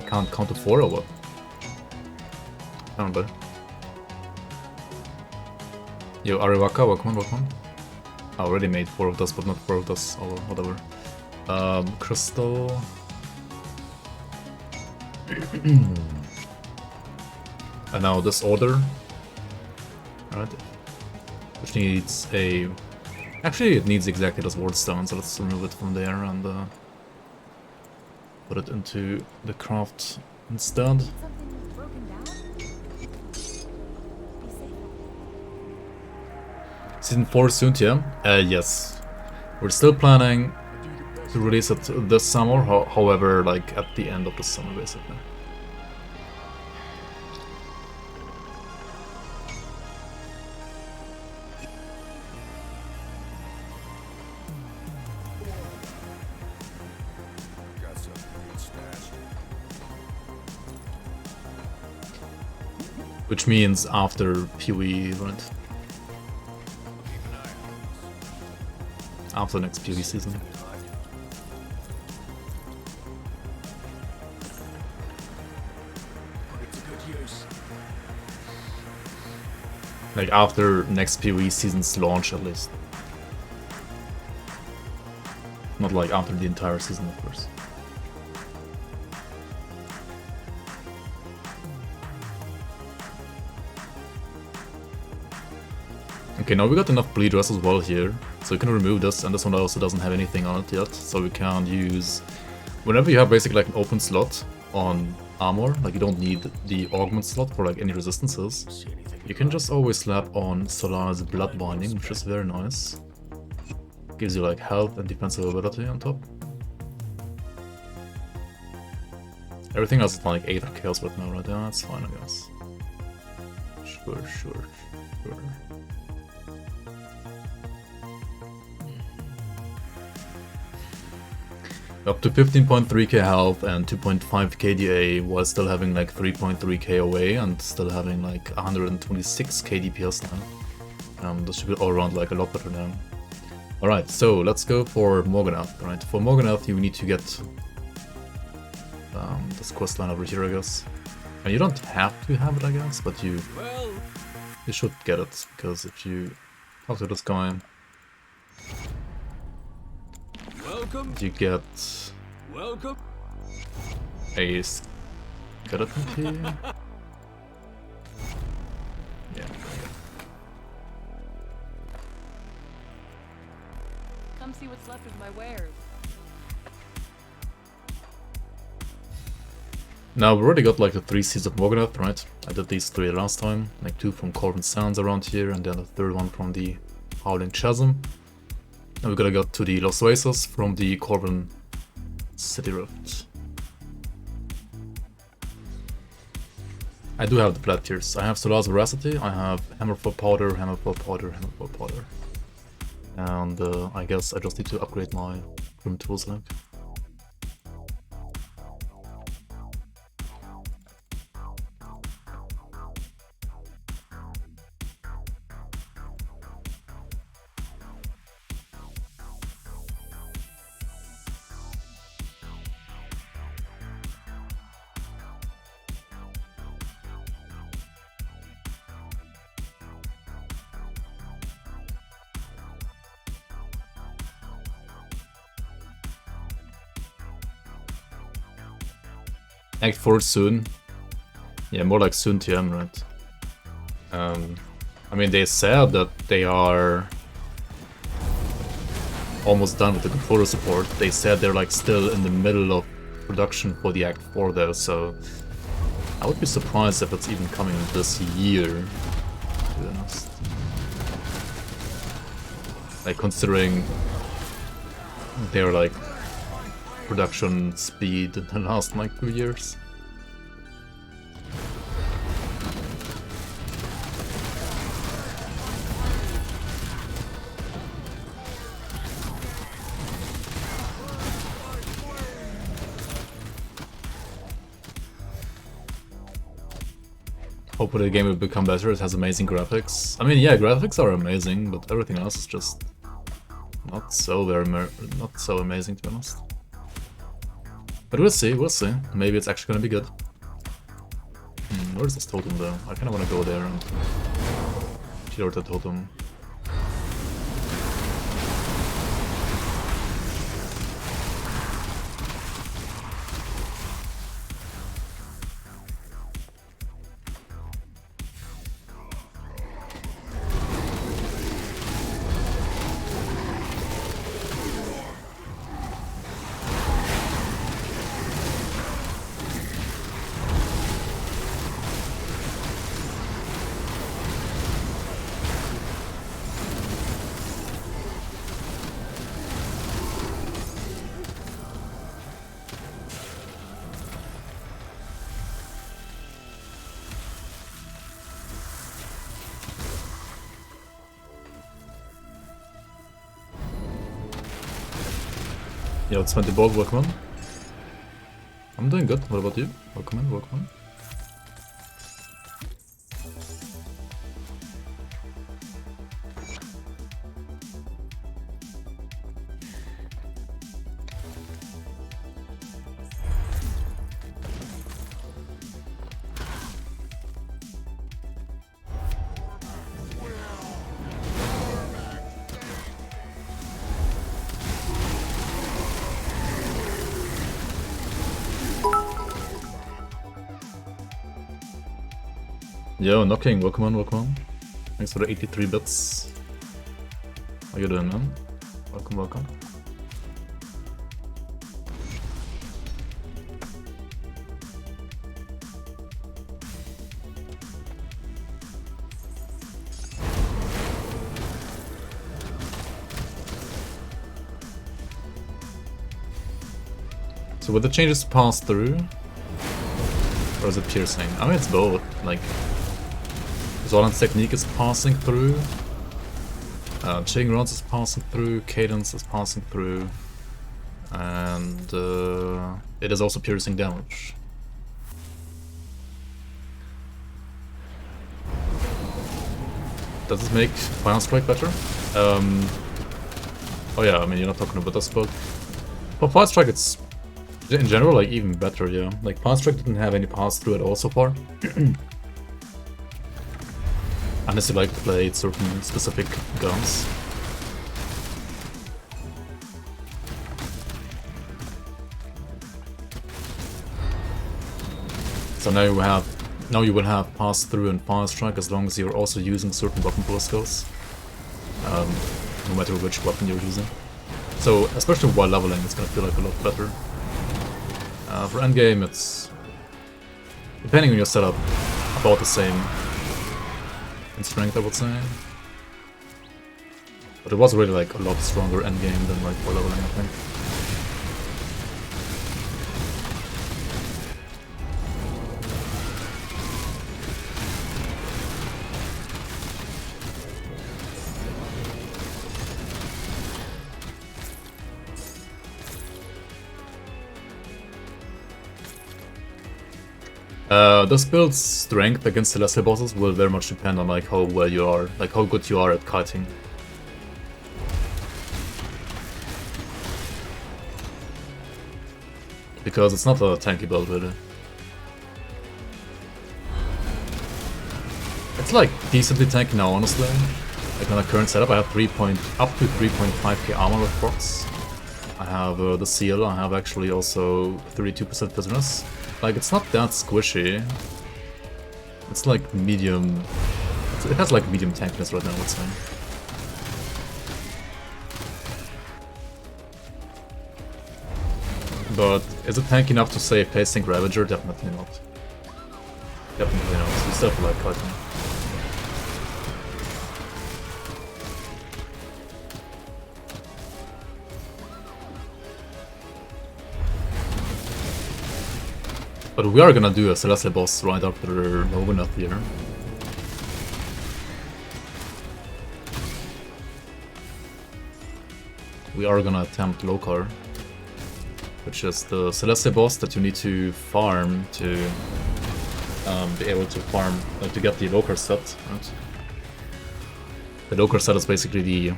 I can't count to 4 or what? I don't know. Yo, Ariwaka, welcome, welcome. I already made 4 of those, but not 4 of those, or whatever. Crystal. And now this order. Alright. Which needs a... Actually, it needs exactly this Wardstone, so let's remove it from there and put it into the craft instead. Season 4 soon, yeah? Yes. We're still planning to release it this summer, however, like at the end of the summer, basically. Which means after PoE, right? After the next PoE season. Like after next PoE season's launch, at least. Not like after the entire season, of course. Okay, now we got enough bleed dress as well here, so we can remove this, and this one also doesn't have anything on it yet, so we can use... Whenever you have basically like an open slot on armor, like you don't need the augment slot for like any resistances, you can just always slap on Solana's Blood Binding, which is very nice. Gives you like health and defensive ability on top. Everything else is like 8 or Chaos right now, right? Yeah, that's fine, I guess. Sure. Up to 15.3k health and 2.5 KDA while still having like 3.3k away and still having like 126k DPS now. This should be all around like a lot better now. Alright, so let's go for Morganath. Right, for Morganath you need to get this quest line over here, I guess. And you don't have to have it, I guess, but you should get it, because if you talk to this guy, you get a skeleton key. Yeah. Come see what's left of my wares. Now we already got like the 3 seeds of Morganath, right? I did these 3 last time, like 2 from Corvin Sands around here, and then the 3rd one from the Howling Chasm. Now we gotta get to the Los Oasis from the Corvin City Rift. I do have the flat tiers. I have Solar's Veracity, I have Hammer for Powder, Hammer for Powder, Hammer for Powder. And I guess I just need to upgrade my GRIMTOOLS link. Act 4 soon. Yeah, more like soon TM, right? I mean, they said that they are almost done with the controller support. They said they're like still in the middle of production for the Act 4 though, so I would be surprised if it's even coming this year, to be honest. Like, considering their like production speed in the last like 2 years. Hopefully the game will become better. It has amazing graphics. I mean, yeah, graphics are amazing, but everything else is just not so amazing, to be honest. But we'll see, we'll see. Maybe it's actually gonna be good. Where's this totem though? I kinda wanna go there and clear the totem. Yo, it's 20 ball, welcome on. I'm doing good, what about you? Welcome in, welcome on. Yo, Knocking, welcome on, welcome on. Thanks for the 83 bits. How you doing, man? Welcome, welcome. So would the changes pass through? Or is it piercing? I mean, it's both. Like, Zolan's technique is passing through, Chain Rods is passing through, Cadence is passing through, and it is also piercing damage. Does this make Fire Strike better? Oh yeah, I mean, you're not talking about this, but for Fire Strike it's, in general, like, even better, yeah. Like, Fire Strike didn't have any pass-through at all so far. Unless you like to play certain specific guns. So now you will have pass through and fire strike as long as you're also using certain weapon pull skills. No matter which weapon you're using. So especially while leveling, it's gonna feel like a lot better. For endgame, it's, depending on your setup, about the same in strength, I would say. But it was really like a lot stronger endgame than like for leveling, I think. This build's strength against celestial bosses will very much depend on like how well you are, like how good you are at kiting. Because it's not a tanky build really. It's like decently tanky now, honestly. Like on a current setup I have up to 3.5k armor with procs. I have the seal, I have actually also 32% prisoners. Like, it's not that squishy. It's like medium... It has like medium tankiness right now, I would say. But is it tanky enough to say Pacing Ravager? Definitely not. Definitely not. You still have to like cutting. But we are gonna do a Celestial boss right after Novenath here. We are gonna attempt Lokarr, which is the Celestial boss that you need to farm to be able to farm to get the Lokarr set. Right? The Lokarr set is basically the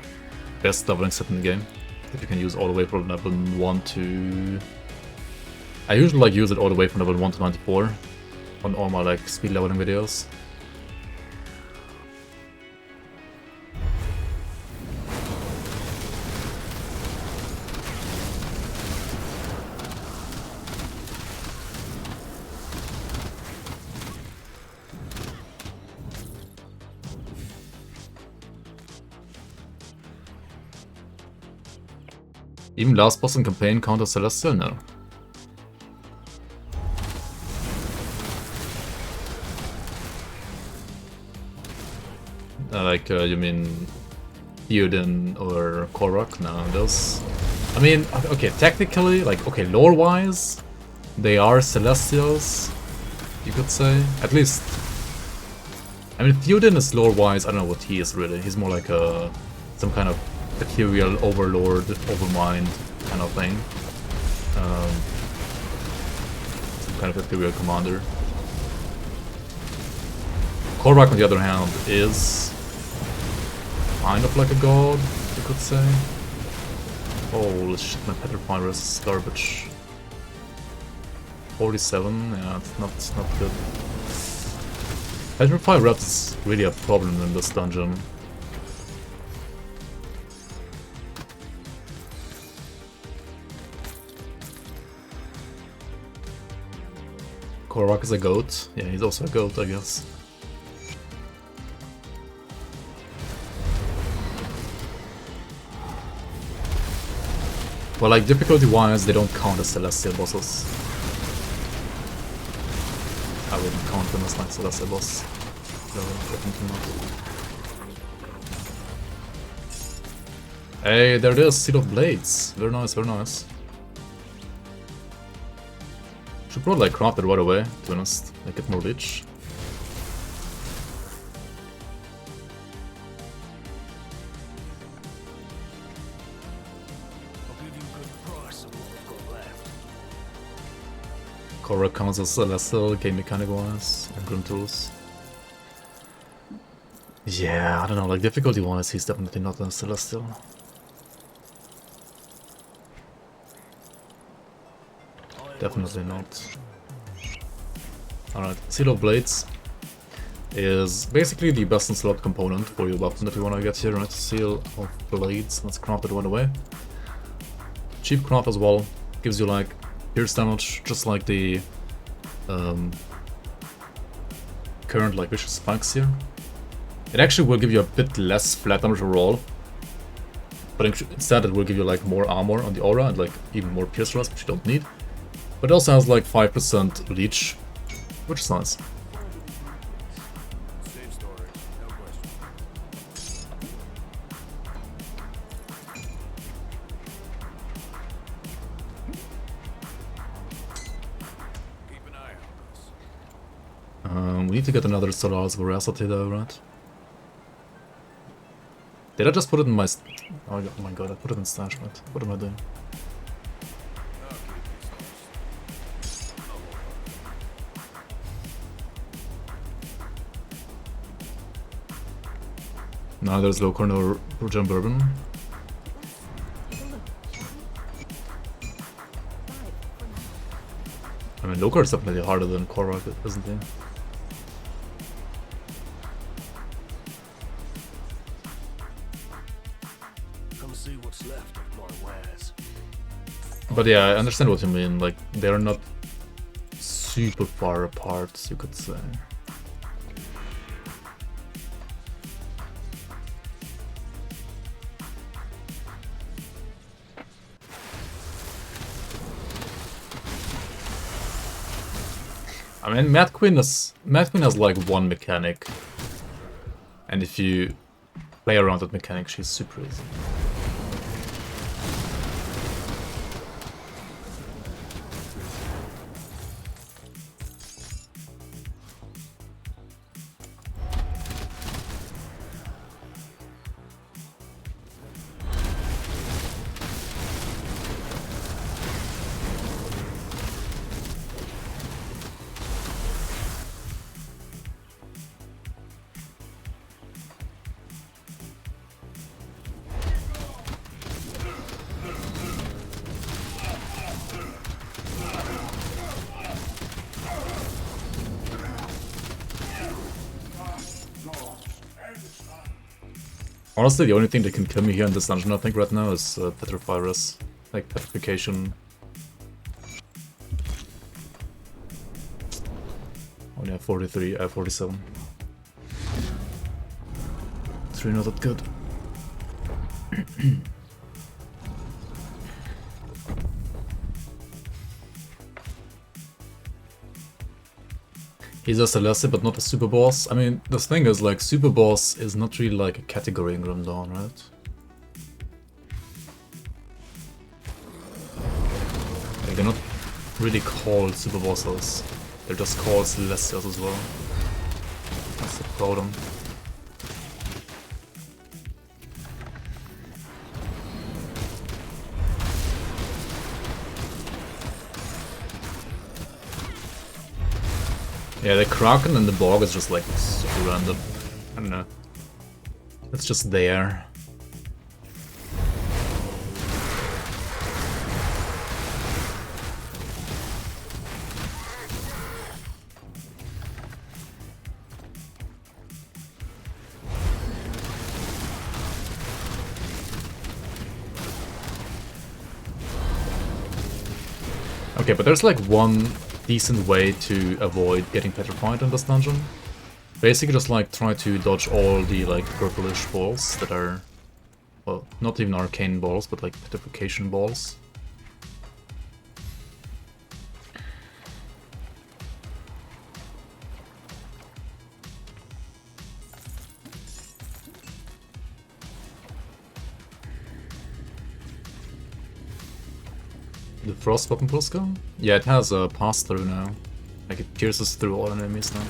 best leveling set in the game that you can use all the way from level 1 to... I usually like use it all the way from level 1 to 94 on all my like speed leveling videos. Even last boss in campaign counter Celestial? No. You mean Theoden or Korvaak? No, those... I mean, okay, technically, like, okay, lore-wise, they are Celestials, you could say. At least... I mean, Theoden is lore-wise, I don't know what he is really. He's more like a... some kind of ethereal overlord, overmind kind of thing. Some kind of ethereal commander. Korvaak, on the other hand, is kind of like a god, you could say. Holy shit, my Petrify is garbage. 47, yeah, it's not good. Petrify Reps is really a problem in this dungeon. Korvaak is a goat. Yeah, he's also a goat, I guess. Well, like, difficulty-wise, they don't count as Celestial bosses. I wouldn't count them as like Celestial boss. No, definitely not. Hey, there it is, Seal of Blades. Very nice, very nice. Should probably like craft it right away, to be honest. Make it more rich. Korvaak counts as Celestial, game mechanic wise, and GRIMTOOLS. Yeah, I don't know, like difficulty wise, he's definitely not a Celestial. Definitely not. Alright, Seal of Blades is basically the best in slot component for your weapon that you want to get here, right? Seal of Blades, let's craft it right away. Cheap craft as well, gives you like pierce damage, just like the current like vicious spikes here. It actually will give you a bit less flat damage overall, but instead it will give you like more armor on the aura and like even more pierce rust, which you don't need. But it also has like 5% leech, which is nice. Same story, no question. Keep an eye on this. We need to get another Solar's Veracity though, right? Did I just put it in my... Oh my god, I put it in stash, right? What am I doing? Now there's Lokarr, no Regen Bourbon. I mean, Lokarr is definitely harder than Korvaak, isn't he? Come see what's left of my wares. But yeah, I understand what you mean. Like, they're not super far apart, you could say. I mean, Mad Queen has like one mechanic, and if you play around that mechanic, she's super easy. Honestly, the only thing that can kill me here in this dungeon, I think, right now is Petrivirus. Like, Petrification. Only have 43, I have 47. 3 not that good. He's a Celeste, but not a super boss. I mean, the thing is, like, super boss is not really like a category in Grim Dawn, right? Like, they're not really called super bosses. They're just called Celestials as well. That's the problem. Yeah, the Kraken and the Borg is just like super random. I don't know. It's just there. Okay, but there's like one decent way to avoid getting petrified in this dungeon. Basically just like try to dodge all the like purplish balls that are, well, not even arcane balls, but like petrification balls. The Frost Weapon Plus gun? Yeah, it has a pass-through now. Like, it pierces through all enemies now.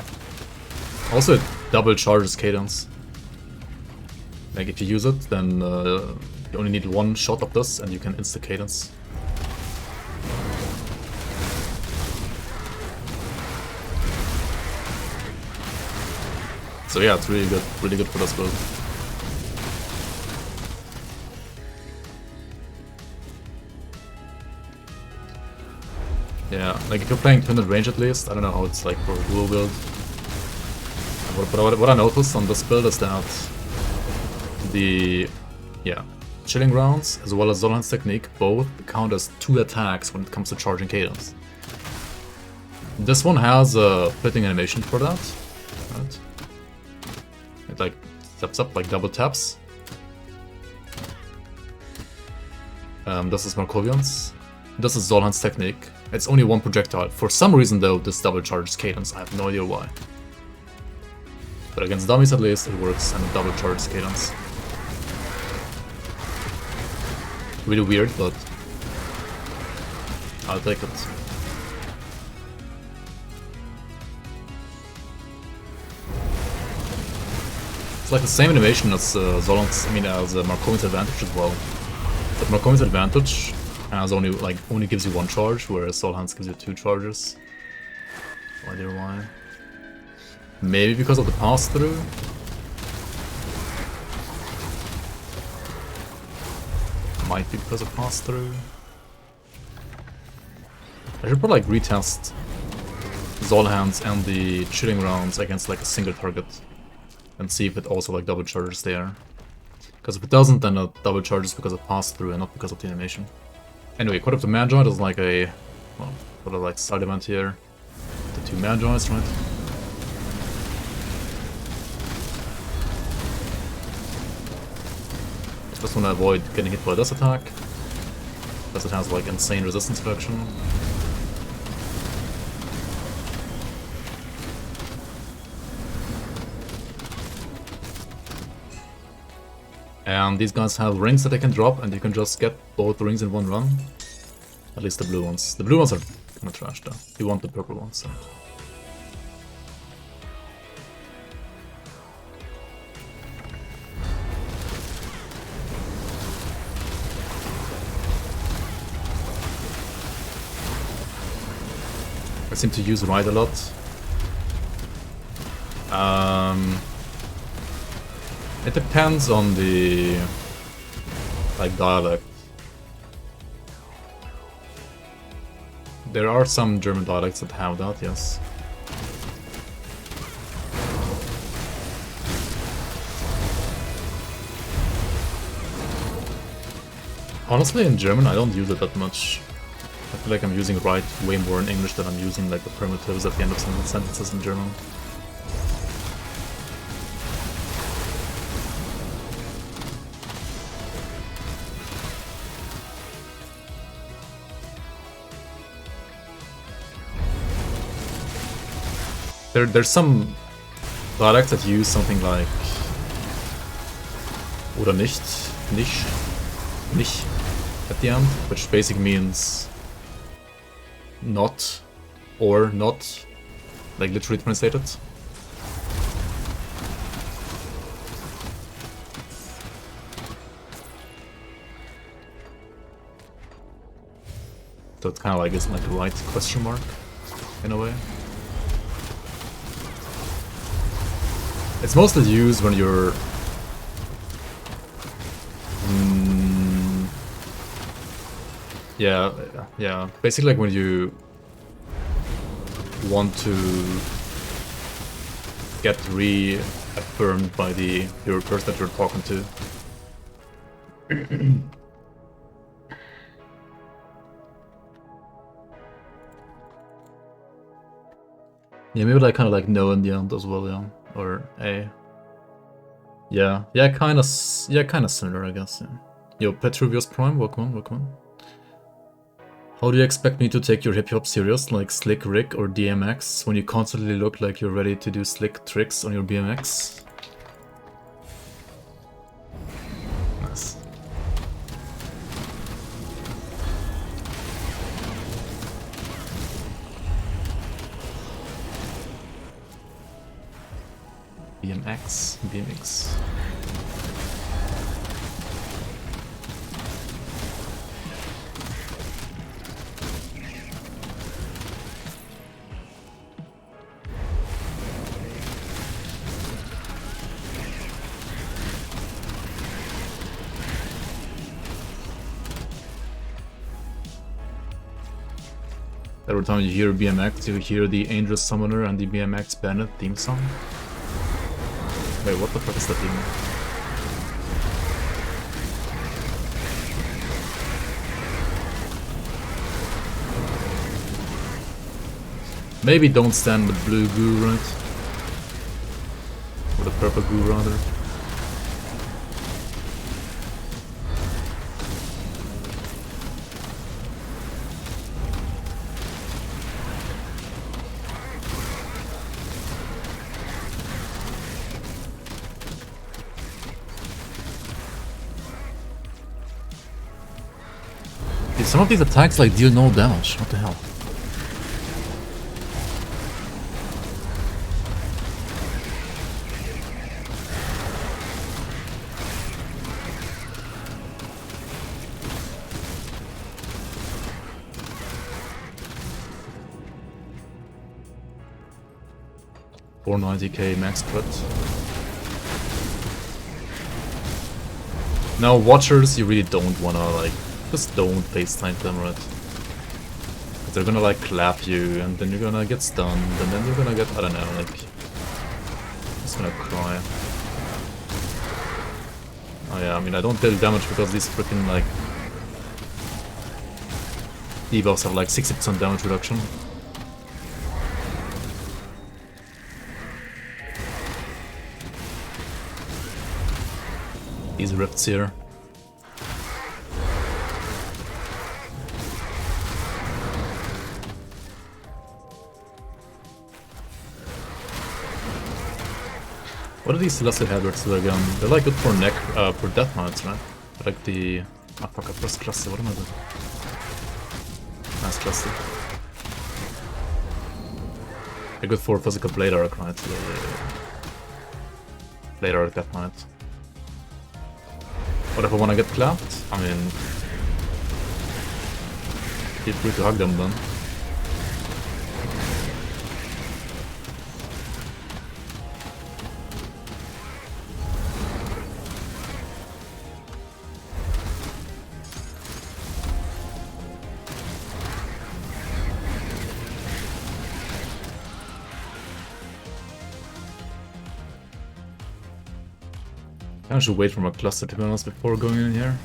Also, it double charges Cadence. Like, if you use it, then you only need one shot of this and you can insta-Cadence. So yeah, it's really good for this build. Yeah, like if you're playing 200 range at least, I don't know how it's like for a dual build. But what I noticed on this build is that the chilling rounds as well as Zolhan's technique both count as 2 attacks when it comes to charging Cadence. This one has a flipping animation for that. Right? It like steps up, like double taps. This is Markovian's. This is Zolhan's technique. It's only one projectile. For some reason though, this double charges Cadence. I have no idea why. But against dummies at least, it works and it double charges Cadence. Really weird, but I'll take it. It's like the same animation as Zolhan's, as Markovian's advantage as well. But Markovian's advantage has only gives you 1 charge, whereas Zolhan's gives you 2 charges. No idea why. Maybe because of the pass-through? Might be because of pass-through. I should probably like retest Zolhan's and the chilling rounds against like a single target and see if it also like double charges there. Because if it doesn't, then it double charges because of pass-through and not because of the animation. Anyway, Court of the Magi is like a, well, sort of like side event here. The 2 Magi's, right? Just want to avoid getting hit by this attack, because it has like insane resistance reduction. And these guys have rings that they can drop, and you can just get both rings in one run. At least the blue ones. The blue ones are kind of trash though. You want the purple ones. So. I seem to use Ride a lot. It depends on the like dialect. There are some German dialects that have that, yes. Honestly, in German I don't use it that much. I feel like I'm using right way more in English than I'm using like the primitives at the end of some sentences in German. There's some dialects that use something like oder nicht at the end, which basically means not or not, like literally translated. So it kind of like is like a right question mark in a way. It's mostly used when you're yeah, basically like when you want to get reaffirmed by your person that you're talking to. Yeah, maybe like kind of like no in the end as well, yeah. Or A. Yeah, kind of similar, I guess. Yeah. Yo, Petruvius Prime, welcome on. How do you expect me to take your hip hop serious, like Slick Rick or DMX, when you constantly look like you're ready to do slick tricks on your BMX? Nice. BMX. Every time you hear BMX, you hear the Angel Summoner and the BMX Bandit theme song. Wait, what the fuck is that theme? Maybe don't stand with blue goo, right? Or the purple goo, rather. Some of these attacks like deal no damage, what the hell? $490k max crit. Now watchers, you really don't wanna like just don't FaceTime them, right? Because they're gonna like clap you, and then you're gonna get stunned, and then you're gonna get, I don't know, like... just gonna cry. Oh yeah, I mean I don't deal damage because these freaking like... Debuffs have like 60% damage reduction. Easy rifts here. What are these Celestial Halberds again? They're like good for neck, for death knights, right? Like the... Ah fuck, I pressed classy, what am I doing? Nice classy. They're good for physical blade arc, right? Blade arc death knight. What if I wanna get clapped? I mean... feel free to hug them then. I should wait for my cluster to be honest before going in here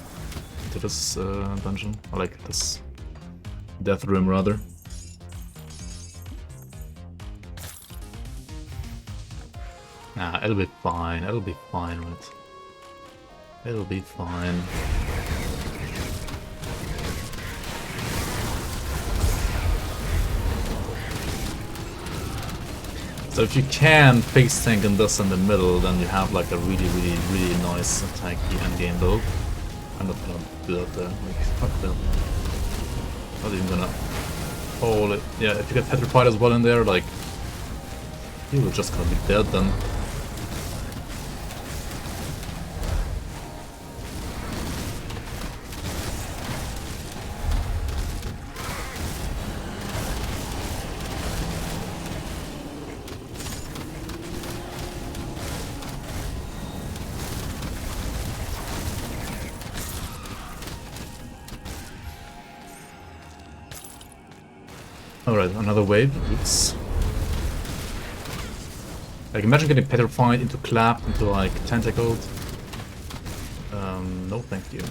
to this dungeon, or like this death room rather. Nah, it'll be fine, right? It'll be fine. So if you can face tank and this in the middle, then you have like a really nice tanky endgame build. I'm not gonna do that there, like fuck that. Not even gonna hold it. Yeah, if you get petrified as well in there, like you're just gonna be dead then. Alright, another wave. Oops. Like, imagine getting petrified into clapped, into like tentacled. No thank you.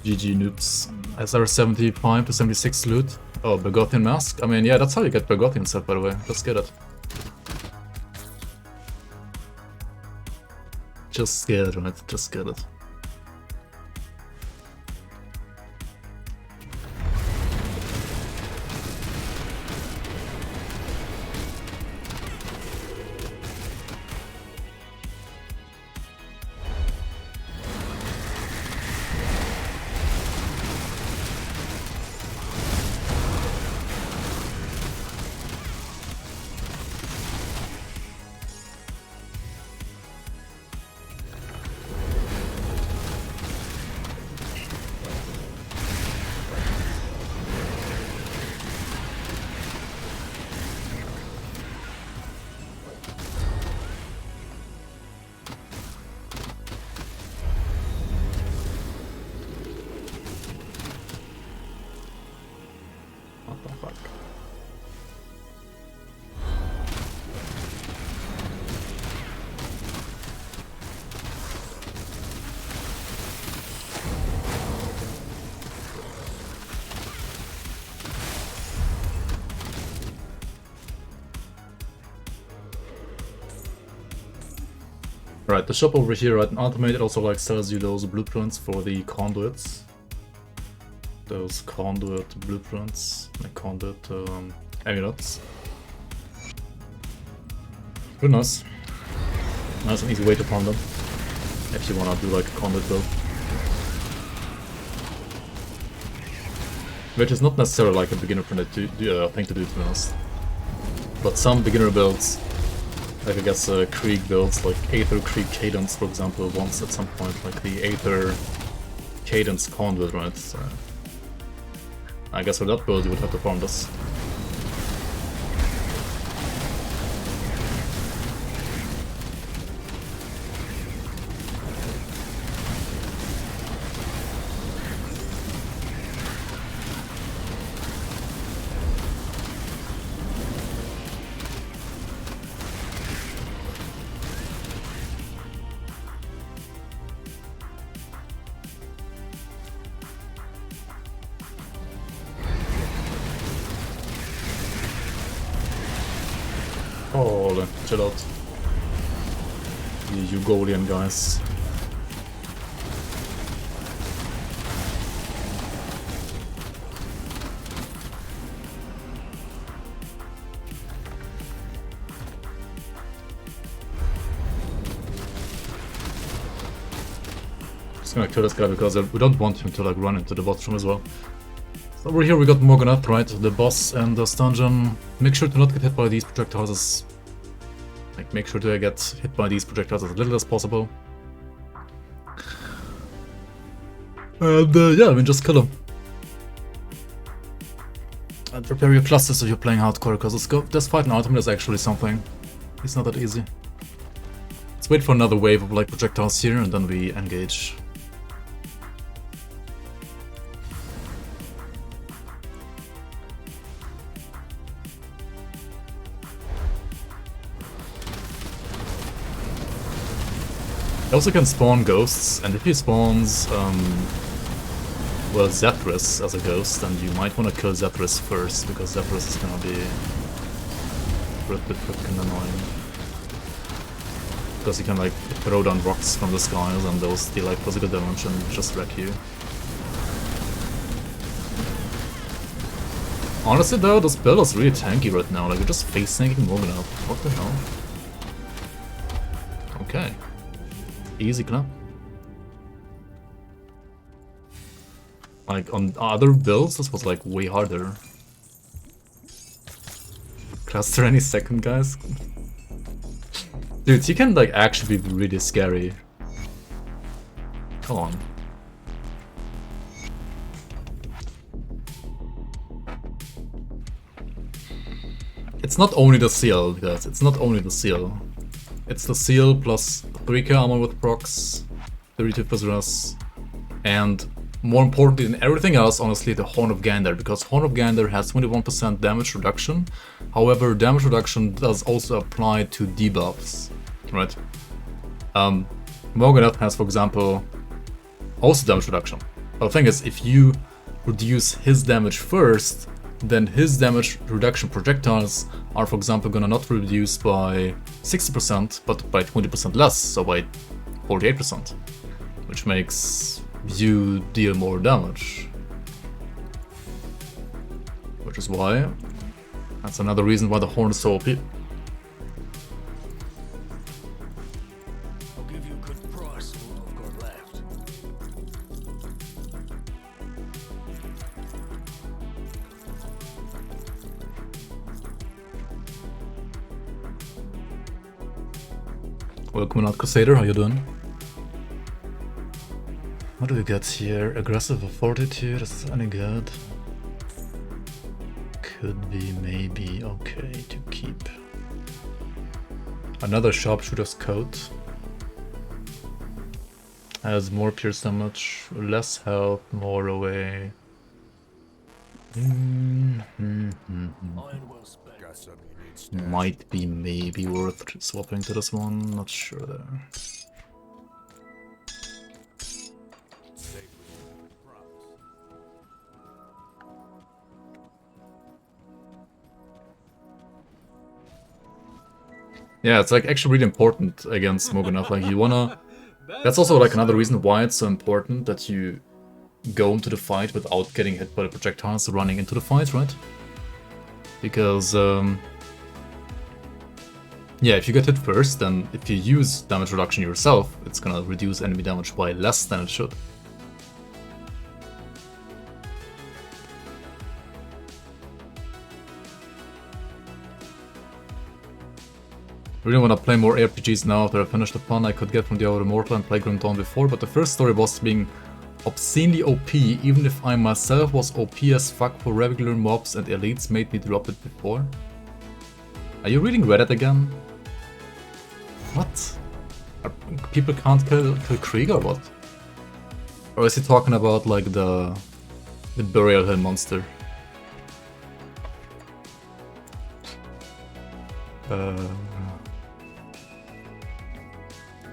GG noobs. SR 75 to 76 loot. Oh, Begothian Mask? I mean, yeah, that's how you get Begothian set, by the way. Let's get it. Just get it, right? Just get it. Right, the shop over here at Ultimate also like sells you those blueprints for the conduits. Those conduit blueprints, like conduit amulets. Pretty nice. Nice and easy way to farm them. If you wanna do like a conduit build. Which is not necessarily like a beginner thing to do, to be honest. But some beginner builds, like I guess Krieg builds, like Aether Krieg Cadence for example, once at some point, like the Aether Cadence conduit, right? So I guess for that build you would have to farm this. chill out. You Golian guys. Just gonna kill this guy because we don't want him to like run into the bot room as well. So over here we got Morganath, right? The boss and this dungeon. Make sure to not get hit by these projectiles. Like, make sure to get hit by these projectiles as little as possible. And yeah, I mean, just kill him. And prepare your clusters if you're playing hardcore, because this fight in Ultimate is actually something. It's not that easy. Let's wait for another wave of like projectiles here, and then we engage. He also can spawn ghosts, and if he spawns, well, Zethris as a ghost, then you might want to kill Zethris first, because Zethris is gonna be pretty freaking annoying. Because he can like throw down rocks from the skies, and those deal like physical damage and just wreck you. Honestly though, this build is really tanky right now, like you're just face tanking Morganath. What the hell? Okay. Easy clap. Like on other builds, this was like way harder. Cluster any second, guys. Dude, he can like actually be really scary. Come on. It's not only the seal, guys. It's not only the seal. It's the seal plus 3k armor with procs, 32 Physiras, and more importantly than everything else, honestly, the Horn of Gander, because Horn of Gander has 21% damage reduction. However, damage reduction does also apply to debuffs, right? Morganath has, for example, also damage reduction. But the thing is, if you reduce his damage first, then his damage reduction projectiles are, for example, gonna not reduce by 60%, but by 20% less, so by 48%, which makes you deal more damage. Which is why, that's another reason why the Horn is so OP. I'll give you a good price for what I've got left. Welcome out, Crusader, how you doing? What do we get here? Aggressive of Fortitude, is this any good? Could be maybe okay to keep. Another Sharpshooter's Coat. Has more pierce damage, less health, more away. Iron well spent. Got something you need stashed. Might be maybe worth swapping to this one, not sure there. Safely. Promise. Yeah, it's like actually really important against Morganath, like you wanna... That's also like another reason why it's so important that you go into the fight without getting hit by the projectiles running into the fight, right? Because, yeah, if you get hit first, then if you use damage reduction yourself, it's gonna reduce enemy damage by less than it should. I really want to play more RPGs now after I finish the fun I could get from the Hour of Immortal and play GRIMTOOLS before, but the first story boss being obscenely OP, even if I myself was OP as fuck for regular mobs and elites made me drop it before. Are you reading Reddit again? What? People can't kill Krieg or what? Or is he talking about like the Burial Hill monster?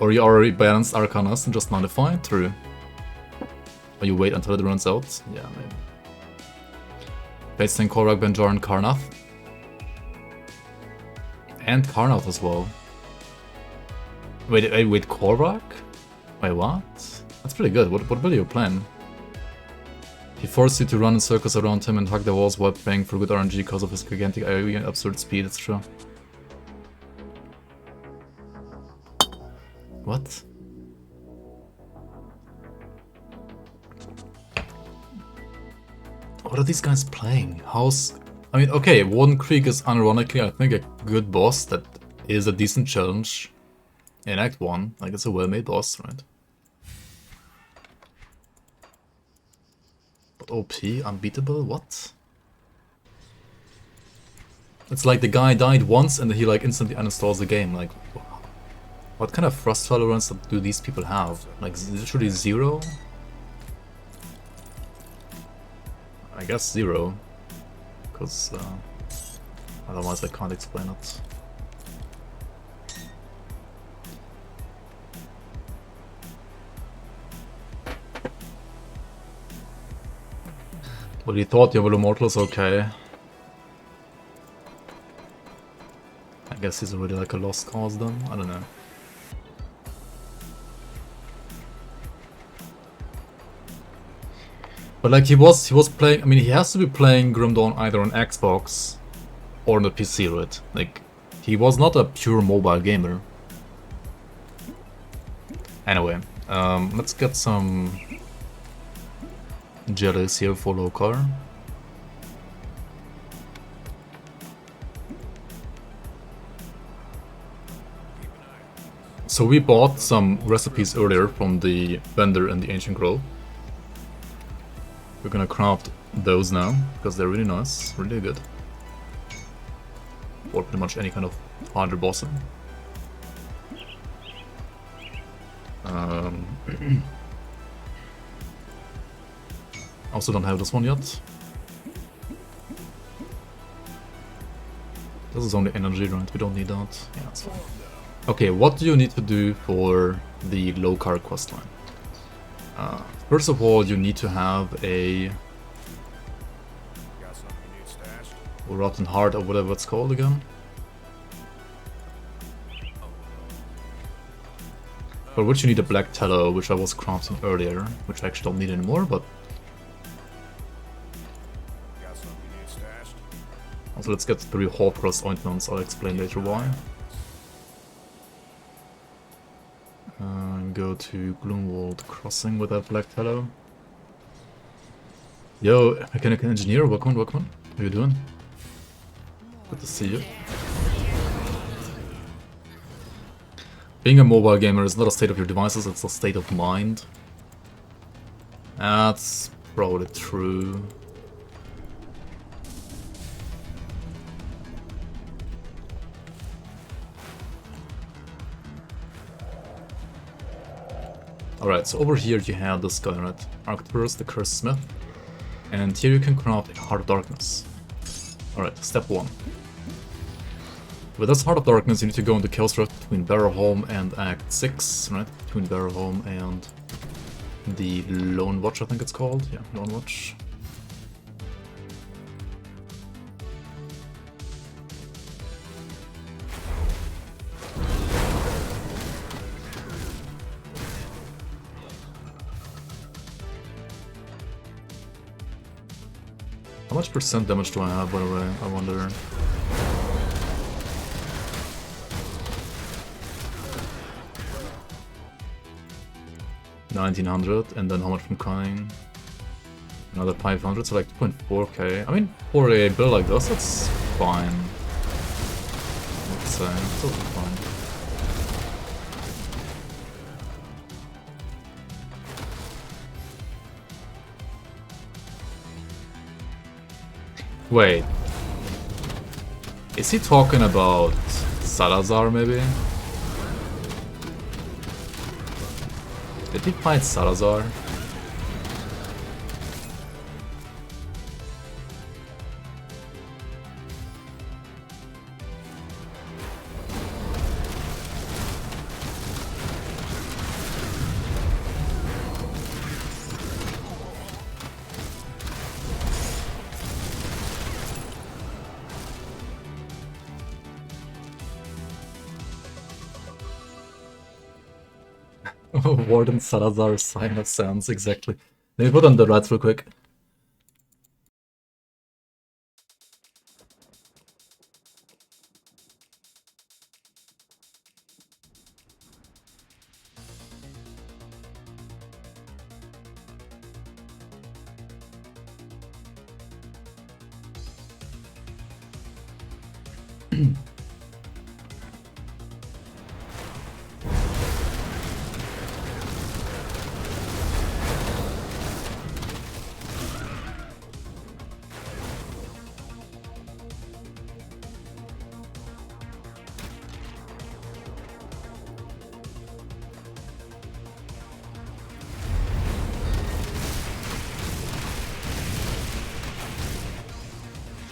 Or you already balanced Arcanas and just nullify? True. Or you wait until it runs out? Yeah, maybe. Bastion, Korvaak, Vanguard, and Karnath. And Carnout as well. Wait, Korvaak? Wait, what? That's pretty good. What will you plan? He forced you to run in circles around him and hug the walls while praying for good RNG because of his gigantic AoE and absurd speed, it's true. What? What are these guys playing? I mean, okay, Warden Creek is unironically, I think, a good boss that is a decent challenge in Act 1. Like, it's a well-made boss, right? But OP, unbeatable, what? It's like the guy died once and he like instantly uninstalls the game. Like, what kind of thrust tolerance do these people have? Like, literally 0? I guess 0. Because otherwise I can't explain it. Well, you thought you were immortals, okay. I guess he's already like a lost cause then, I don't know. But like he was playing, I mean he has to be playing Grim Dawn either on Xbox or on the PC, right? Like, he was not a pure mobile gamer. Anyway, let's get some jellies here for Lokarr. So we bought some recipes earlier from the vendor in the Ancient Grove. We're gonna craft those now, because they're really nice, really good. Or pretty much any kind of harder bossing. Also don't have this one yet. This is only energy, right? We don't need that. Yeah, that's fine. Okay, what do you need to do for the Lokarr questline? First of all, you need to have a Rotten Heart or whatever it's called again. For which you need a black tallow, which I was crafting earlier, which I actually don't need anymore, but also let's get 3 Horcrux ointments, I'll explain later why. Go to Gloomwald Crossing with that black tallow. Yo, Mechanic Engineer, welcome, welcome. How you doing? Good to see you. Being a mobile gamer is not a state of your devices, it's a state of mind. That's probably true. Alright, so over here you have this guy, right? Arcturus, the Cursed Smith. And here you can craft a Heart of Darkness. Alright, step 1. With this Heart of Darkness you need to go into Chaos Rift between Barrowholm and Act 6, right? Between Barrowholm and the Lone Watch, I think it's called. Yeah, Lone Watch. How much percent damage do I have, by the way? I wonder. $1900, and then how much from Cunning? Another 500, so like 2.4k. I mean, for a build like this, that's fine. Let's say, it's totally fine. Wait, is he talking about Salazar maybe? Did he fight Salazar? Warden Salazar sign of sense, exactly. Let me put on the rights real quick.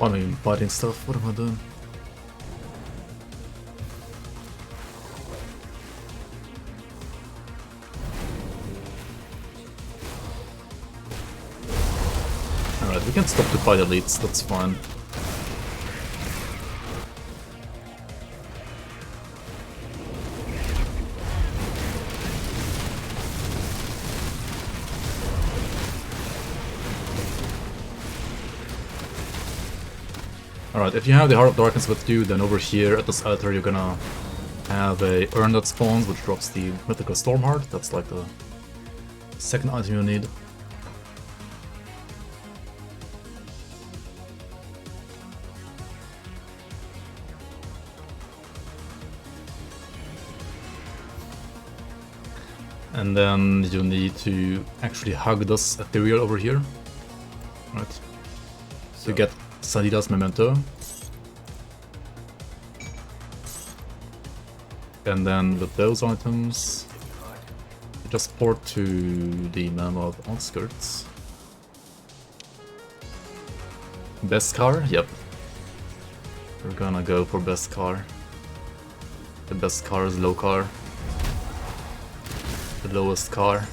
I mean, fighting stuff, what am I doing? Alright, we can stop to fight elites, that's fine. Alright, if you have the Heart of Darkness with you, then over here at this altar you're gonna have a urn that spawns, which drops the Mythical Stormheart. That's like the second item you need. And then you need to actually hug this ethereal over here. Right. So get Sadida's Memento. And then with those items, just port to the Mammoth Outskirts. Best car? Yep. We're gonna go for best car. The best car is Lokarr. The lowest car.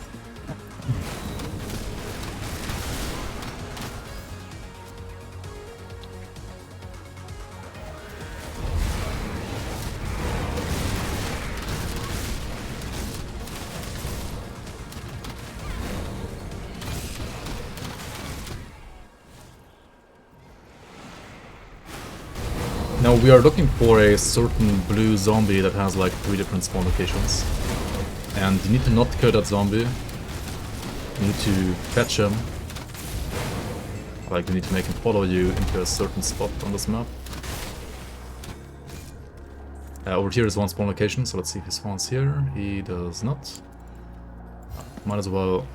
Now we are looking for a certain blue zombie that has like 3 different spawn locations. And you need to not kill that zombie. You need to fetch him. Like you need to make him follow you into a certain spot on this map. Over here is one spawn location, so let's see if he spawns here. He does not. Might as well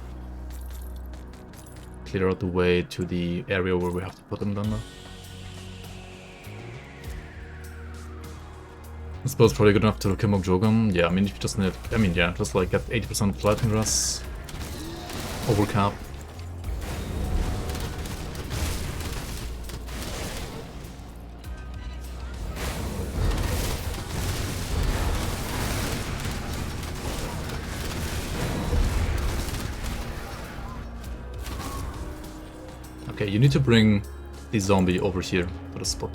clear out the way to the area where we have to put him then. I suppose probably good enough to kill Mokjogan. Yeah, I mean, if you just need, just like get 80% lightning grass, overcap. Okay, you need to bring the zombie over here to the spot.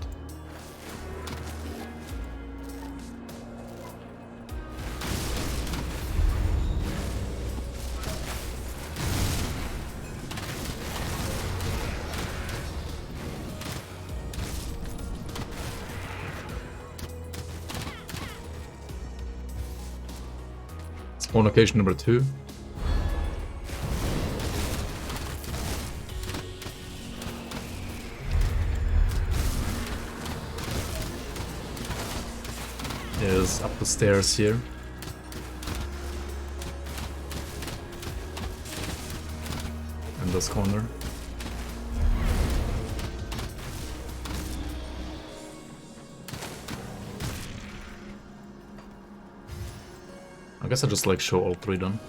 Spawn location number 2. Is up the stairs here. In this corner. I guess I'll just like show all 3 then.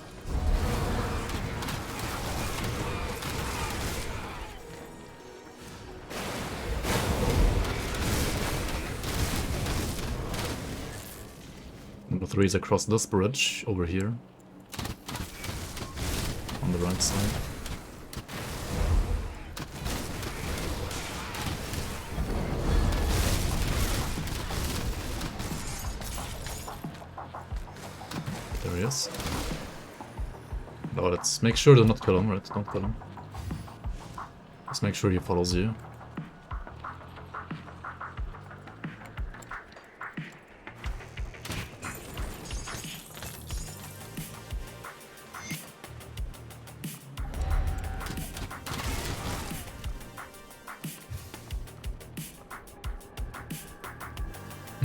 Number 3 is across this bridge over here. On the right side. There he is. But let's make sure to not kill him, right? Don't kill him. Just make sure he follows you.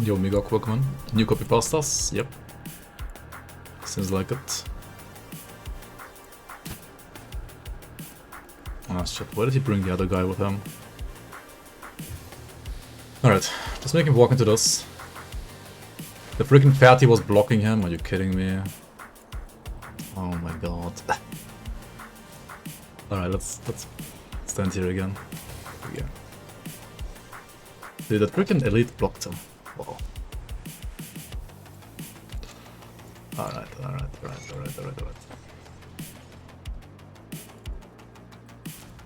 Yo, Mega Pokemon. New copy pastas? Yep. Seems like it. Oh shit, why did he bring the other guy with him? Alright, just make him walk into this. The freaking fatty was blocking him, are you kidding me? Oh my god. Alright, let's stand here again. Here we go. Dude, that freaking elite blocked him. Wow. Alright.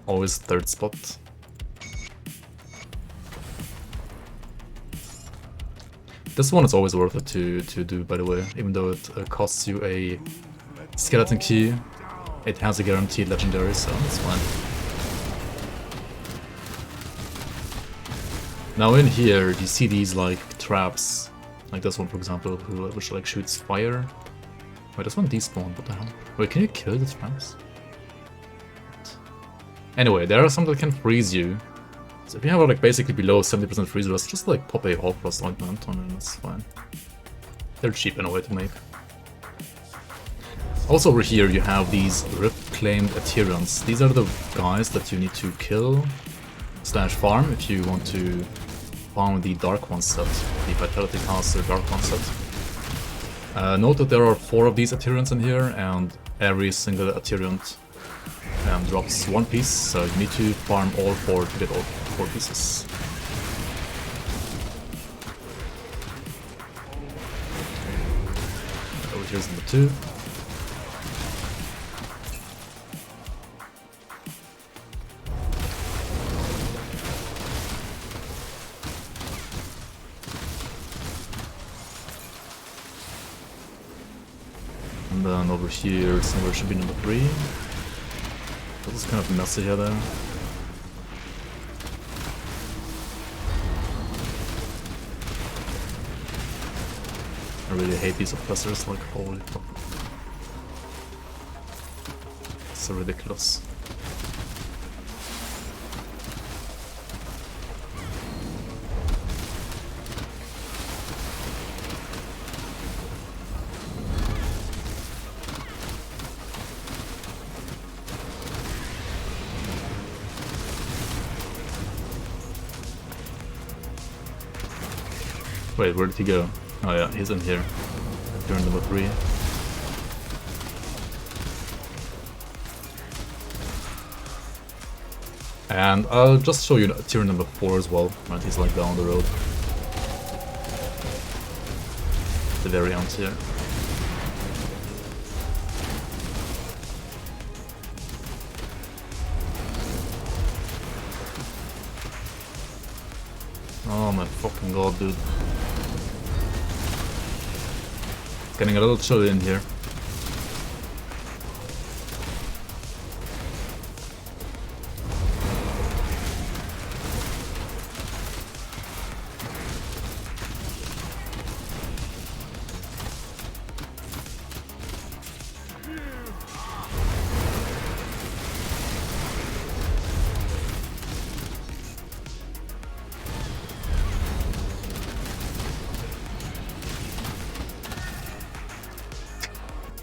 Always third spot. This one is always worth it to do, by the way, even though it costs you a skeleton key. It has a guaranteed legendary, so it's fine. Now in here, you see these like traps, like this one for example, which like shoots fire. Wait, this one despawned, what the hell? Wait, can you kill the traps? Anyway, there are some that can freeze you. So if you have like basically below 70% freeze rest, just like pop a All Frost ointment on and it's fine. They're cheap in a way to make. Also over here you have these Rift-claimed Adherents. These are the guys that you need to kill / farm if you want to farm the Dark One set, the Vitality Caster Dark One set. Note that there are 4 of these Adherents in here, and every single Adherent drops 1 piece, so you need to farm all 4 to get all 4 pieces. Over here's number 2. And then over here somewhere should be number 3. This is kind of messy here though. I really hate these oppressors, like holy fuck. It's so ridiculous. Wait, where did he go? Oh yeah, he's in here. Turn number 3. And I'll just show you tier number 4 as well, right? He's like down the road. The very end here. Oh my fucking god, dude. It's getting a little chilly in here.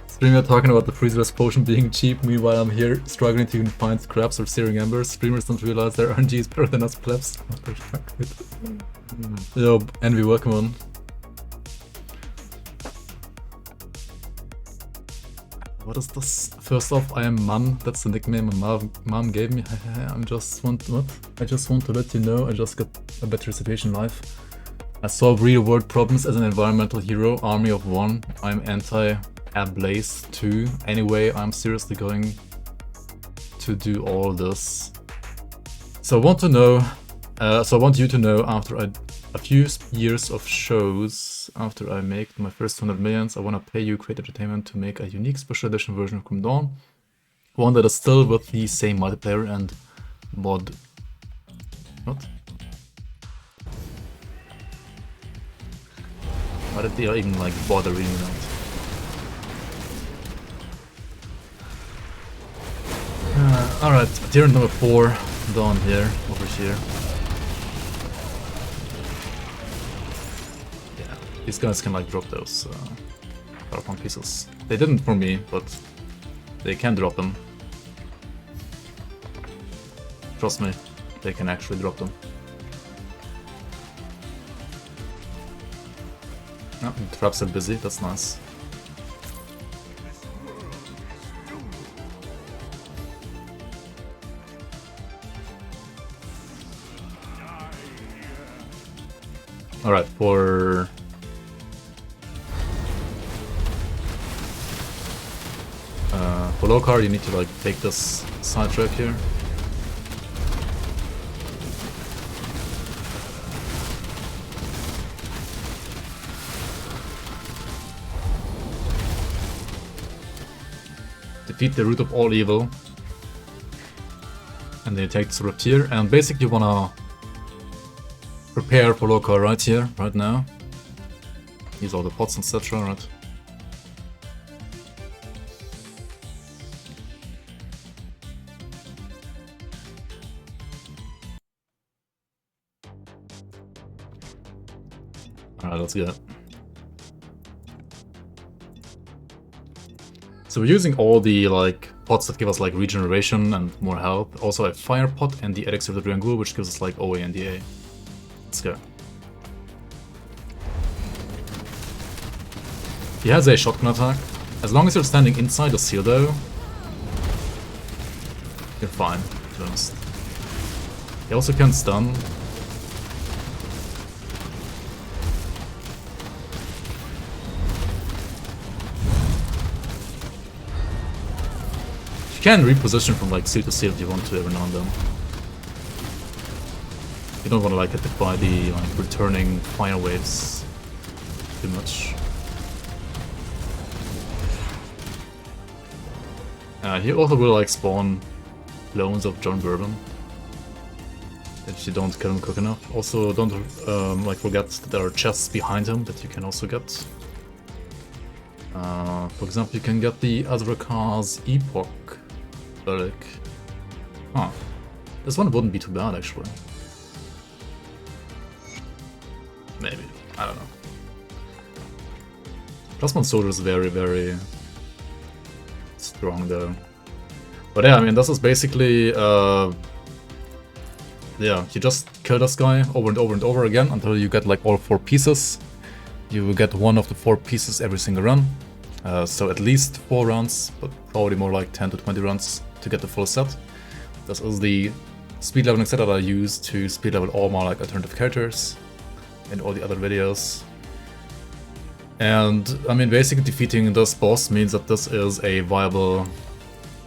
Streamer talking about the freeze rest potion being cheap, meanwhile I'm here struggling to even find scraps or searing embers. Streamers don't realize their RNG is better than us plebs. What the fuck? Yo, Envy, welcome on. What is this? First off, I am Mum. That's the nickname my mom gave me. I just want to let you know I just got a better situation in life. I solve real world problems as an environmental hero, army of 1. I'm anti-Ablaze 2. Anyway, I'm seriously going to do all this. So I want you to know after a few years of shows after I make my first 200 millions, I want to pay you Create Entertainment to make a unique special edition version of Grim Dawn. One that is still with the same multiplayer and mod. What? Why did they even like bother reading that? Alright, tier number 4 down here, over here. Yeah, these guys can like drop those PowerPoint pieces. They didn't for me, but they can drop them. Trust me, they can actually drop them. Oh, the traps are busy, that's nice. Alright, for Lokarr you need to like take this side track here. Defeat the root of all evil. And then you take this rift here, and basically you wanna prepare for Lokarr right here, right now. Use all the pots, etc. Right? Alright, let's get it. So we're using all the like pots that give us like regeneration and more health. Also a fire pot and the elixir of the Vanguard, which gives us like OA and DA. Let's go. He has a shotgun attack. As long as you're standing inside the seal though, you're fine, to be honest. He also can stun. You can reposition from like seal to seal if you want to every now and then. You don't want to like get hit by the like returning fire waves too much. He also will like spawn clones of John Bourbon if you don't kill him quick enough. Also, don't like forget that there are chests behind him that you can also get. For example, you can get the Azrakar's Epoch relic. Huh. This one wouldn't be too bad actually. Maybe. I don't know. Plus one soldier is very, very strong though. But yeah, I mean, this is basically, yeah, you just kill this guy over and over and over again until you get like all 4 pieces. You will get one of the 4 pieces every single run. So at least 4 rounds, but probably more like 10 to 20 rounds to get the full set. This is the speed leveling set that I use to speed level all my like alternative characters in all the other videos. And I mean, basically defeating this boss means that this is a viable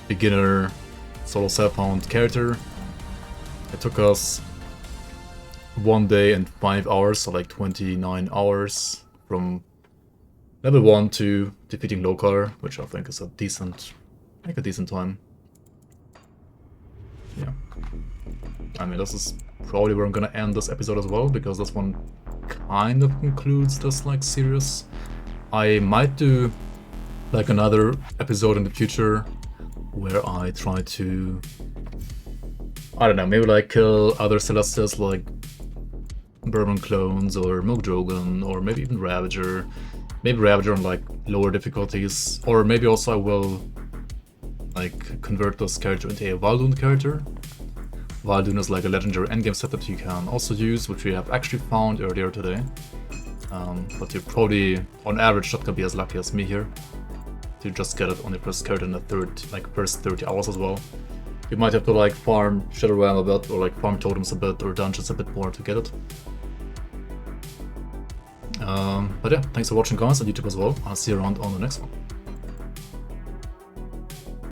beginner solo self-found character. It took us 1 day and 5 hours, so like 29 hours from level 1 to defeating Lokarr, which I think is a decent time. Yeah. I mean, this is probably where I'm gonna end this episode as well, because this one kind of concludes this like series. I might do like another episode in the future where I try to, I don't know, maybe like kill other Celestials like Bourbon clones or Milk Drogon, or maybe even Ravager. Maybe Ravager on like lower difficulties, or maybe also I will like convert this character into a Valdoon character. Valdoon is like a legendary endgame set that you can also use, which we have actually found earlier today. But you're probably, on average, not gonna be as lucky as me here to just get it on your first character in the first 30 hours as well. You might have to like farm Shadow Realm a bit, or like farm totems a bit, or dungeons a bit more to get it. But yeah, thanks for watching guys on YouTube as well. I'll see you around on the next one.